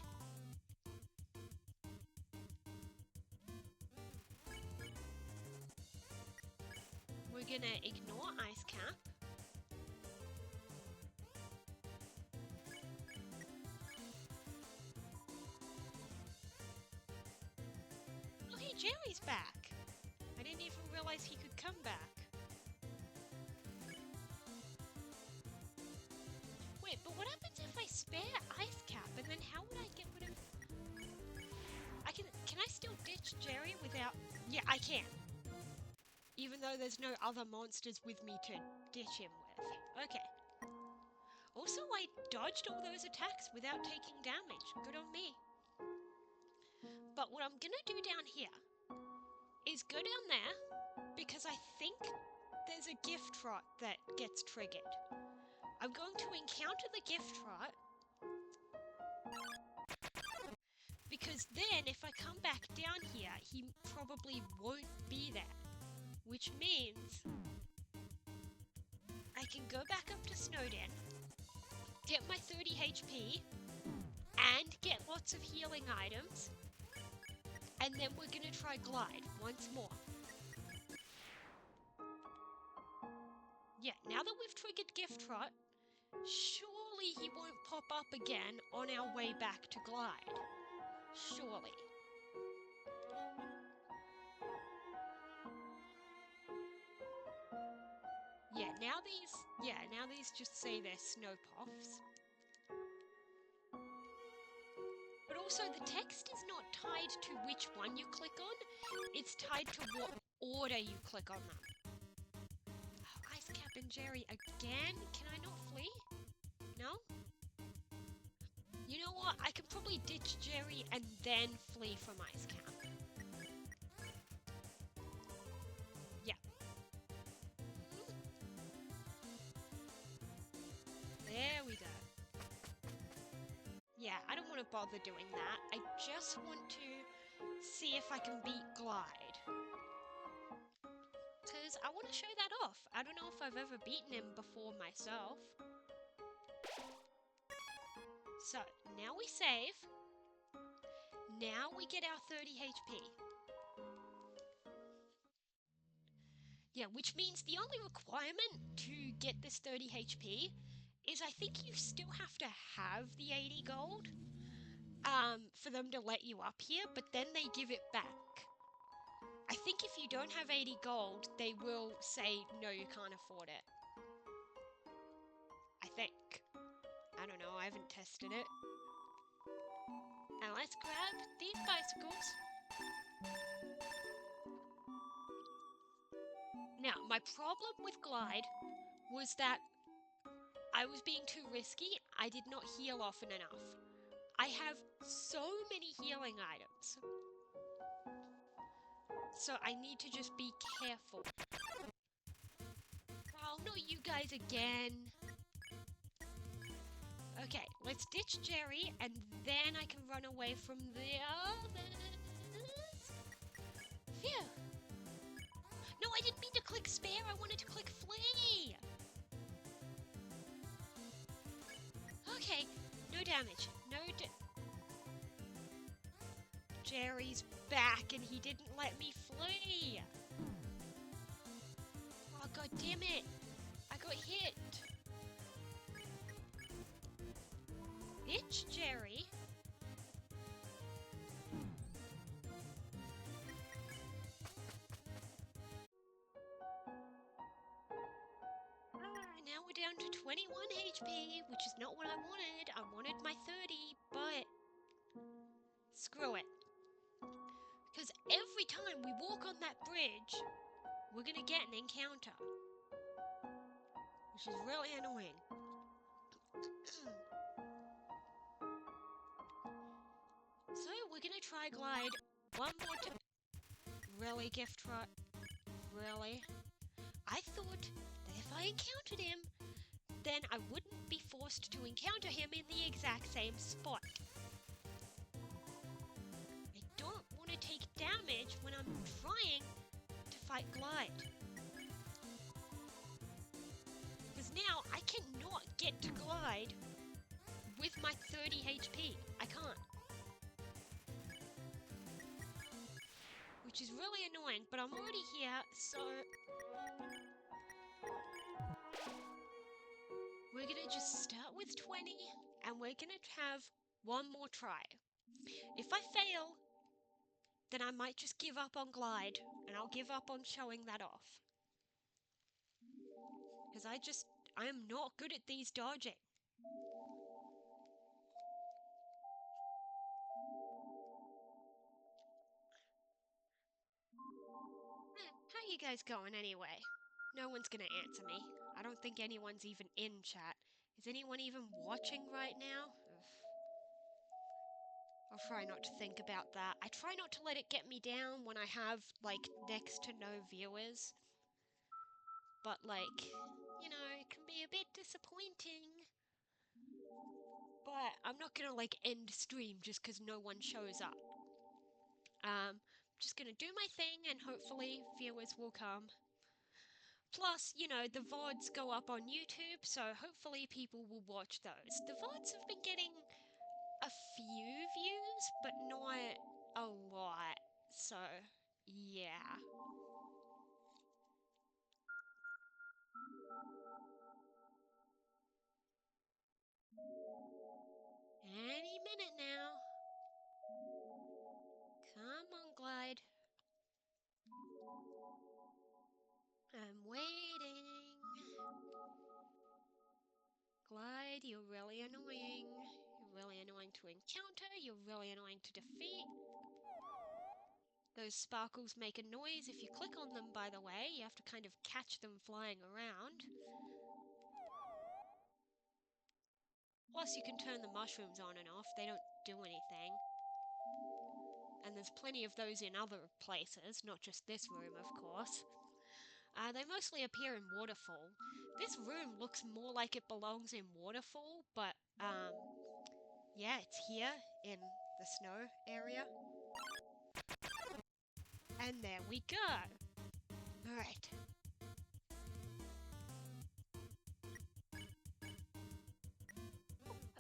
We're gonna ignore Ice Cap. Oh, hey, Jerry's back. I didn't even realize he could come back. Wait, but what happens if I spare Ice Cap, and then how would I get rid of... Can I still ditch Jerry without... Yeah, I can. Even though there's no other monsters with me to ditch him with. Okay. Also, I dodged all those attacks without taking damage. Good on me. But what I'm gonna do down here is go down there, because I think there's a gift rot that gets triggered. I'm going to encounter the gift rot, because then if I come back down here, he probably won't be there. which means I can go back up to Snowden, get my 30 HP, and get lots of healing items, and then we're gonna try Glide once more. Yeah, now that we've triggered Gift Trot, surely he won't pop up again on our way back to Glide. Surely. Now these just say they're snow puffs. But also the text is not tied to which one you click on, it's tied to what order you click on them. Oh, Ice Cap and Jerry again? Can I not flee? No? You know what? I could probably ditch Jerry and then flee from Ice Cap. Yeah. There we go. Yeah, I don't want to bother doing that. I just want to see if I can beat Glide. Because I want to show that off. I don't know if I've ever beaten him before myself. So, now we save. Now we get our 30 HP. Yeah, which means the only requirement to get this 30 HP is I think you still have to have the 80 gold for them to let you up here, but then they give it back. I think if you don't have 80 gold, they will say, no, you can't afford it. I think. I don't know, I haven't tested it. Now let's grab these bicycles. Now, my problem with Glide was that I was being too risky. I did not heal often enough. I have so many healing items. So I need to just be careful. Oh, not you guys again. Okay, let's ditch Jerry, and then I can run away from the others. Phew. No, I didn't mean to click spare. I wanted to click flee. Okay, no damage. Jerry's back, and he didn't let me flee. Oh, god damn it. I got hit. Ditch Jerry. Now we're down to 21 HP, which is not what I wanted. I wanted my 30, but screw it. Because every time we walk on that bridge, we're gonna get an encounter. Which is really annoying. So we're gonna try Glide one more time. Really, Gift Trot? Really? I thought that if I encountered him, then I wouldn't be forced to encounter him in the exact same spot. I don't want to take damage when I'm trying to fight Glide. Because now I cannot get to Glide with my 30 HP. I can't. Which is really annoying, but I'm already here, so we're gonna just start with 20, and we're gonna have one more try. If I fail, then I might just give up on Glide, and I'll give up on showing that off. Because I am not good at these dodging. How you guys going anyway? No one's gonna answer me. I don't think anyone's even in chat. Is anyone even watching right now? Ugh. I'll try not to think about that. I try not to let it get me down when I have, like, next to no viewers. But, like, you know, it can be a bit disappointing. But I'm not gonna, like, end stream just because no one shows up. just gonna do my thing and hopefully viewers will come. Plus, you know, the VODs go up on YouTube, so hopefully people will watch those. The VODs have been getting a few views, but not a lot, so yeah. Any minute now. Come on, Glide. I'm waiting. Glide, you're really annoying. You're really annoying to encounter. You're really annoying to defeat. Those sparkles make a noise if you click on them, by the way. You have to kind of catch them flying around. Plus, you can turn the mushrooms on and off. They don't do anything. And there's plenty of those in other places, not just this room, of course. They mostly appear in Waterfall. This room looks more like it belongs in Waterfall, but, yeah, it's here in the snow area. And there we go! Alright.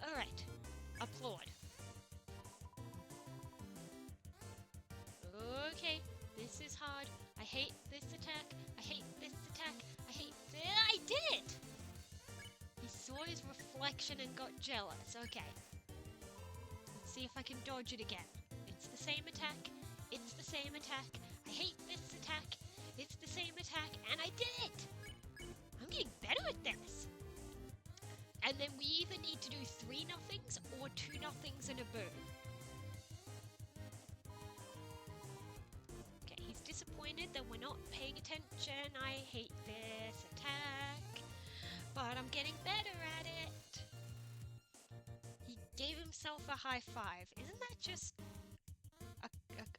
Alright. Applaud. Okay, this is hard. I hate this attack. I hate this attack. I hate this. I did it! He saw his reflection and got jealous. Okay. Let's see if I can dodge it again. It's the same attack. It's the same attack. I hate this attack. It's the same attack. And I did it! I'm getting better at this. And then we either need to do 3 nothings or 2 nothings and a boom. Okay, he's disappointed that we're not paying attention. I hate this attack. But I'm getting better at it. He gave himself a high five. Isn't that just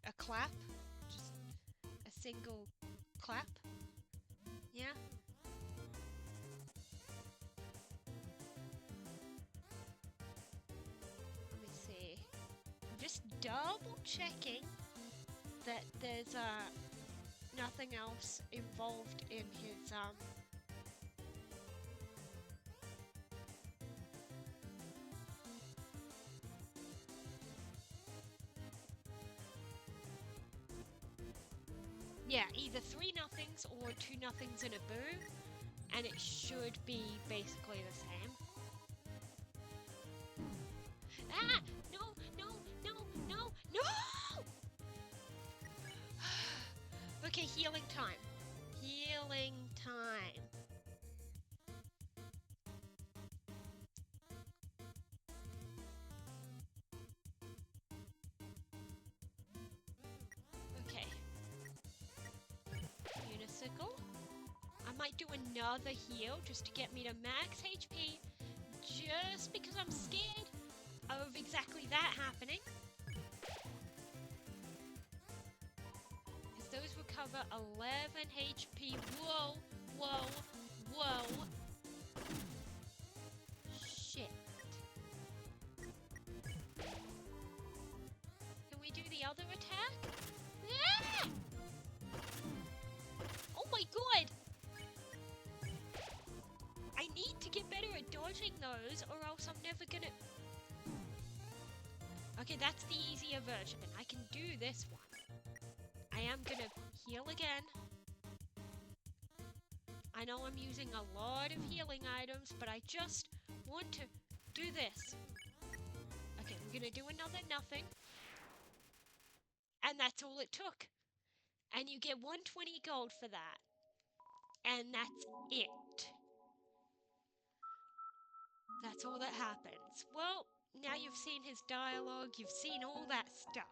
a clap? Just a single clap? Yeah? Let me see. I'm just double checking that there's nothing else involved in his yeah, either 3 nothings or 2 nothings and a boom, and it should be basically the same. Ah! No! No! No! No! No! Okay, healing time. Healing time. Okay. Unicicle. I might do another heal just to get me to max HP, just because I'm scared of exactly that happening. Because those recover 11 HP. Whoa, whoa, whoa. Shit. Can we do the other attack? Ah! Oh my god! I need to get better at dodging those, or else I'm never gonna... Okay, that's the easier version. I can do this one. I am gonna heal again. I know I'm using a lot of healing items, but I just want to do this. Okay, we're gonna do another nothing. And that's all it took. And you get 120 gold for that. And that's it. That's all that happens. Well, now you've seen his dialogue, you've seen all that stuff.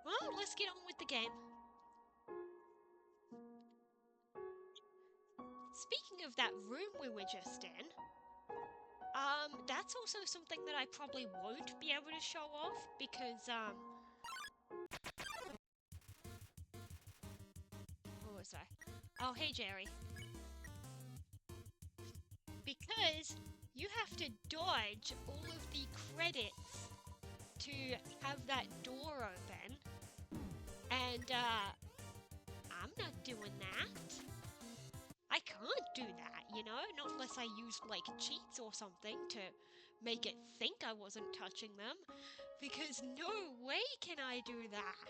Well, let's get on with the game. Speaking of that room we were just in, that's also something that I probably won't be able to show off because, what was I? Oh, hey, Jerry. Because you have to dodge all of the credits to have that door open. And, I'm not doing that. I can't do that, you know? Not unless I use, like, cheats or something to make it think I wasn't touching them. Because no way can I do that.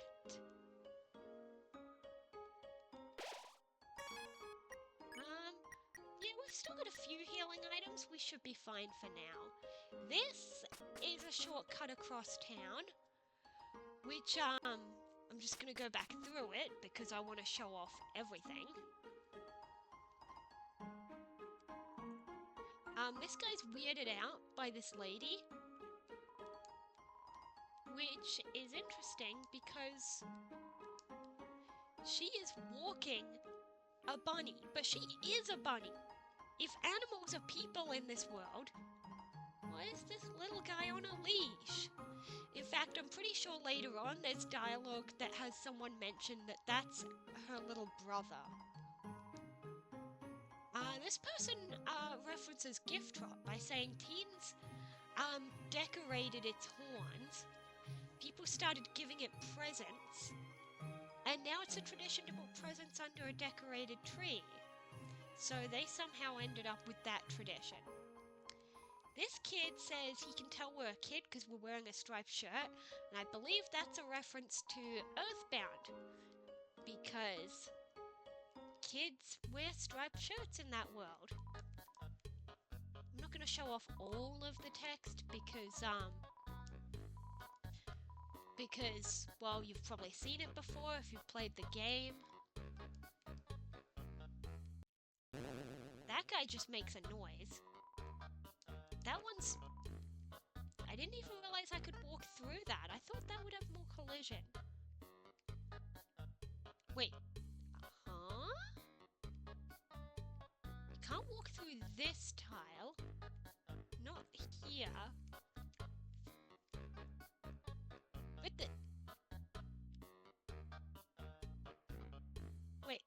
Yeah, we've still got a few healing items. We should be fine for now. This is a shortcut across town, which, I'm just gonna go back through it because I want to show off everything. This guy's weirded out by this lady, which is interesting because she is walking a bunny, but she is a bunny. If animals are people in this world, why is this little guy on a leash? In fact, I'm pretty sure later on there's dialogue that has someone mention that that's her little brother. This person references Gift Drop by saying teens decorated its horns, people started giving it presents, and now it's a tradition to put presents under a decorated tree. So they somehow ended up with that tradition. This kid says he can tell we're a kid because we're wearing a striped shirt, and I believe that's a reference to Earthbound, because kids wear striped shirts in that world. I'm not going to show off all of the text because, well, you've probably seen it before if you've played the game. That guy just makes a noise. That one's... I didn't even realize I could walk through that. I thought that would have more collision. Wait. Huh? You can't walk through this tile. Not here. What the... Wait.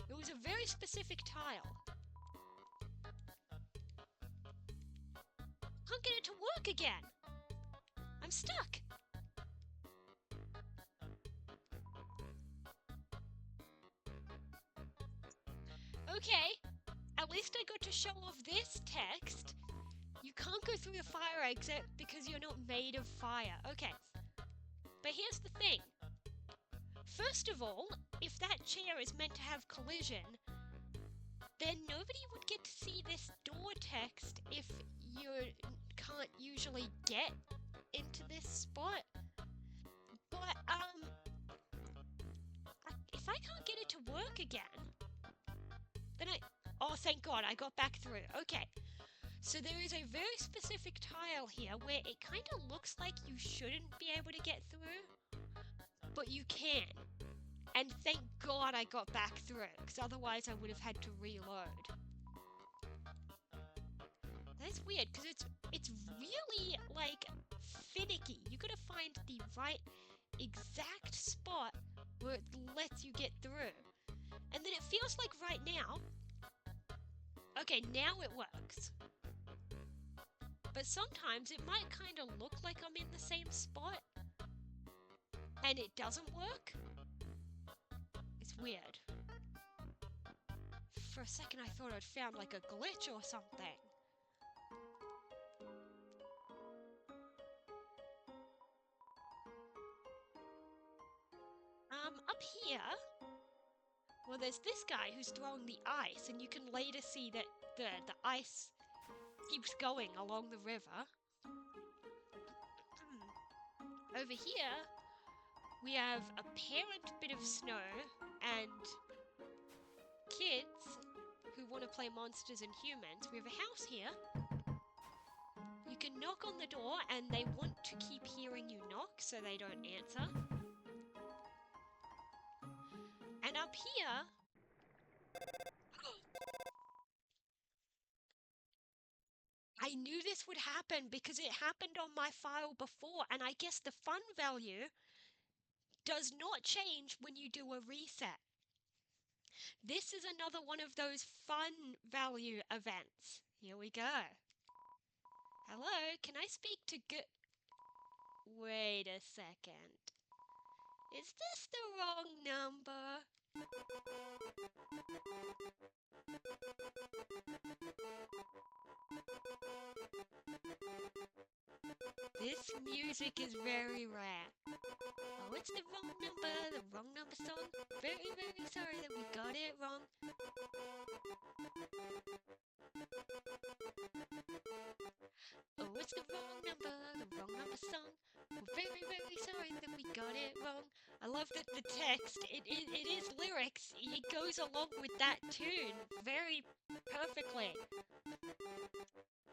It was a very specific tile. Can't get it to work again. I'm stuck. Okay, at least I got to show off this text. You can't go through the fire exit because you're not made of fire. Okay, but here's the thing. First of all, if that chair is meant to have collision, then nobody would get to see this door text if you can't usually get into this spot. But, if I can't get it to work again, then oh, thank God, I got back through. Okay, so there is a very specific tile here where it kind of looks like you shouldn't be able to get through, but you can. And thank God I got back through, because otherwise I would have had to reload. That's weird, because it's really, like, finicky. You gotta find the right exact spot where it lets you get through. And then it feels like right now... Okay, now it works. But sometimes it might kind of look like I'm in the same spot, and it doesn't work. It's weird. For a second I thought I'd found like a glitch or something. Up here, well, there's this guy who's throwing the ice, and you can later see that the ice keeps going along the river. Over here, we have a parent bit of snow and kids who want to play monsters and humans. We have a house here. You can knock on the door and they want to keep hearing you knock so they don't answer. And up here... I knew this would happen because it happened on my file before, and I guess the fun value does not change when you do a reset. This is another one of those fun value events. Here we go. Hello, can I speak to Wait a second. Is this the wrong number? This music is very rare. Oh, it's the wrong number song. Very, very sorry that we got it wrong. Oh, it's the wrong number song. We're very, very sorry that we got it wrong. I love that the text, it is lyrics. It goes along with that tune very perfectly.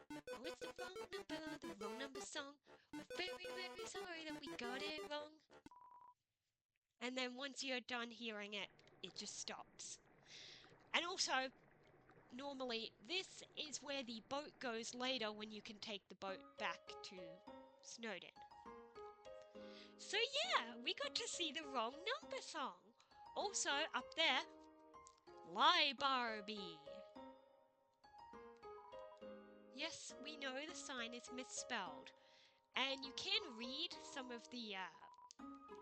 Oh, it's the wrong number song. We're very, very sorry that we got it wrong. And then once you're done hearing it, it just stops. And also, normally, this is where the boat goes later when you can take the boat back to Snowdin. So yeah, we got to see the wrong number song. Also, up there, Lie Barbie. Yes, we know the sign is misspelled. And you can read some of the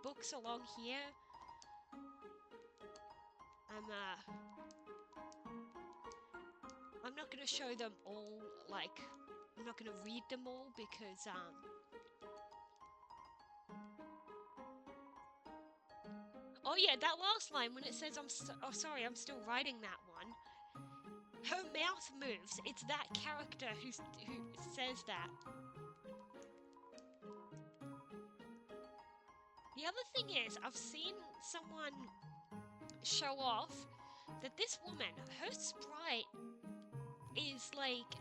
books along here. I'm not going to show them all, like, I'm not going to read them all because, oh yeah, that last line when it says I'm still writing that one. Her mouth moves. It's that character who says that. The other thing is, I've seen someone show off that this woman, her sprite is like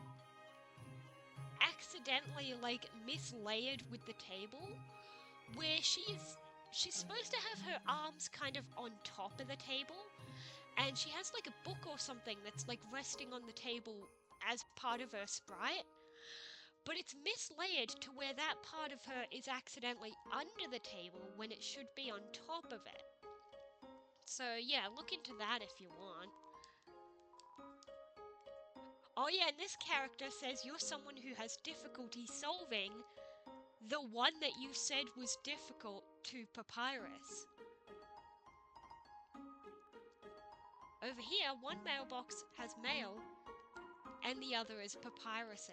accidentally like mislayered with the table, where she's supposed to have her arms kind of on top of the table, and she has like a book or something that's like resting on the table as part of her sprite, but it's mislayered to where that part of her is accidentally under the table when it should be on top of it. So yeah, look into that if you want. Oh yeah, and this character says you're someone who has difficulty solving the one that you said was difficult to Papyrus. Over here, one mailbox has mail, and the other is Papyrus's.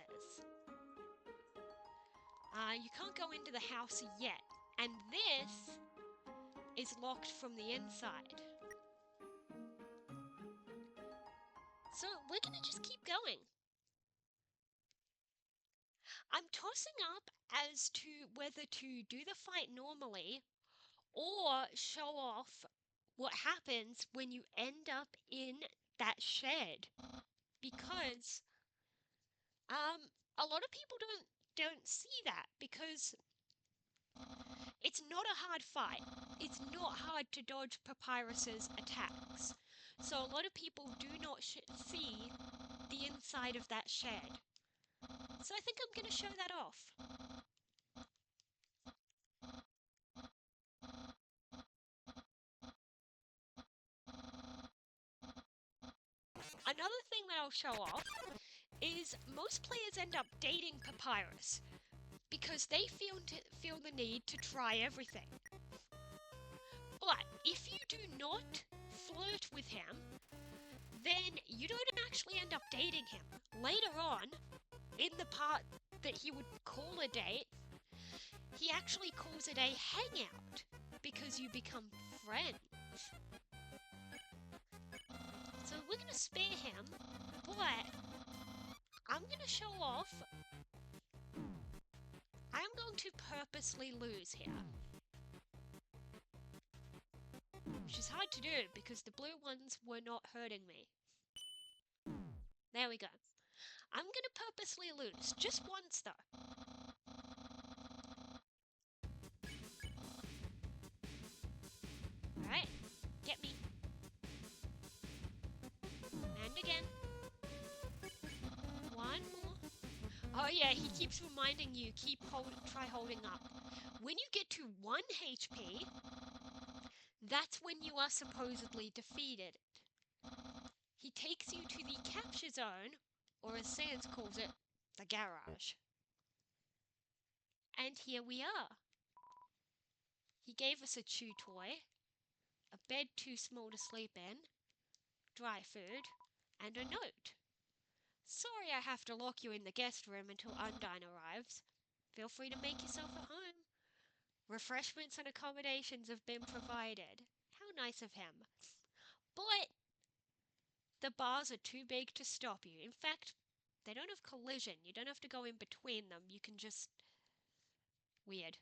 You can't go into the house yet, and this is locked from the inside. So we're gonna just keep going. I'm tossing up as to whether to do the fight normally or show off what happens when you end up in that shed, because a lot of people don't see that, because it's not a hard fight. It's not hard to dodge Papyrus's attacks. So a lot of people do not see the inside of that shed. So I think I'm going to show that off. Another thing that I'll show off is most players end up dating Papyrus because they feel the need to try everything. But if you do not flirt with him, then you don't actually end up dating him. Later on, in the part that he would call a date, he actually calls it a hangout because you become friends. So we're going to spare him, but I'm going to show off. I'm going to purposely lose here, which is hard to do because the blue ones were not hurting me. There we go. I'm going to purposely lose, just once though. Alright, get me. And again. One more. Oh yeah, he keeps reminding you, try holding up. When you get to 1 HP, that's when you are supposedly defeated. he takes you to the capture zone, or as Sans calls it, the garage. And here we are. He gave us a chew toy, a bed too small to sleep in, dry food, and a note. Sorry I have to lock you in the guest room until Undine arrives. Feel free to make yourself at home. Refreshments and accommodations have been provided. How nice of him. But the bars are too big to stop you. In fact, they don't have collision. You don't have to go in between them. You can just... Weird.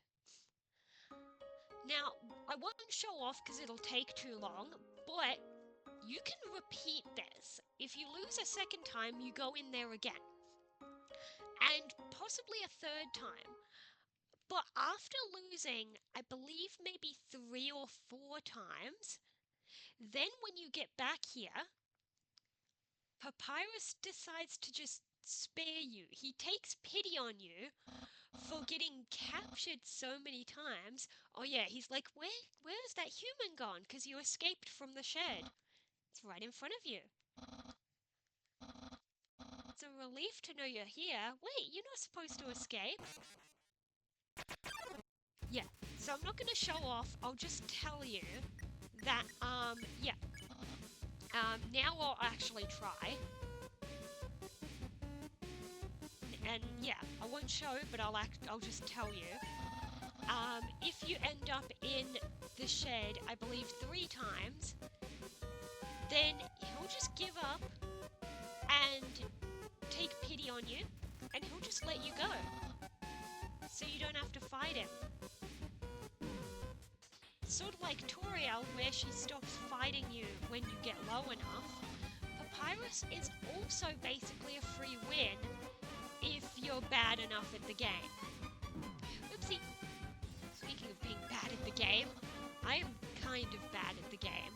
Now, I won't show off because it'll take too long, but you can repeat this. If you lose a second time, you go in there again. And possibly a third time. But after losing, I believe maybe 3 or 4 times, then when you get back here, Papyrus decides to just spare you. He takes pity on you for getting captured so many times. Oh yeah, he's like, where's that human gone? Because you escaped from the shed. It's right in front of you. It's a relief to know you're here. Wait, you're not supposed to escape. Yeah, so I'm not going to show off. I'll just tell you that, yeah. Now I'll actually try. And yeah, I won't show, but I'll just tell you. If you end up in the shed, I believe 3 times, then he'll just give up and take pity on you, and he'll just let you go. So you don't have to fight him. Sort of like Toriel, where she stops fighting you when you get low enough. Papyrus is also basically a free win if you're bad enough at the game. Oopsie. Speaking of being bad at the game, I am kind of bad at the game.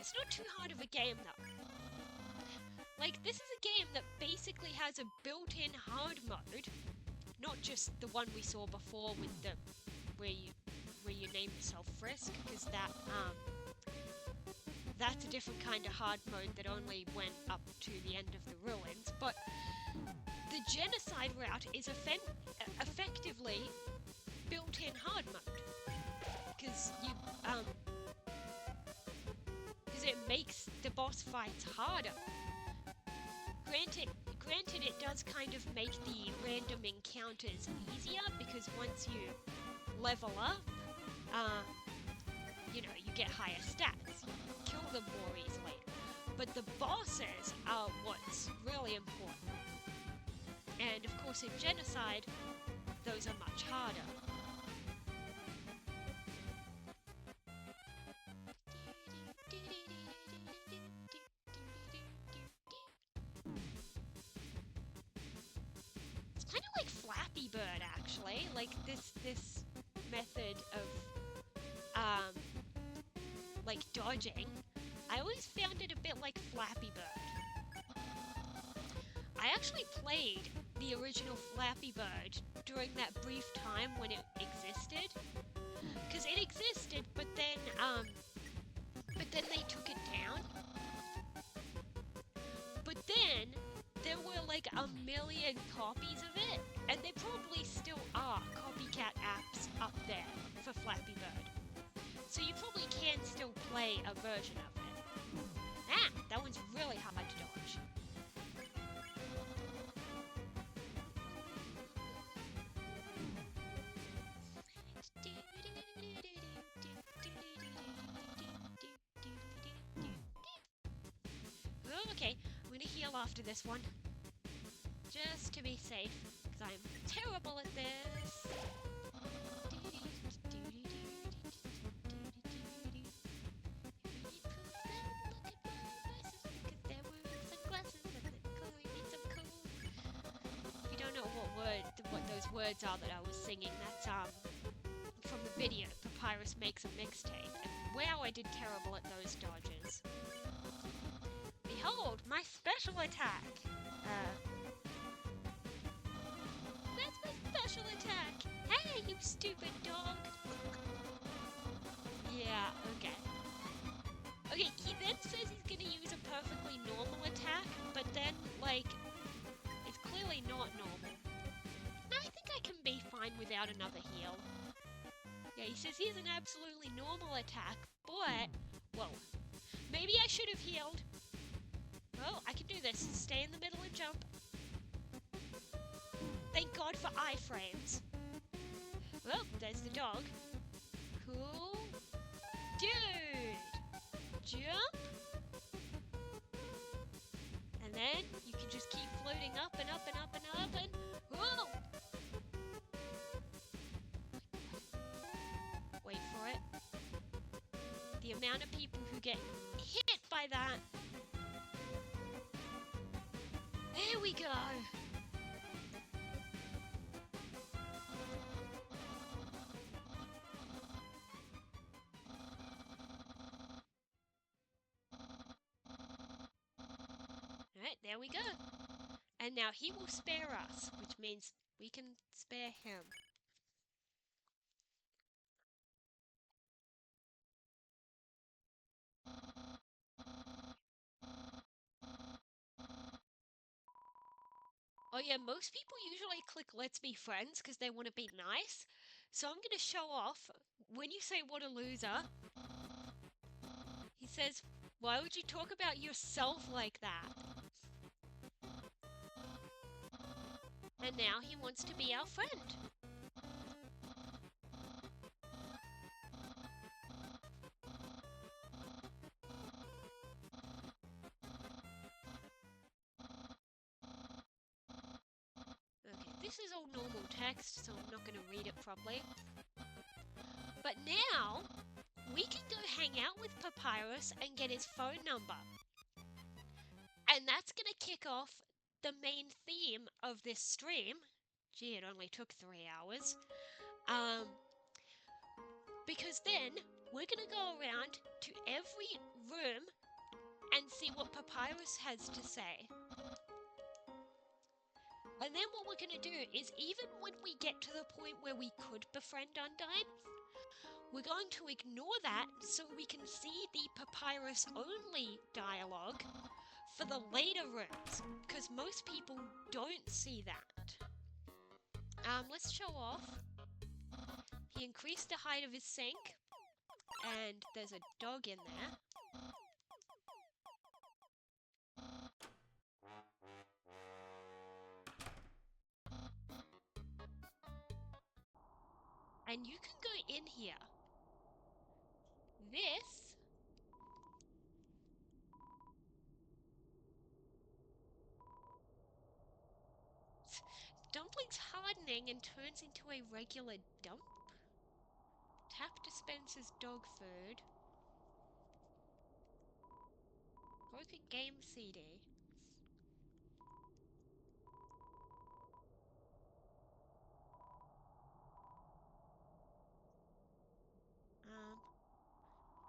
It's not too hard of a game though. Like, this is a game that basically has a built-in hard mode, not just the one we saw before with the where you name yourself Frisk, because that's a different kind of hard mode that only went up to the end of the ruins. But the genocide route is effectively built-in hard mode, because it makes the boss fights harder. Granted, it does kind of make the random encounters easier, because once you level up, you get higher stats. You kill them more easily. But the bosses are what's really important. And of course in Genocide, those are much harder. It's kind of like Flappy Bird, actually. Like this method of like dodging. I always found it a bit like Flappy Bird. I actually played the original Flappy Bird during that brief time when it existed. Because it existed, but then they took it down. But then there were like 1 million copies of it, and there probably still are copycat apps up there for Flappy Bird. So you probably can still play a version of it. Ah, that one's really hard to dodge. Okay, I'm gonna heal after this one. Just to be safe, because I'm terrible at this. If you don't know what those words are that I was singing, that's from the video. Papyrus makes a mixtape, and wow, I did terrible at those dodges. Behold, my special attack! That's my special attack! Hey, you stupid dog! Yeah, okay. Okay, perfectly normal attack, but then, like, it's clearly not normal. No, I think I can be fine without another heal. Yeah, he says here's an absolutely normal attack, but, well, maybe I should have healed. Well, I can do this. Stay in the middle and jump. Thank God for iframes. Well, there's the dog. Cool. Dude! Jump! And then you can just keep floating up and up and up and up and... Whoa! Wait for it. The amount of people who get hit by that. There we go. Alright, there we go. And now he will spare us, which means we can spare him. Oh yeah, most people usually click let's be friends because they want to be nice. So I'm going to show off. When you say what a loser, he says, why would you talk about yourself like that? And now he wants to be our friend. Okay, this is all normal text, so I'm not going to read it properly. But now, we can go hang out with Papyrus and get his phone number. And that's going to kick off the main theme of this stream. Gee, it only took 3 hours. Because then, we're going to go around to every room and see what Papyrus has to say. And then what we're going to do is, even when we get to the point where we could befriend Undyne, we're going to ignore that so we can see the Papyrus-only dialogue for the later rooms, because most people don't see that. Let's show off. He increased the height of his sink, and there's a dog in there. And you can go in here. This dumpling's hardening and turns into a regular dump. Tap dispenses dog food. Broken game CD.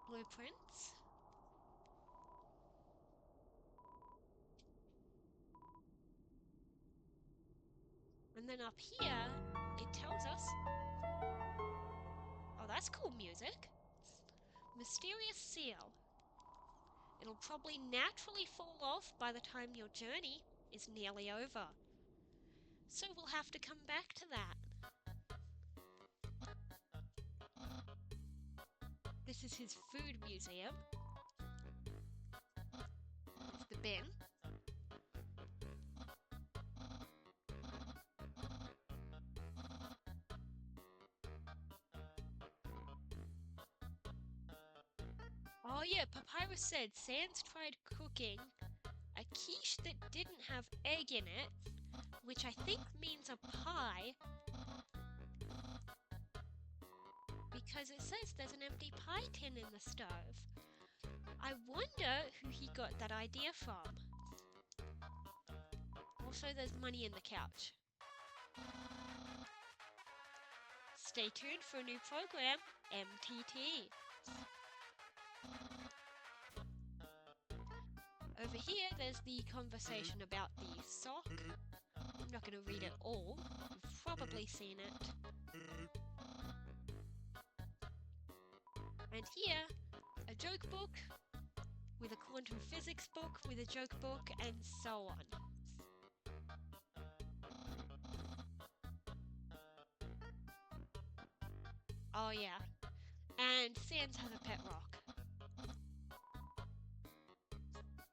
Blueprints. And then up here, it tells us... Oh, that's cool music. Mysterious seal. It'll probably naturally fall off by the time your journey is nearly over. So we'll have to come back to that. This is his food museum. It's the bin. Oh yeah, Papyrus said Sans tried cooking a quiche that didn't have egg in it, which I think means a pie, because it says there's an empty pie tin in the stove. I wonder who he got that idea from. Also, there's money in the couch. Stay tuned for a new program, MTT. Over here, there's the conversation about the sock. I'm not going to read it all. You've probably seen it. And here, a joke book with a quantum physics book, with a joke book, and so on. Oh yeah, and Sans has a pet rock.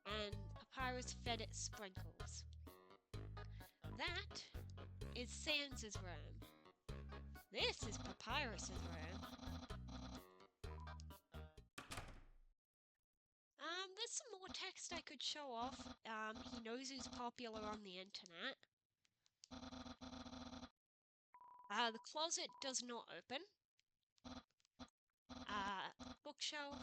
And Papyrus fed it sprinkles. That is Sans' room. This is Papyrus' room. There's some more text I could show off. He knows who's popular on the internet. The closet does not open. Bookshelf.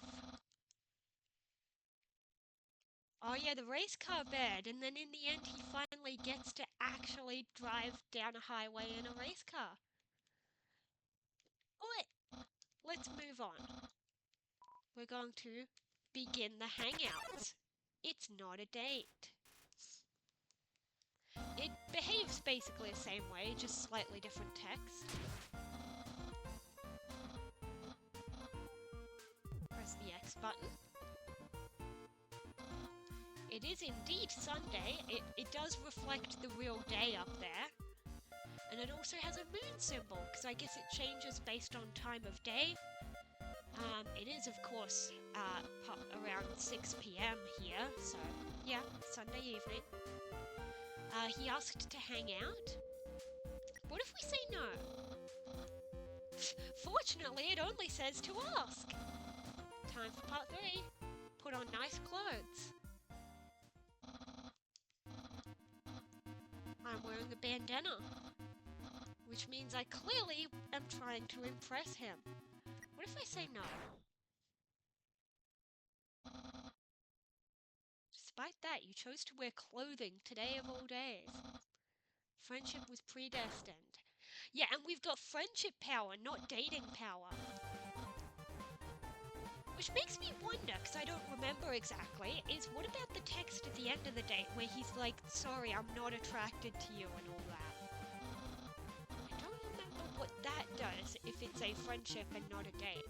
Oh yeah, the race car bed, and then in the end he finally gets to actually drive down a highway in a race car. But let's move on. We're going to begin the hangouts. It's not a date. It behaves basically the same way, just slightly different text. Press the X button. It is indeed Sunday. It does reflect the real day up there. And it also has a moon symbol, because I guess it changes based on time of day. It is, of course, around 6 p.m. here, so yeah, Sunday evening. He asked to hang out. What if we say no? Fortunately, it only says to ask. Time for part 3. Put on nice clothes. I'm wearing a bandana, which means I clearly am trying to impress him. What if I say no? Despite that, you chose to wear clothing today of all days. Friendship was predestined. Yeah, and we've got friendship power, not dating power. Which makes me wonder, because I don't remember exactly, is what about the text at the end of the date where he's like, sorry, I'm not attracted to you and all that? I don't remember what that does if it's a friendship and not a date.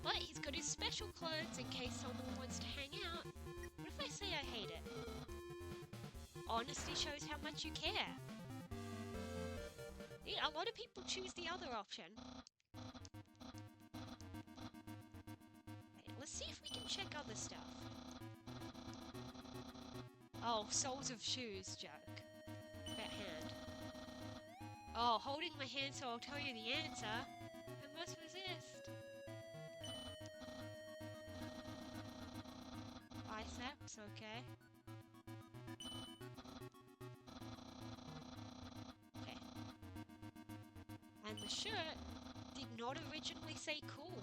But he's got his special clothes in case someone wants to hang out. What if I say I hate it? Honesty shows how much you care. Yeah, a lot of people choose the other option. Okay, let's see if we can check other stuff. Oh, soles of shoes joke. That hand. Oh, holding my hand so I'll tell you the answer. I must resist. Biceps, okay. Okay. And the shirt did not originally say cool.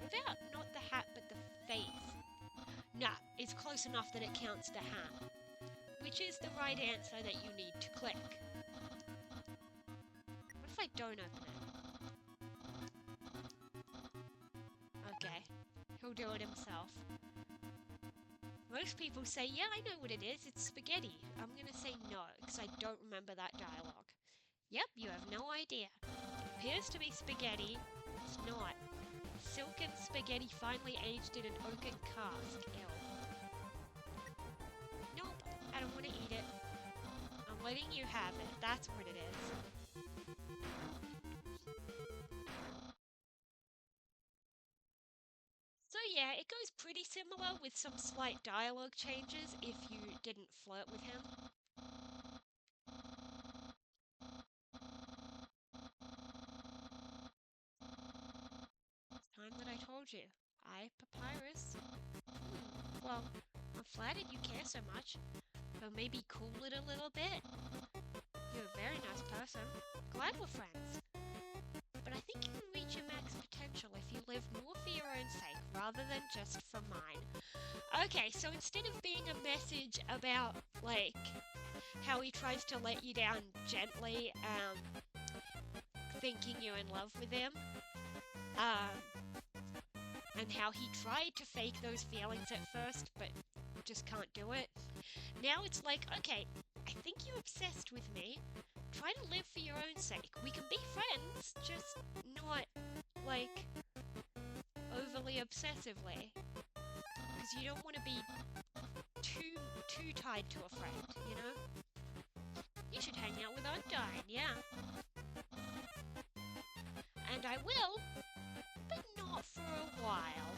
What about not the hat but the face? Nah, it's close enough that it counts the hat. Which is the right answer that you need to click. What if I don't open it? Okay, he'll do it himself. Most people say, yeah, I know what it is, it's spaghetti. I'm gonna say no, because I don't remember that dialogue. Yep, you have no idea. It appears to be spaghetti, it's not. Silken spaghetti finely aged in an oaken cask. Ew. Nope, I don't want to eat it. I'm letting you have it, that's what it is. So yeah, it goes pretty similar with some slight dialogue changes if you didn't flirt with him. It's time that I told you. I, Papyrus. Well, I'm flattered you care so much. But maybe cool it a little bit? You're a very nice person. Glad we're friends. But I think you can reach your max potential if you live more for your own sake rather than just for mine. Okay, so instead of being a message about, like, how he tries to let you down gently, thinking you're in love with him, and how he tried to fake those feelings at first, but just can't do it. Now it's like, okay, I think you're obsessed with me. Try to live for your own sake. We can be friends, just not, like, overly obsessively. Because you don't want to be too tied to a friend, you know? You should hang out with Undyne, yeah. And I will, but not for a while.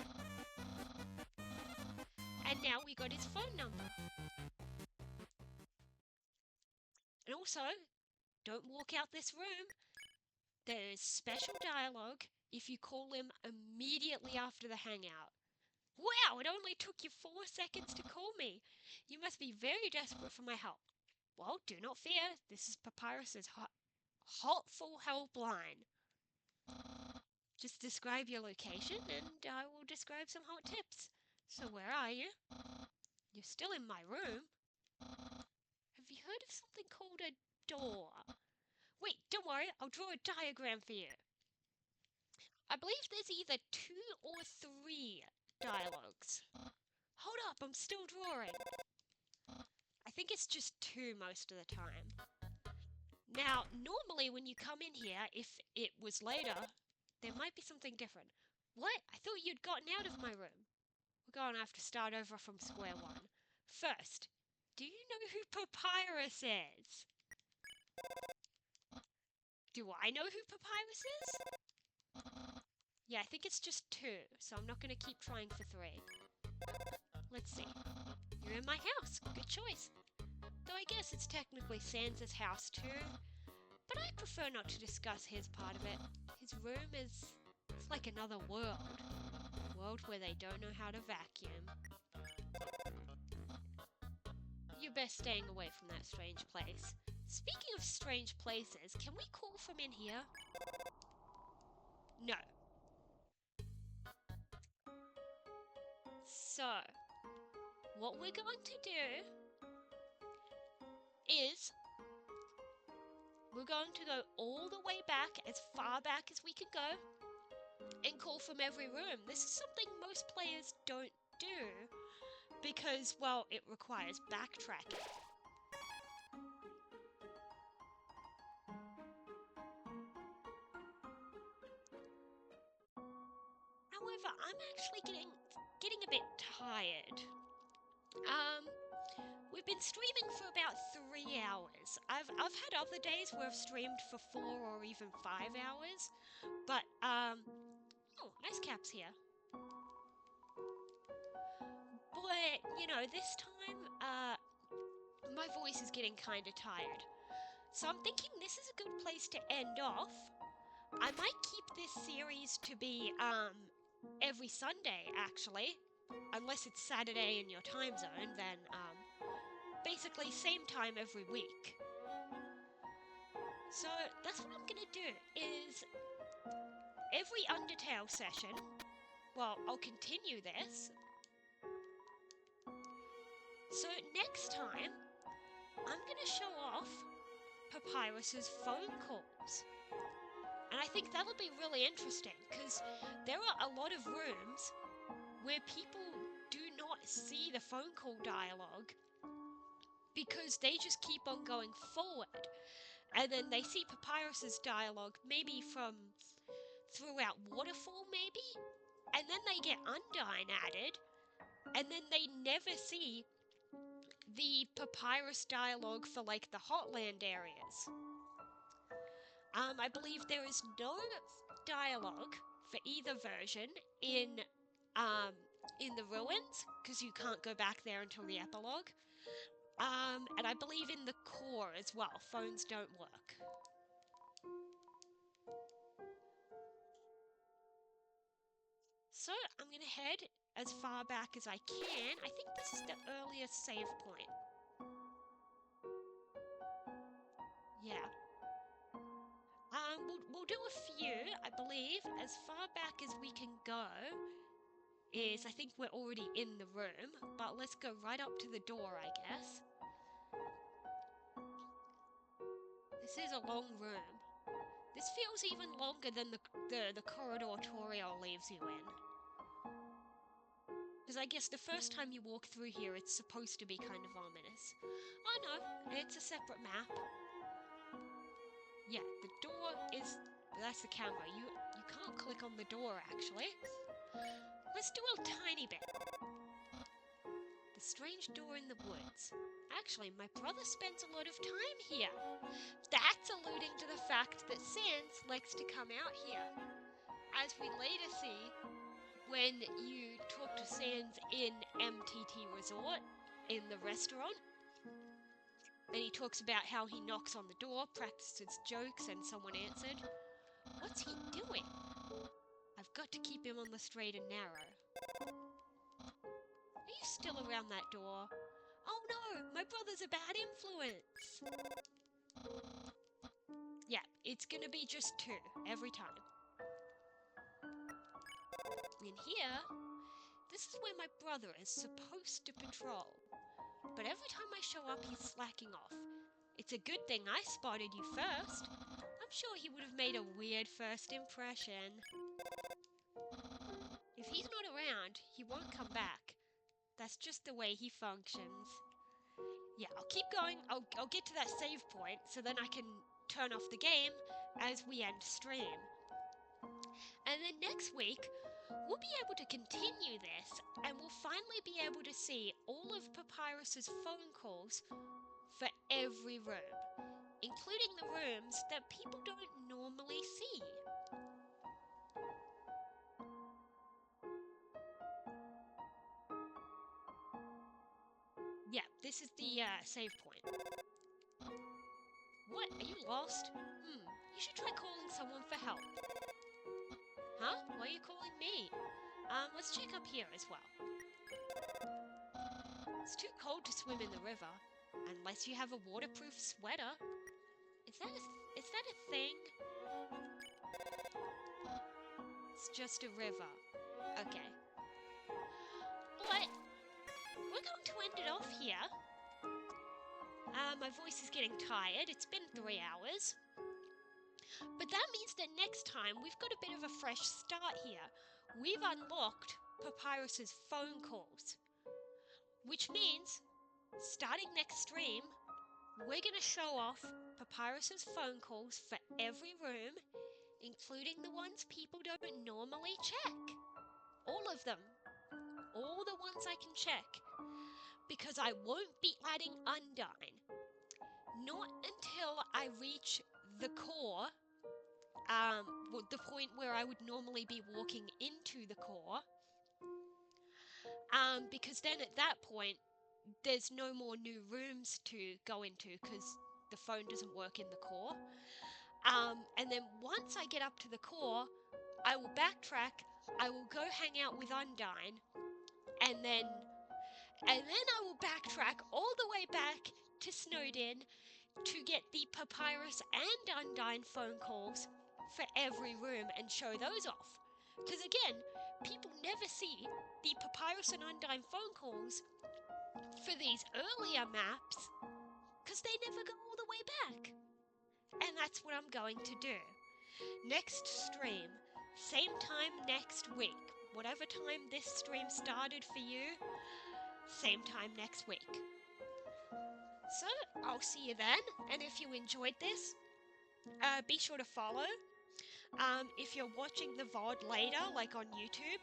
And now we got his phone number. And also, don't walk out this room. There's special dialogue if you call him immediately after the hangout. Wow, it only took you 4 seconds to call me. You must be very desperate for my help. Well, do not fear. This is Papyrus's hotful helpline. Just describe your location and I will describe some hot tips. So where are you? You're still in my room. Have you heard of something called a door? Wait, don't worry, I'll draw a diagram for you. I believe there's either 2 or 3 dialogues. Hold up, I'm still drawing. I think it's just 2 most of the time. Now, normally when you come in here, if it was later, there might be something different. What? I thought you'd gotten out of my room. We're going to have to start over from square one. First, do you know who Papyrus is? Do I know who Papyrus is? Yeah, I think it's just 2, so I'm not going to keep trying for 3. Let's see. You're in my house. Good choice. Though I guess it's technically Sans' house too. But I prefer not to discuss his part of it. His room is... it's like another world. A world where they don't know how to vacuum. You're best staying away from that strange place. Speaking of strange places, can we call from in here? No. So, what we're going to do is we're going to go all the way back, as far back as we can go, and call from every room. This is something most players don't do because, well, it requires backtracking. However, I'm actually getting a bit tired. We've been streaming for about 3 hours. I've had other days where I've streamed for 4 or even 5 hours, but oh, nice caps here. But you know, this time my voice is getting kind of tired, so I'm thinking this is a good place to end off. I might keep this series to be every Sunday, actually. Unless it's Saturday in your time zone, then basically same time every week. So that's what I'm gonna do, is every Undertale session, well, I'll continue this. So next time, I'm gonna show off Papyrus's phone calls. And I think that'll be really interesting, because there are a lot of rooms where people do not see the phone call dialogue because they just keep on going forward. And then they see Papyrus's dialogue maybe from throughout Waterfall maybe, and then they get Undyne added, and then they never see the Papyrus dialogue for like the Hotland areas. I believe there is no dialogue for either version in the ruins, because you can't go back there until the epilogue. And I believe in the core as well, phones don't work. So I'm going to head as far back as I can. I think this is the earliest save point. Yeah. We'll do a few, I believe. As far back as we can go is, I think we're already in the room, but let's go right up to the door, I guess. This is a long room. This feels even longer than the corridor Toriel leaves you in. Because I guess the first time you walk through here, it's supposed to be kind of ominous. Oh no, it's a separate map. Yeah, the door is... that's the camera. You can't click on the door, actually. Let's do a tiny bit. The strange door in the woods. Actually, my brother spends a lot of time here. That's alluding to the fact that Sans likes to come out here. As we later see, when you talk to Sans in MTT Resort, in the restaurant, and he talks about how he knocks on the door, practices jokes, and someone answered. What's he doing? I've got to keep him on the straight and narrow. Are you still around that door? Oh no, my brother's a bad influence. Yeah, it's gonna be just 2 every time. In here, this is where my brother is supposed to patrol. But every time I show up, he's slacking off. It's a good thing I spotted you first. I'm sure he would have made a weird first impression. If he's not around, he won't come back. That's just the way he functions. Yeah, I'll keep going. I'll get to that save point so then I can turn off the game as we end stream. And then next week, we'll be able to continue this and we'll finally be able to see all of Papyrus's phone calls for every room, including the rooms that people don't normally see. Yeah, this is the save point. What? Are you lost? You should try calling someone for help. Huh? Why are you calling me? Let's check up here as well. It's too cold to swim in the river, unless you have a waterproof sweater. Is that a thing? It's just a river. Okay. But we're going to end it off here. My voice is getting tired. It's been 3 hours. But that means that next time we've got a bit of a fresh start here. We've unlocked Papyrus's phone calls. Which means, starting next stream, we're going to show off Papyrus's phone calls for every room, including the ones people don't normally check. All of them. All the ones I can check. Because I won't be adding Undyne. Not until I reach the core, the point where I would normally be walking into the core. Because then at that point, there's no more new rooms to go into because the phone doesn't work in the core. And then once I get up to the core, I will backtrack, I will go hang out with Undyne, and then I will backtrack all the way back to Snowdin to get the Papyrus and Undyne phone calls for every room and show those off. Because again, people never see the Papyrus and Undyne phone calls for these earlier maps because they never go all the way back. And that's what I'm going to do. Next stream, same time next week. Whatever time this stream started for you, same time next week. So, I'll see you then, and if you enjoyed this, be sure to follow. If you're watching the VOD later, like on YouTube,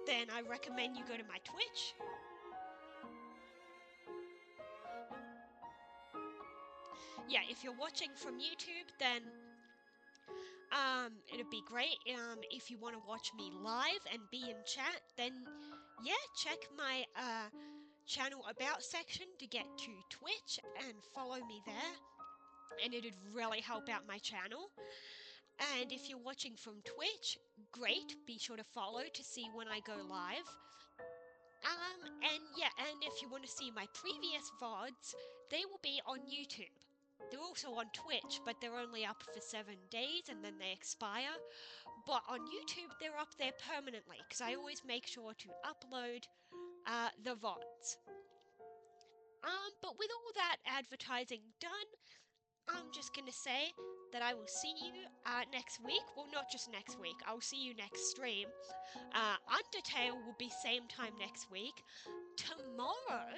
then I recommend you go to my Twitch. Yeah, if you're watching from YouTube, then it'd be great. If you want to watch me live and be in chat, then yeah, check my channel about section to get to Twitch and follow me there, and it'd really help out my channel. And if you're watching from Twitch, great, be sure to follow to see when I go live. And yeah, and if you want to see my previous VODs, they will be on YouTube. They're also on Twitch, but they're only up for 7 days and then they expire. But on YouTube, they're up there permanently, because I always make sure to upload the VODs. But with all that advertising done, I'm just going to say that I will see you next week. Well, not just next week. I'll see you next stream. Undertale will be same time next week. Tomorrow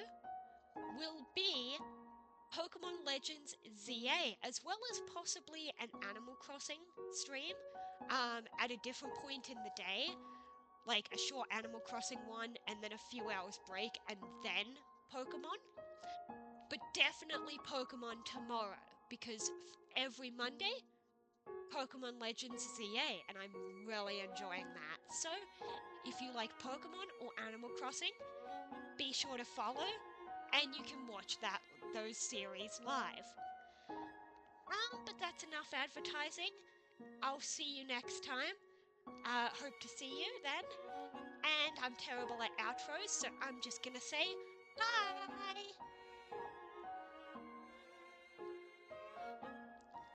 will be Pokemon Legends ZA, as well as possibly an Animal Crossing stream at a different point in the day, like a short Animal Crossing one, and then a few hours break, and then Pokemon. But definitely Pokemon tomorrow, because every Monday, Pokemon Legends ZA, and I'm really enjoying that. So, if you like Pokemon or Animal Crossing, be sure to follow, and you can watch those series live. But that's enough advertising. I'll see you next time. Hope to see you then. And I'm terrible at outros, so I'm just gonna say bye!